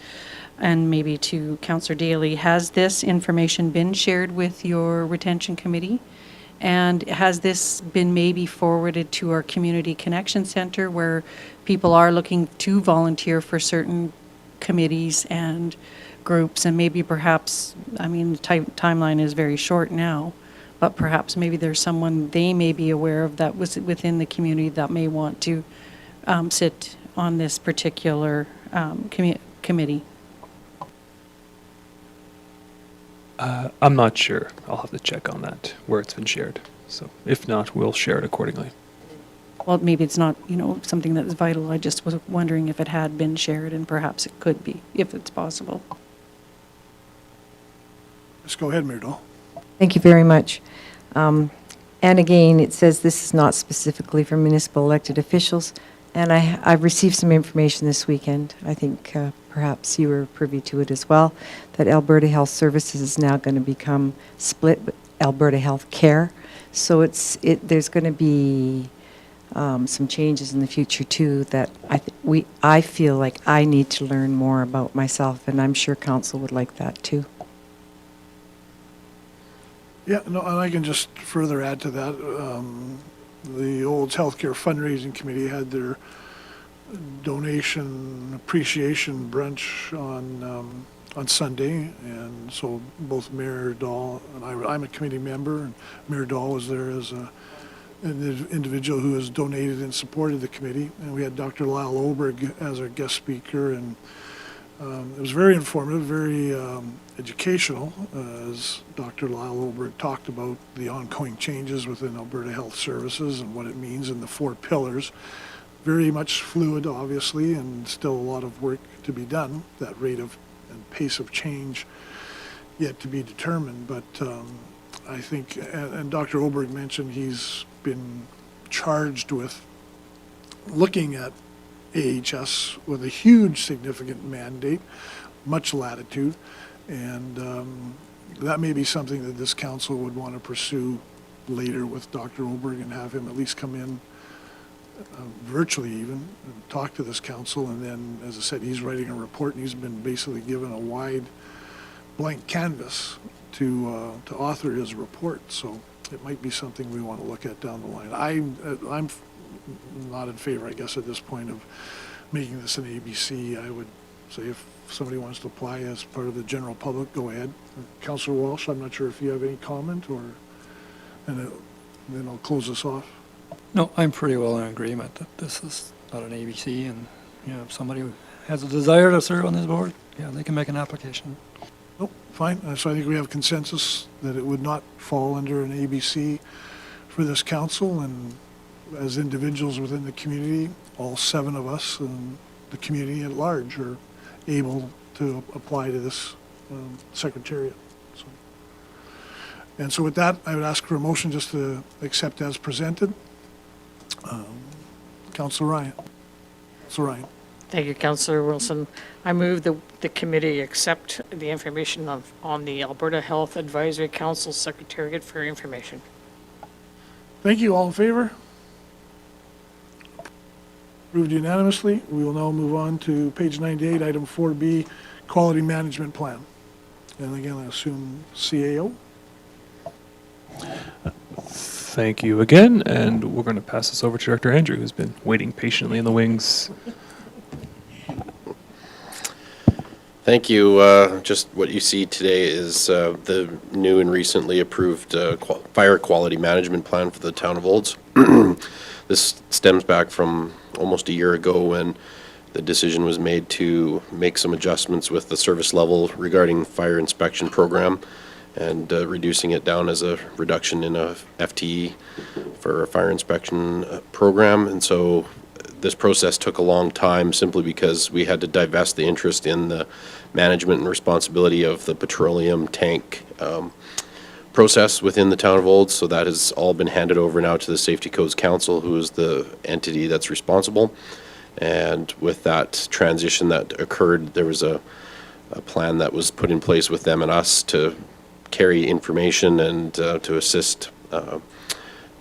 S2: and maybe to Councillor Daly, has this information been shared with your retention committee? And has this been maybe forwarded to our Community Connection Center where people are looking to volunteer for certain committees and groups? And maybe perhaps, the timeline is very short now, but perhaps maybe there's someone they may be aware of that was within the community that may want to sit on this particular committee.
S3: I'm not sure. I'll have to check on that, where it's been shared. So if not, we'll share it accordingly.
S2: Well, maybe it's not, something that is vital. I just was wondering if it had been shared, and perhaps it could be, if it's possible.
S1: Let's go ahead, Mayor Dahl.
S7: Thank you very much. And again, it says this is not specifically for municipal elected officials, and I've received some information this weekend. I think perhaps you were privy to it as well, that Alberta Health Services is now going to become split with Alberta Health Care. So there's going to be some changes in the future too that I feel like I need to learn more about myself, and I'm sure council would like that too.
S1: Yeah, no, and I can just further add to that. The Olds Healthcare Fundraising Committee had their donation appreciation brunch on Sunday, and so both Mayor Dahl and I'm a committee member, and Mayor Dahl was there as an individual who has donated and supported the committee, and we had Dr. Lyle Oberg as our guest speaker, and it was very informative, very educational, as Dr. Lyle Oberg talked about the ongoing changes within Alberta Health Services and what it means in the 4 pillars. Very much fluid, obviously, and still a lot of work to be done. That rate of and pace of change yet to be determined. But I think, and Dr. Oberg mentioned he's been charged with looking at AHS with a huge significant mandate, much latitude, and that may be something that this council would want to pursue later with Dr. Oberg and have him at least come in virtually even, and talk to this council, and then, as I said, he's writing a report, and he's been basically given a wide blank canvas to author his report, so it might be something we want to look at down the line. I'm not in favor, I guess, at this point of making this an ABC. I would say if somebody wants to apply as part of the general public, go ahead. Councillor Walsh, I'm not sure if you have any comment, and then I'll close this off.
S8: No, I'm pretty well in agreement that this is not an ABC, and, if somebody who has a desire to serve on this board, they can make an application.
S1: Nope, fine. So I think we have consensus that it would not fall under an ABC for this council, and as individuals within the community, all 7 of us and the community at large are able to apply to this secretariat. And so with that, I would ask for a motion just to accept as presented. Councillor Ryan. Councillor Ryan.
S5: Thank you, Councillor Wilson. I move that the committee accept the information on the Alberta Health Advisory Council Secretariat for information.
S1: Thank you. All in favor? Approved unanimously. We will now move on to page 98, item 4B, Quality Management Plan. And again, I assume CAO.
S3: Thank you again, and we're going to pass this over to Director Andrew, who's been waiting patiently in the wings
S14: Thank you. Just what you see today is the new and recently approved fire quality management plan for the town of Olds. This stems back from almost a year ago when the decision was made to make some adjustments with the service level regarding fire inspection program and reducing it down as a reduction in a FTE for a fire inspection program. And so this process took a long time simply because we had to divest the interest in the management and responsibility of the petroleum tank process within the town of Olds. So that has all been handed over now to the Safety Codes Council, who is the entity that's responsible. And with that transition that occurred, there was a plan that was put in place with them and us to carry information and to assist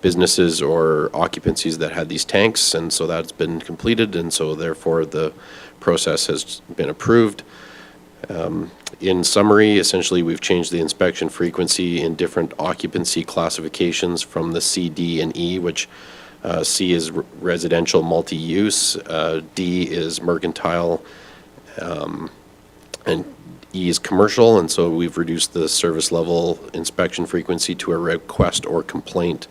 S14: businesses or occupancies that had these tanks, and so that's been completed, and so therefore the process has been approved. In summary, essentially we've changed the inspection frequency in different occupancy classifications from the C, D, and E, which C is residential multi-use, D is mercantile, and E is commercial, and so we've reduced the service level inspection frequency to a request or complaint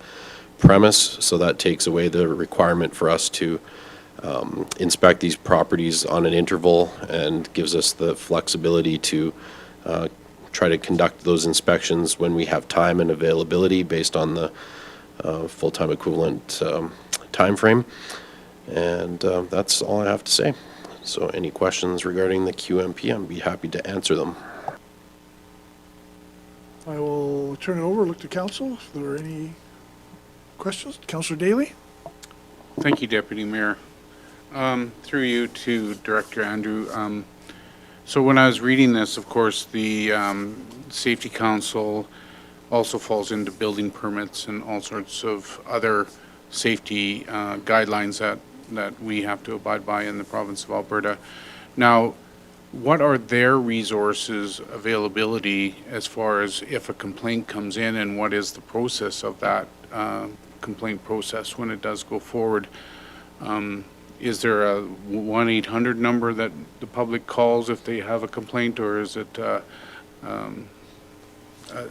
S14: premise, so that takes away the requirement for us to inspect these properties on an interval and gives us the flexibility to try to conduct those inspections when we have time and availability based on the full-time equivalent time frame. And that's all I have to say. So any questions regarding the QMP, I'd be happy to answer them.
S1: I will turn it over, look to council, if there are any questions. Councillor Daly?
S6: Thank you, Deputy Mayor. Through you to Director Andrew. So when I was reading this, of course, the Safety Council also falls into building permits and all sorts of other safety guidelines that we have to abide by in the province of Alberta. Now, what are their resources availability as far as if a complaint comes in, and what is the process of that complaint process when it does go forward? Is there a 1-800 number that the public calls if they have a complaint, or is it a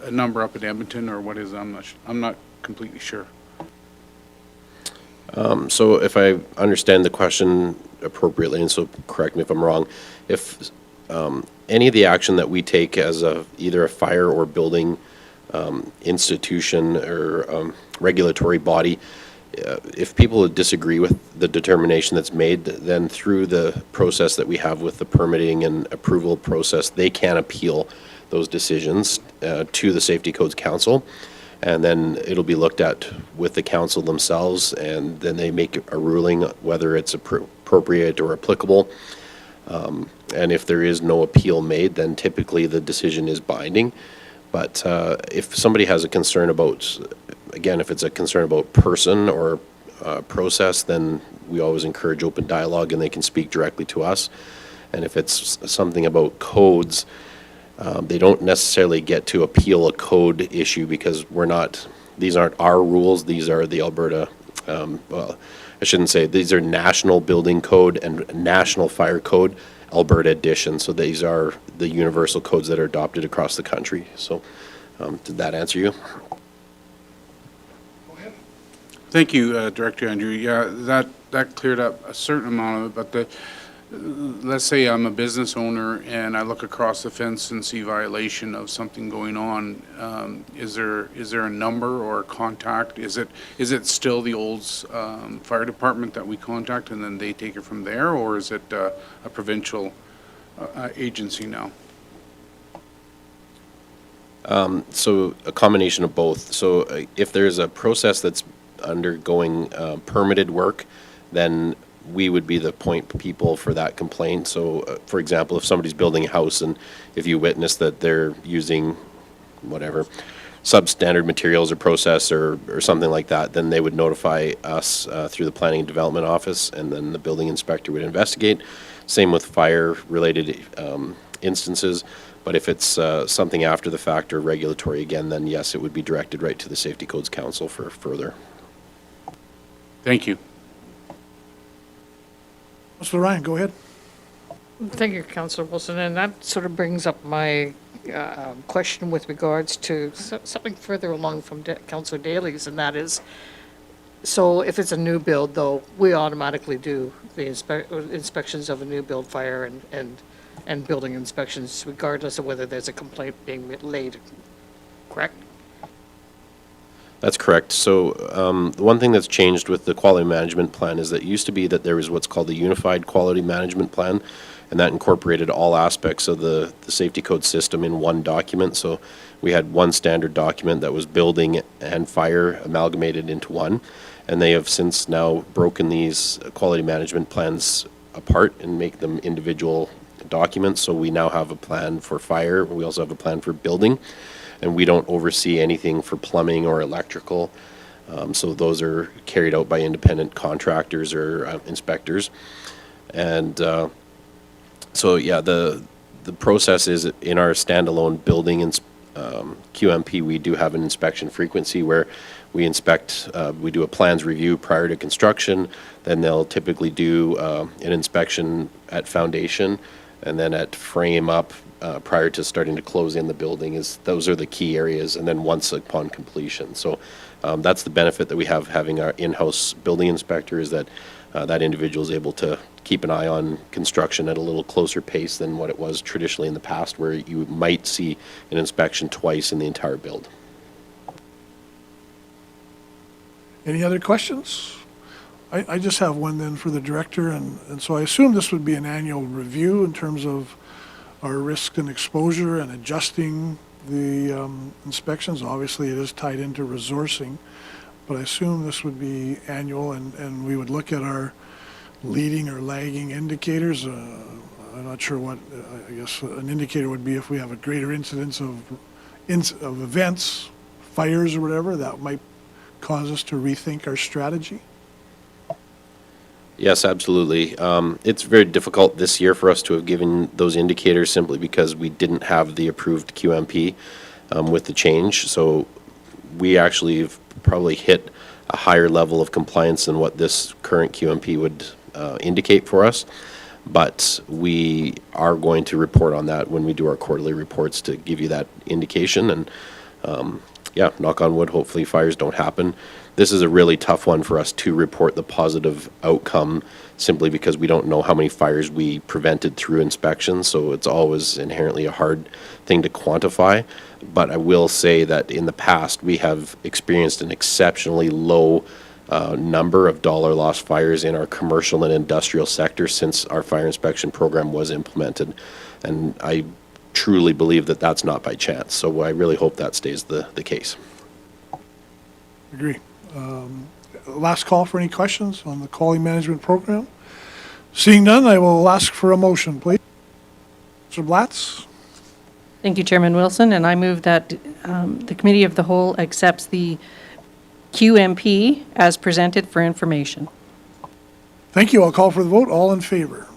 S6: number up at Edmonton, or what is it? I'm not completely sure.
S14: So if I understand the question appropriately, and so correct me if I'm wrong, if any of the action that we take as either a fire or building institution or regulatory body, if people disagree with the determination that's made, then through the process that we have with the permitting and approval process, they can appeal those decisions to the Safety Codes Council. And then it'll be looked at with the council themselves, and then they make a ruling whether it's appropriate or applicable. And if there is no appeal made, then typically the decision is binding. But if somebody has a concern about, again, if it's a concern about person or process, then we always encourage open dialogue and they can speak directly to us. And if it's something about codes, they don't necessarily get to appeal a code issue because these aren't our rules, these are the Alberta, well, I shouldn't say, these are National Building Code and National Fire Code, Alberta edition. So these are the universal codes that are adopted across the country. So did that answer you?
S6: Thank you, Director Andrew. Yeah, that cleared up a certain amount of it, but let's say I'm a business owner and I look across the fence and see violation of something going on. Is there a number or a contact? Is it still the Olds Fire Department that we contact and then they take it from there, or is it a provincial agency now?
S14: So a combination of both. So if there's a process that's undergoing permitted work, then we would be the point people for that complaint. So, for example, if somebody's building a house and if you witness that they're using whatever substandard materials or process or something like that, then they would notify us through the Planning and Development Office, and then the building inspector would investigate. Same with fire-related instances. But if it's something after the fact or regulatory again, then yes, it would be directed right to the Safety Codes Council for further.
S6: Thank you.
S1: Councillor Ryan, go ahead.
S5: Thank you, Councillor Wilson, and that sort of brings up my question with regards to something further along from Councillor Daly's, and that is, so if it's a new build, though, we automatically do the inspections of a new build fire and building inspections regardless of whether there's a complaint being laid, correct?
S14: That's correct. So the one thing that's changed with the quality management plan is that it used to be that there was what's called the Unified Quality Management Plan, and that incorporated all aspects of the safety code system in one document. So we had one standard document that was building and fire amalgamated into one, and they have since now broken these quality management plans apart and make them individual documents. So we now have a plan for fire, we also have a plan for building, and we don't oversee anything for plumbing or electrical. So those are carried out by independent contractors or inspectors. And so yeah, the process is in our standalone building QMP, we do have an inspection frequency where we inspect, we do a plans review prior to construction, then they'll typically do an inspection at foundation, and then at frame up prior to starting to close in the building. Those are the key areas, and then once upon completion. So that's the benefit that we have having our in-house building inspector, is that that individual is able to keep an eye on construction at a little closer pace than what it was traditionally in the past, where you might see an inspection twice in the entire build.
S1: Any other questions? I just have one then for the director, and so I assume this would be an annual review in terms of our risk and exposure and adjusting the inspections. Obviously, it is tied into resourcing, but I assume this would be annual, and we would look at our leading or lagging indicators. I'm not sure what, I guess an indicator would be if we have a greater incidence of events, fires or whatever, that might cause us to rethink our strategy.
S14: Yes, absolutely. It's very difficult this year for us to have given those indicators simply because we didn't have the approved QMP with the change. So we actually have probably hit a higher level of compliance than what this current QMP would indicate for us. But we are going to report on that when we do our quarterly reports to give you that indication. And yeah, knock on wood, hopefully fires don't happen. This is a really tough one for us to report the positive outcome simply because we don't know how many fires we prevented through inspections. So it's always inherently a hard thing to quantify. But I will say that in the past, we have experienced an exceptionally low number of dollar loss fires in our commercial and industrial sector since our fire inspection program was implemented. And I truly believe that that's not by chance. So I really hope that stays the case.
S1: Agree. Last call for any questions on the quality management program. Seeing none, I will ask for a motion, please. Mr. Blatz?
S2: Thank you, Chairman Wilson, and I move that the Committee of the Whole accepts the QMP as presented for information.
S1: Thank you. I'll call for the vote. All in favor?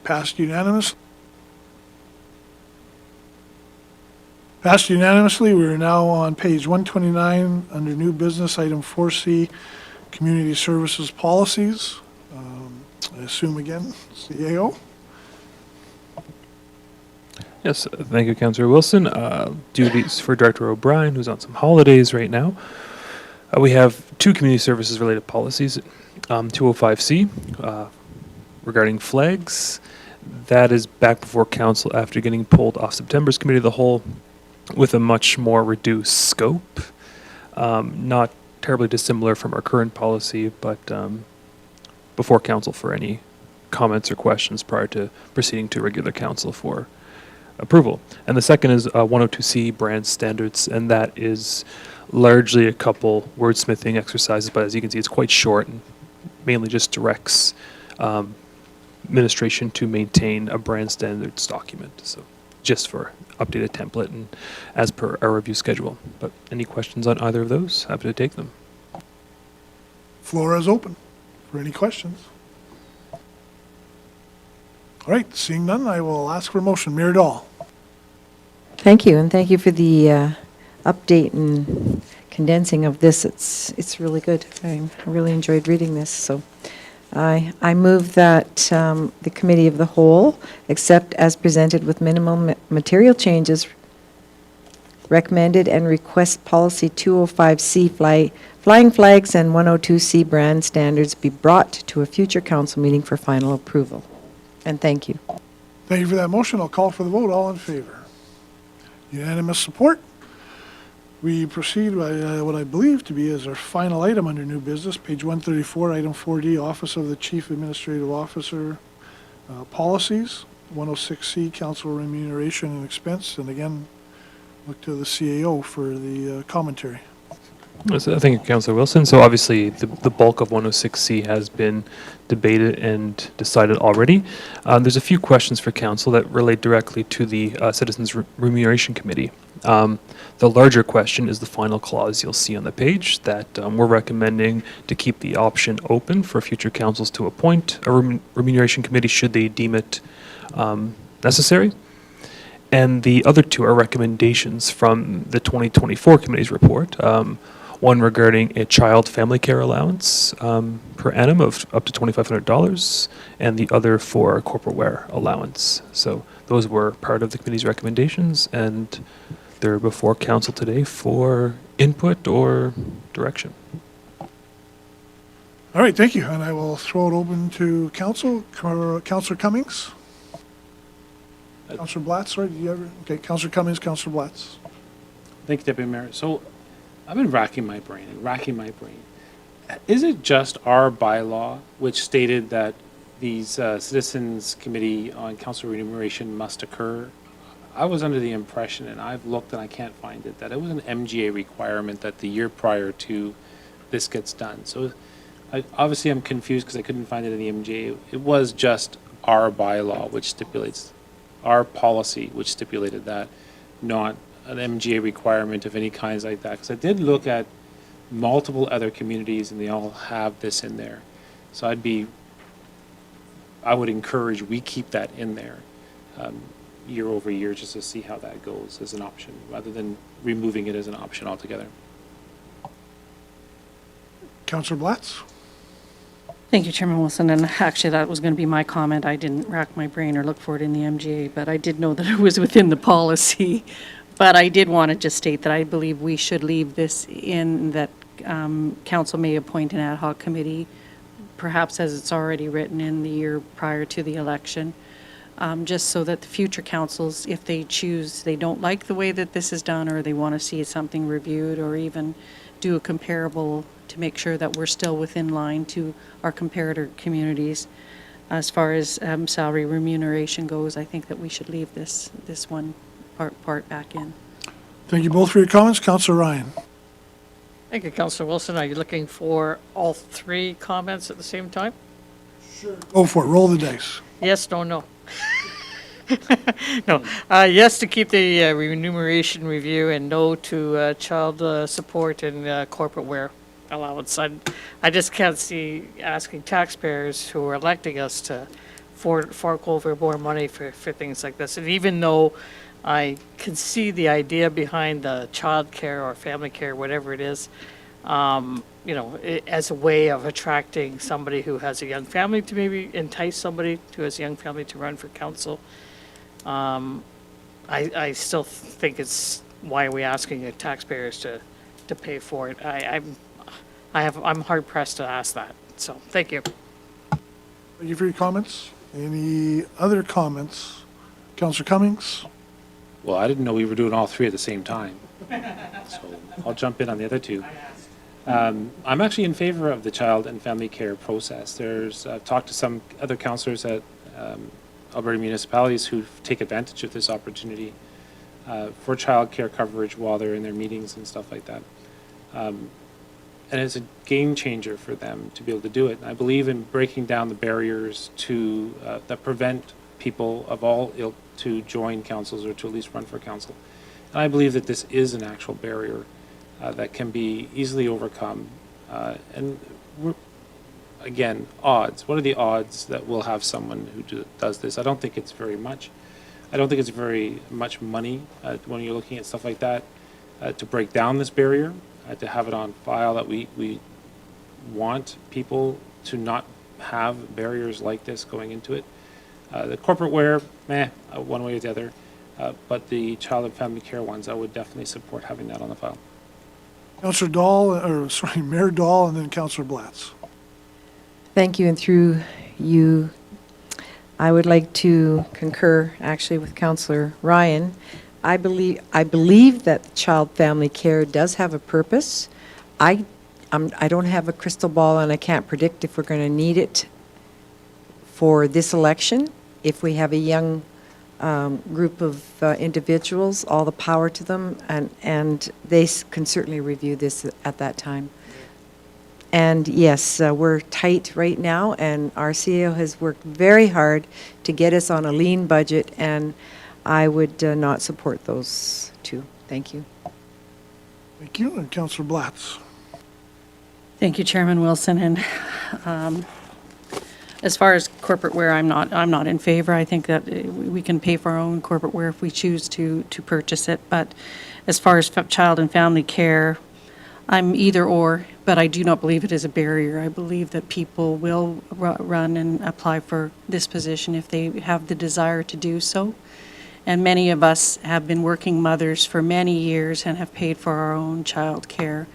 S1: Passed unanimously. Passed unanimously. We are now on page 129 under new business, item 4C, community services policies. I assume again, CAO.
S3: Yes, thank you, Councillor Wilson. Duties for Director O'Brien, who's on some holidays right now. We have two community services related policies. 205C regarding flags. That is back before council after getting pulled off September's Committee of the Whole with a much more reduced scope. Not terribly dissimilar from our current policy, but before council for any comments or questions prior to proceeding to regular council for approval. And the second is 102C brand standards, and that is largely a couple wordsmithing exercises, but as you can see, it's quite short and mainly just directs administration to maintain a brand standards document. So just for updated template and as per our review schedule. But any questions on either of those? Happy to take them.
S1: Floor is open for any questions. All right, seeing none, I will ask for a motion. Mayor Dahl.
S7: Thank you, and thank you for the update and condensing of this. It's really good. I really enjoyed reading this. So I move that the Committee of the Whole accept as presented with minimal material changes recommended and request policy 205C flying flags and 102C brand standards be brought to a future council meeting for final approval. And thank you.
S1: Thank you for that motion. I'll call for the vote. All in favor? Unanimous support. We proceed by what I believe to be as our final item under new business, page 134, item 4D, Office of the Chief Administrative Officer, Policies, 106C, Council Remuneration and Expense, and again, look to the CAO for the commentary.
S3: So thank you, Councillor Wilson. So obviously, the bulk of 106C has been debated and decided already. There's a few questions for council that relate directly to the Citizens Remuneration Committee. The larger question is the final clause you'll see on the page that we're recommending to keep the option open for future councils to appoint a remuneration committee should they deem it necessary. And the other two are recommendations from the 2024 committee's report. One regarding a child family care allowance per annum of up to $2,500, and the other for a corporate wear allowance. So those were part of the committee's recommendations, and they're before council today for input or direction.
S1: All right, thank you. And I will throw it open to council. Councillor Cummings? Councillor Blatz, sorry, did you ever? Okay, Councillor Cummings, Councillor Blatz.
S12: Thank you, Deputy Mayor. So I've been racking my brain. Is it just our bylaw which stated that these Citizens Committee on Council Remuneration must occur? I was under the impression, and I've looked and I can't find it, that it was an MGA requirement that the year prior to this gets done. So obviously I'm confused because I couldn't find it in the MGA. It was just our bylaw which stipulates, our policy which stipulated that, not an MGA requirement of any kinds like that. Because I did look at multiple other communities and they all have this in there. So I would encourage we keep that in there year over year just to see how that goes as an option rather than removing it as an option altogether.
S1: Councillor Blatz?
S2: Thank you, Chairman Wilson. And actually, that was going to be my comment. I didn't rack my brain or look for it in the MGA, but I did know that it was within the policy. But I did want to just state that I believe we should leave this in, that council may appoint an ad hoc committee, perhaps as it's already written in the year prior to the election, just so that the future councils, if they choose, they don't like the way that this is done, or they want to see something reviewed, or even do a comparable to make sure that we're still within line to our comparator communities. As far as salary remuneration goes, I think that we should leave this one part back in.
S1: Thank you both for your comments. Councillor Ryan?
S5: Thank you, Councillor Wilson. Are you looking for all three comments at the same time?
S1: Go for it. Roll the dice.
S5: Yes, no, no. No. Yes to keep the remuneration review, and no to child support and corporate wear allowance. I just can't see asking taxpayers who are electing us to fork over more money for things like this. And even though I can see the idea behind the child care or family care, whatever it is, as a way of attracting somebody who has a young family, to maybe entice somebody who has a young family to run for council. I still think it's, why are we asking the taxpayers to pay for it? I'm hard pressed to ask that. So thank you.
S1: Thank you for your comments. Any other comments? Councillor Cummings?
S12: Well, I didn't know we were doing all three at the same time. So I'll jump in on the other two. I'm actually in favor of the child and family care process. I've talked to some other councillors at Alberta municipalities who take advantage of this opportunity for child care coverage while they're in their meetings and stuff like that. And it's a game changer for them to be able to do it. And I believe in breaking down the barriers that prevent people of all ilk to join councils or to at least run for council. And I believe that this is an actual barrier that can be easily overcome. And again, odds. What are the odds that we'll have someone who does this? I don't think it's very much. I don't think it's very much money when you're looking at stuff like that to break down this barrier, to have it on file that we want people to not have barriers like this going into it. The corporate wear, one way or the other. But the child and family care ones, I would definitely support having that on the file.
S1: Councillor Dahl, or sorry, Mayor Dahl, and then Councillor Blatz.
S7: Thank you, and through you, I would like to concur actually with Councillor Ryan. I believe that child family care does have a purpose. I don't have a crystal ball and I can't predict if we're going to need it for this election. If we have a young group of individuals, all the power to them, and they can certainly review this at that time. And yes, we're tight right now, and our CEO has worked very hard to get us on a lean budget, and I would not support those two. Thank you.
S1: Thank you, and Councillor Blatz.
S2: Thank you, Chairman Wilson. And as far as corporate wear, I'm not in favor. I think that we can pay for our own corporate wear if we choose to purchase it. But as far as child and family care, I'm either or, but I do not believe it is a barrier. I believe that people will run and apply for this position if they have the desire to do so. And many of us have been working mothers for many years and have paid for our own child care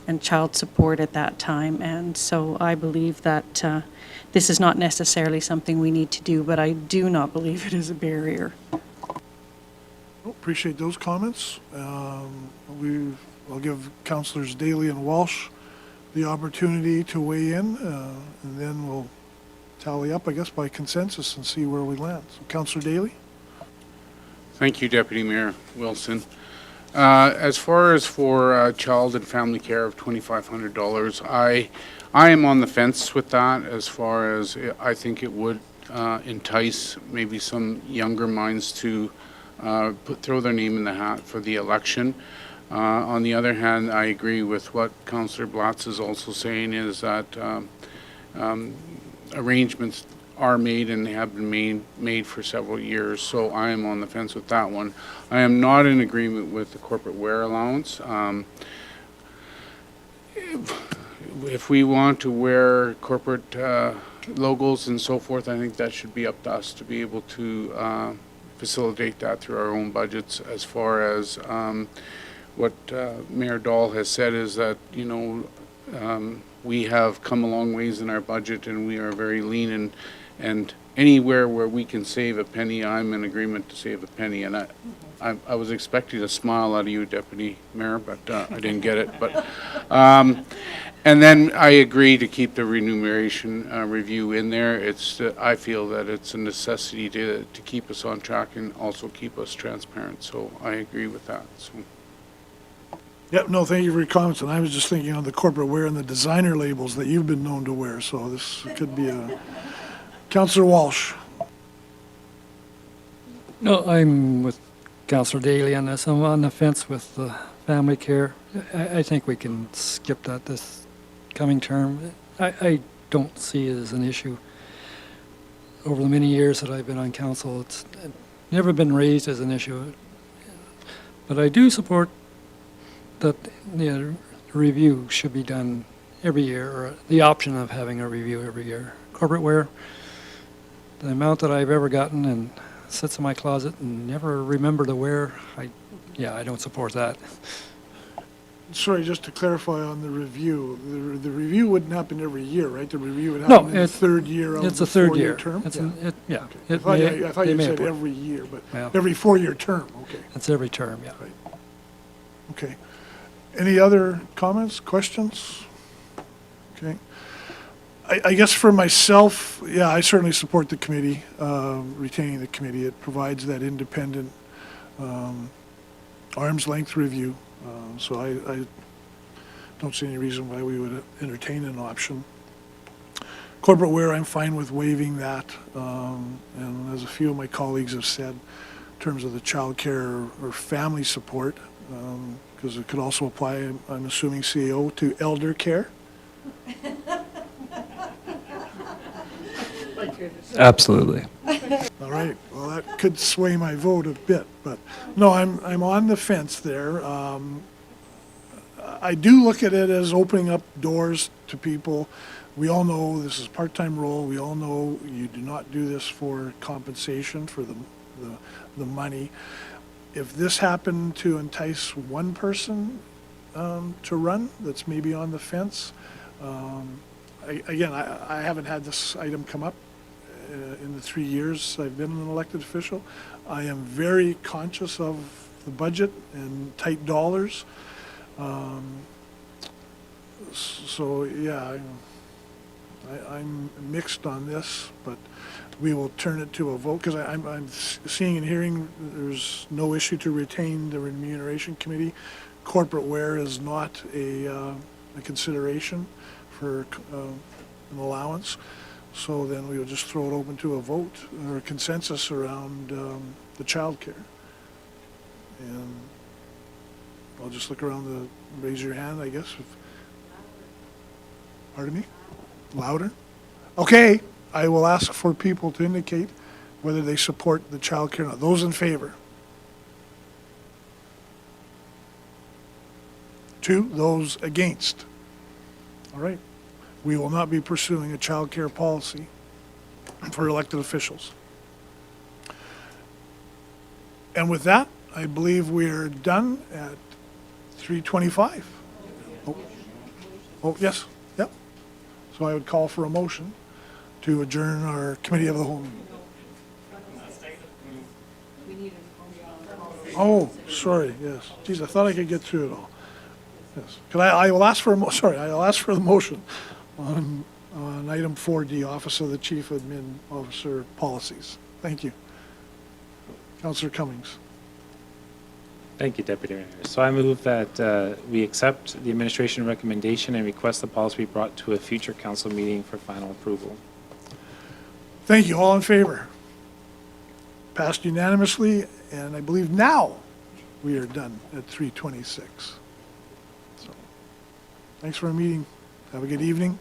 S2: and child support at that time. And so I believe that this is not necessarily something we need to do, but I do not believe it is a barrier.
S1: Appreciate those comments. I'll give Councillors Daly and Walsh the opportunity to weigh in, and then we'll tally up, I guess, by consensus and see where we land. So, Councillor Daly?
S6: Thank you, Deputy Mayor Wilson. As far as for child and family care of $2,500, I am on the fence with that, as far as I think it would entice maybe some younger minds to throw their name in the hat for the election. On the other hand, I agree with what Councillor Blatz is also saying, is that arrangements are made and they have been made for several years, so I am on the fence with that one. I am not in agreement with the corporate wear allowance. If we want to wear corporate logos and so forth, I think that should be up to us to be able to facilitate that through our own budgets. As far as what Mayor Dahl has said, is that, you know, we have come a long ways in our budget and we are very lean, and anywhere where we can save a penny, I'm in agreement to save a penny. And I was expecting a smile out of you, Deputy Mayor, but I didn't get it. But and then I agree to keep the remuneration review in there. It's I feel that it's a necessity to keep us on track and also keep us transparent. So I agree with that. So.
S1: Yep, no, thank you for your comments, and I was just thinking of the corporate wear and the designer labels that you've been known to wear, so this could be a... Councillor Walsh.
S8: No, I'm with Councillor Daly on this. I'm on the fence with the family care. I think we can skip that this coming term. I don't see it as an issue. Over the many years that I've been on council, it's never been raised as an issue. But I do support that the review should be done every year, or the option of having a review every year. Corporate wear, the amount that I've ever gotten and sits in my closet and never remember to wear, I don't support that.
S1: Sorry, just to clarify on the review, the review wouldn't happen every year, right? The review would happen in the third year of the 4-year term?
S8: It's
S1: Yeah.
S8: a third year.
S1: I thought you said every year, but every 4-year term, okay.
S8: That's every term, yeah.
S1: Right. Okay. Any other comments, questions? Okay. I guess for myself, yeah, I certainly support the committee, retaining the committee. It provides that independent arm's length review. So I don't see any reason why we would entertain an option. Corporate wear, I'm fine with waiving that. And as a few of my colleagues have said, in terms of the child care or family support, because it could also apply, I'm assuming, CAO, to elder care.
S3: Absolutely.
S1: All right, well, that could sway my vote a bit, but no, I'm on the fence there. I do look at it as opening up doors to people We all know this is a part-time role. We all know you do not do this for compensation for the money. If this happened to entice one person to run that's maybe on the fence, again, I haven't had this item come up in the 3 years I've been an elected official. I am very conscious of the budget and tight dollars. So, yeah, I'm mixed on this, but we will turn it to a vote, because I'm seeing and hearing there's no issue to retain the remuneration committee. Corporate wear is not a consideration for an allowance. So then we will just throw it open to a vote or a consensus around the childcare. And I'll just look around raise your hand, I guess. Pardon me? Louder? Okay, I will ask for people to indicate whether they support the childcare or not. Those in favor? 2, those against? All right. We will not be pursuing a childcare policy for elected officials. And with that, I believe we are done at 3:25. Oh, yes, yep. So I would call for a motion to adjourn our committee of the whole meeting. Oh, sorry, yes. Geez, I thought I could get through it all. Yes. I will ask for I'll ask for the motion on item 4D, Office of the Chief Admin Officer Policies. Thank you. Councillor Cummings.
S12: Thank you, Deputy Mayor. So I move that we accept the administration recommendation and request the policy be brought to a future council meeting for final approval.
S1: Thank you. All in favor? Passed unanimously, and I believe now we are done at 3:26. So, thanks for our meeting. Have a good evening.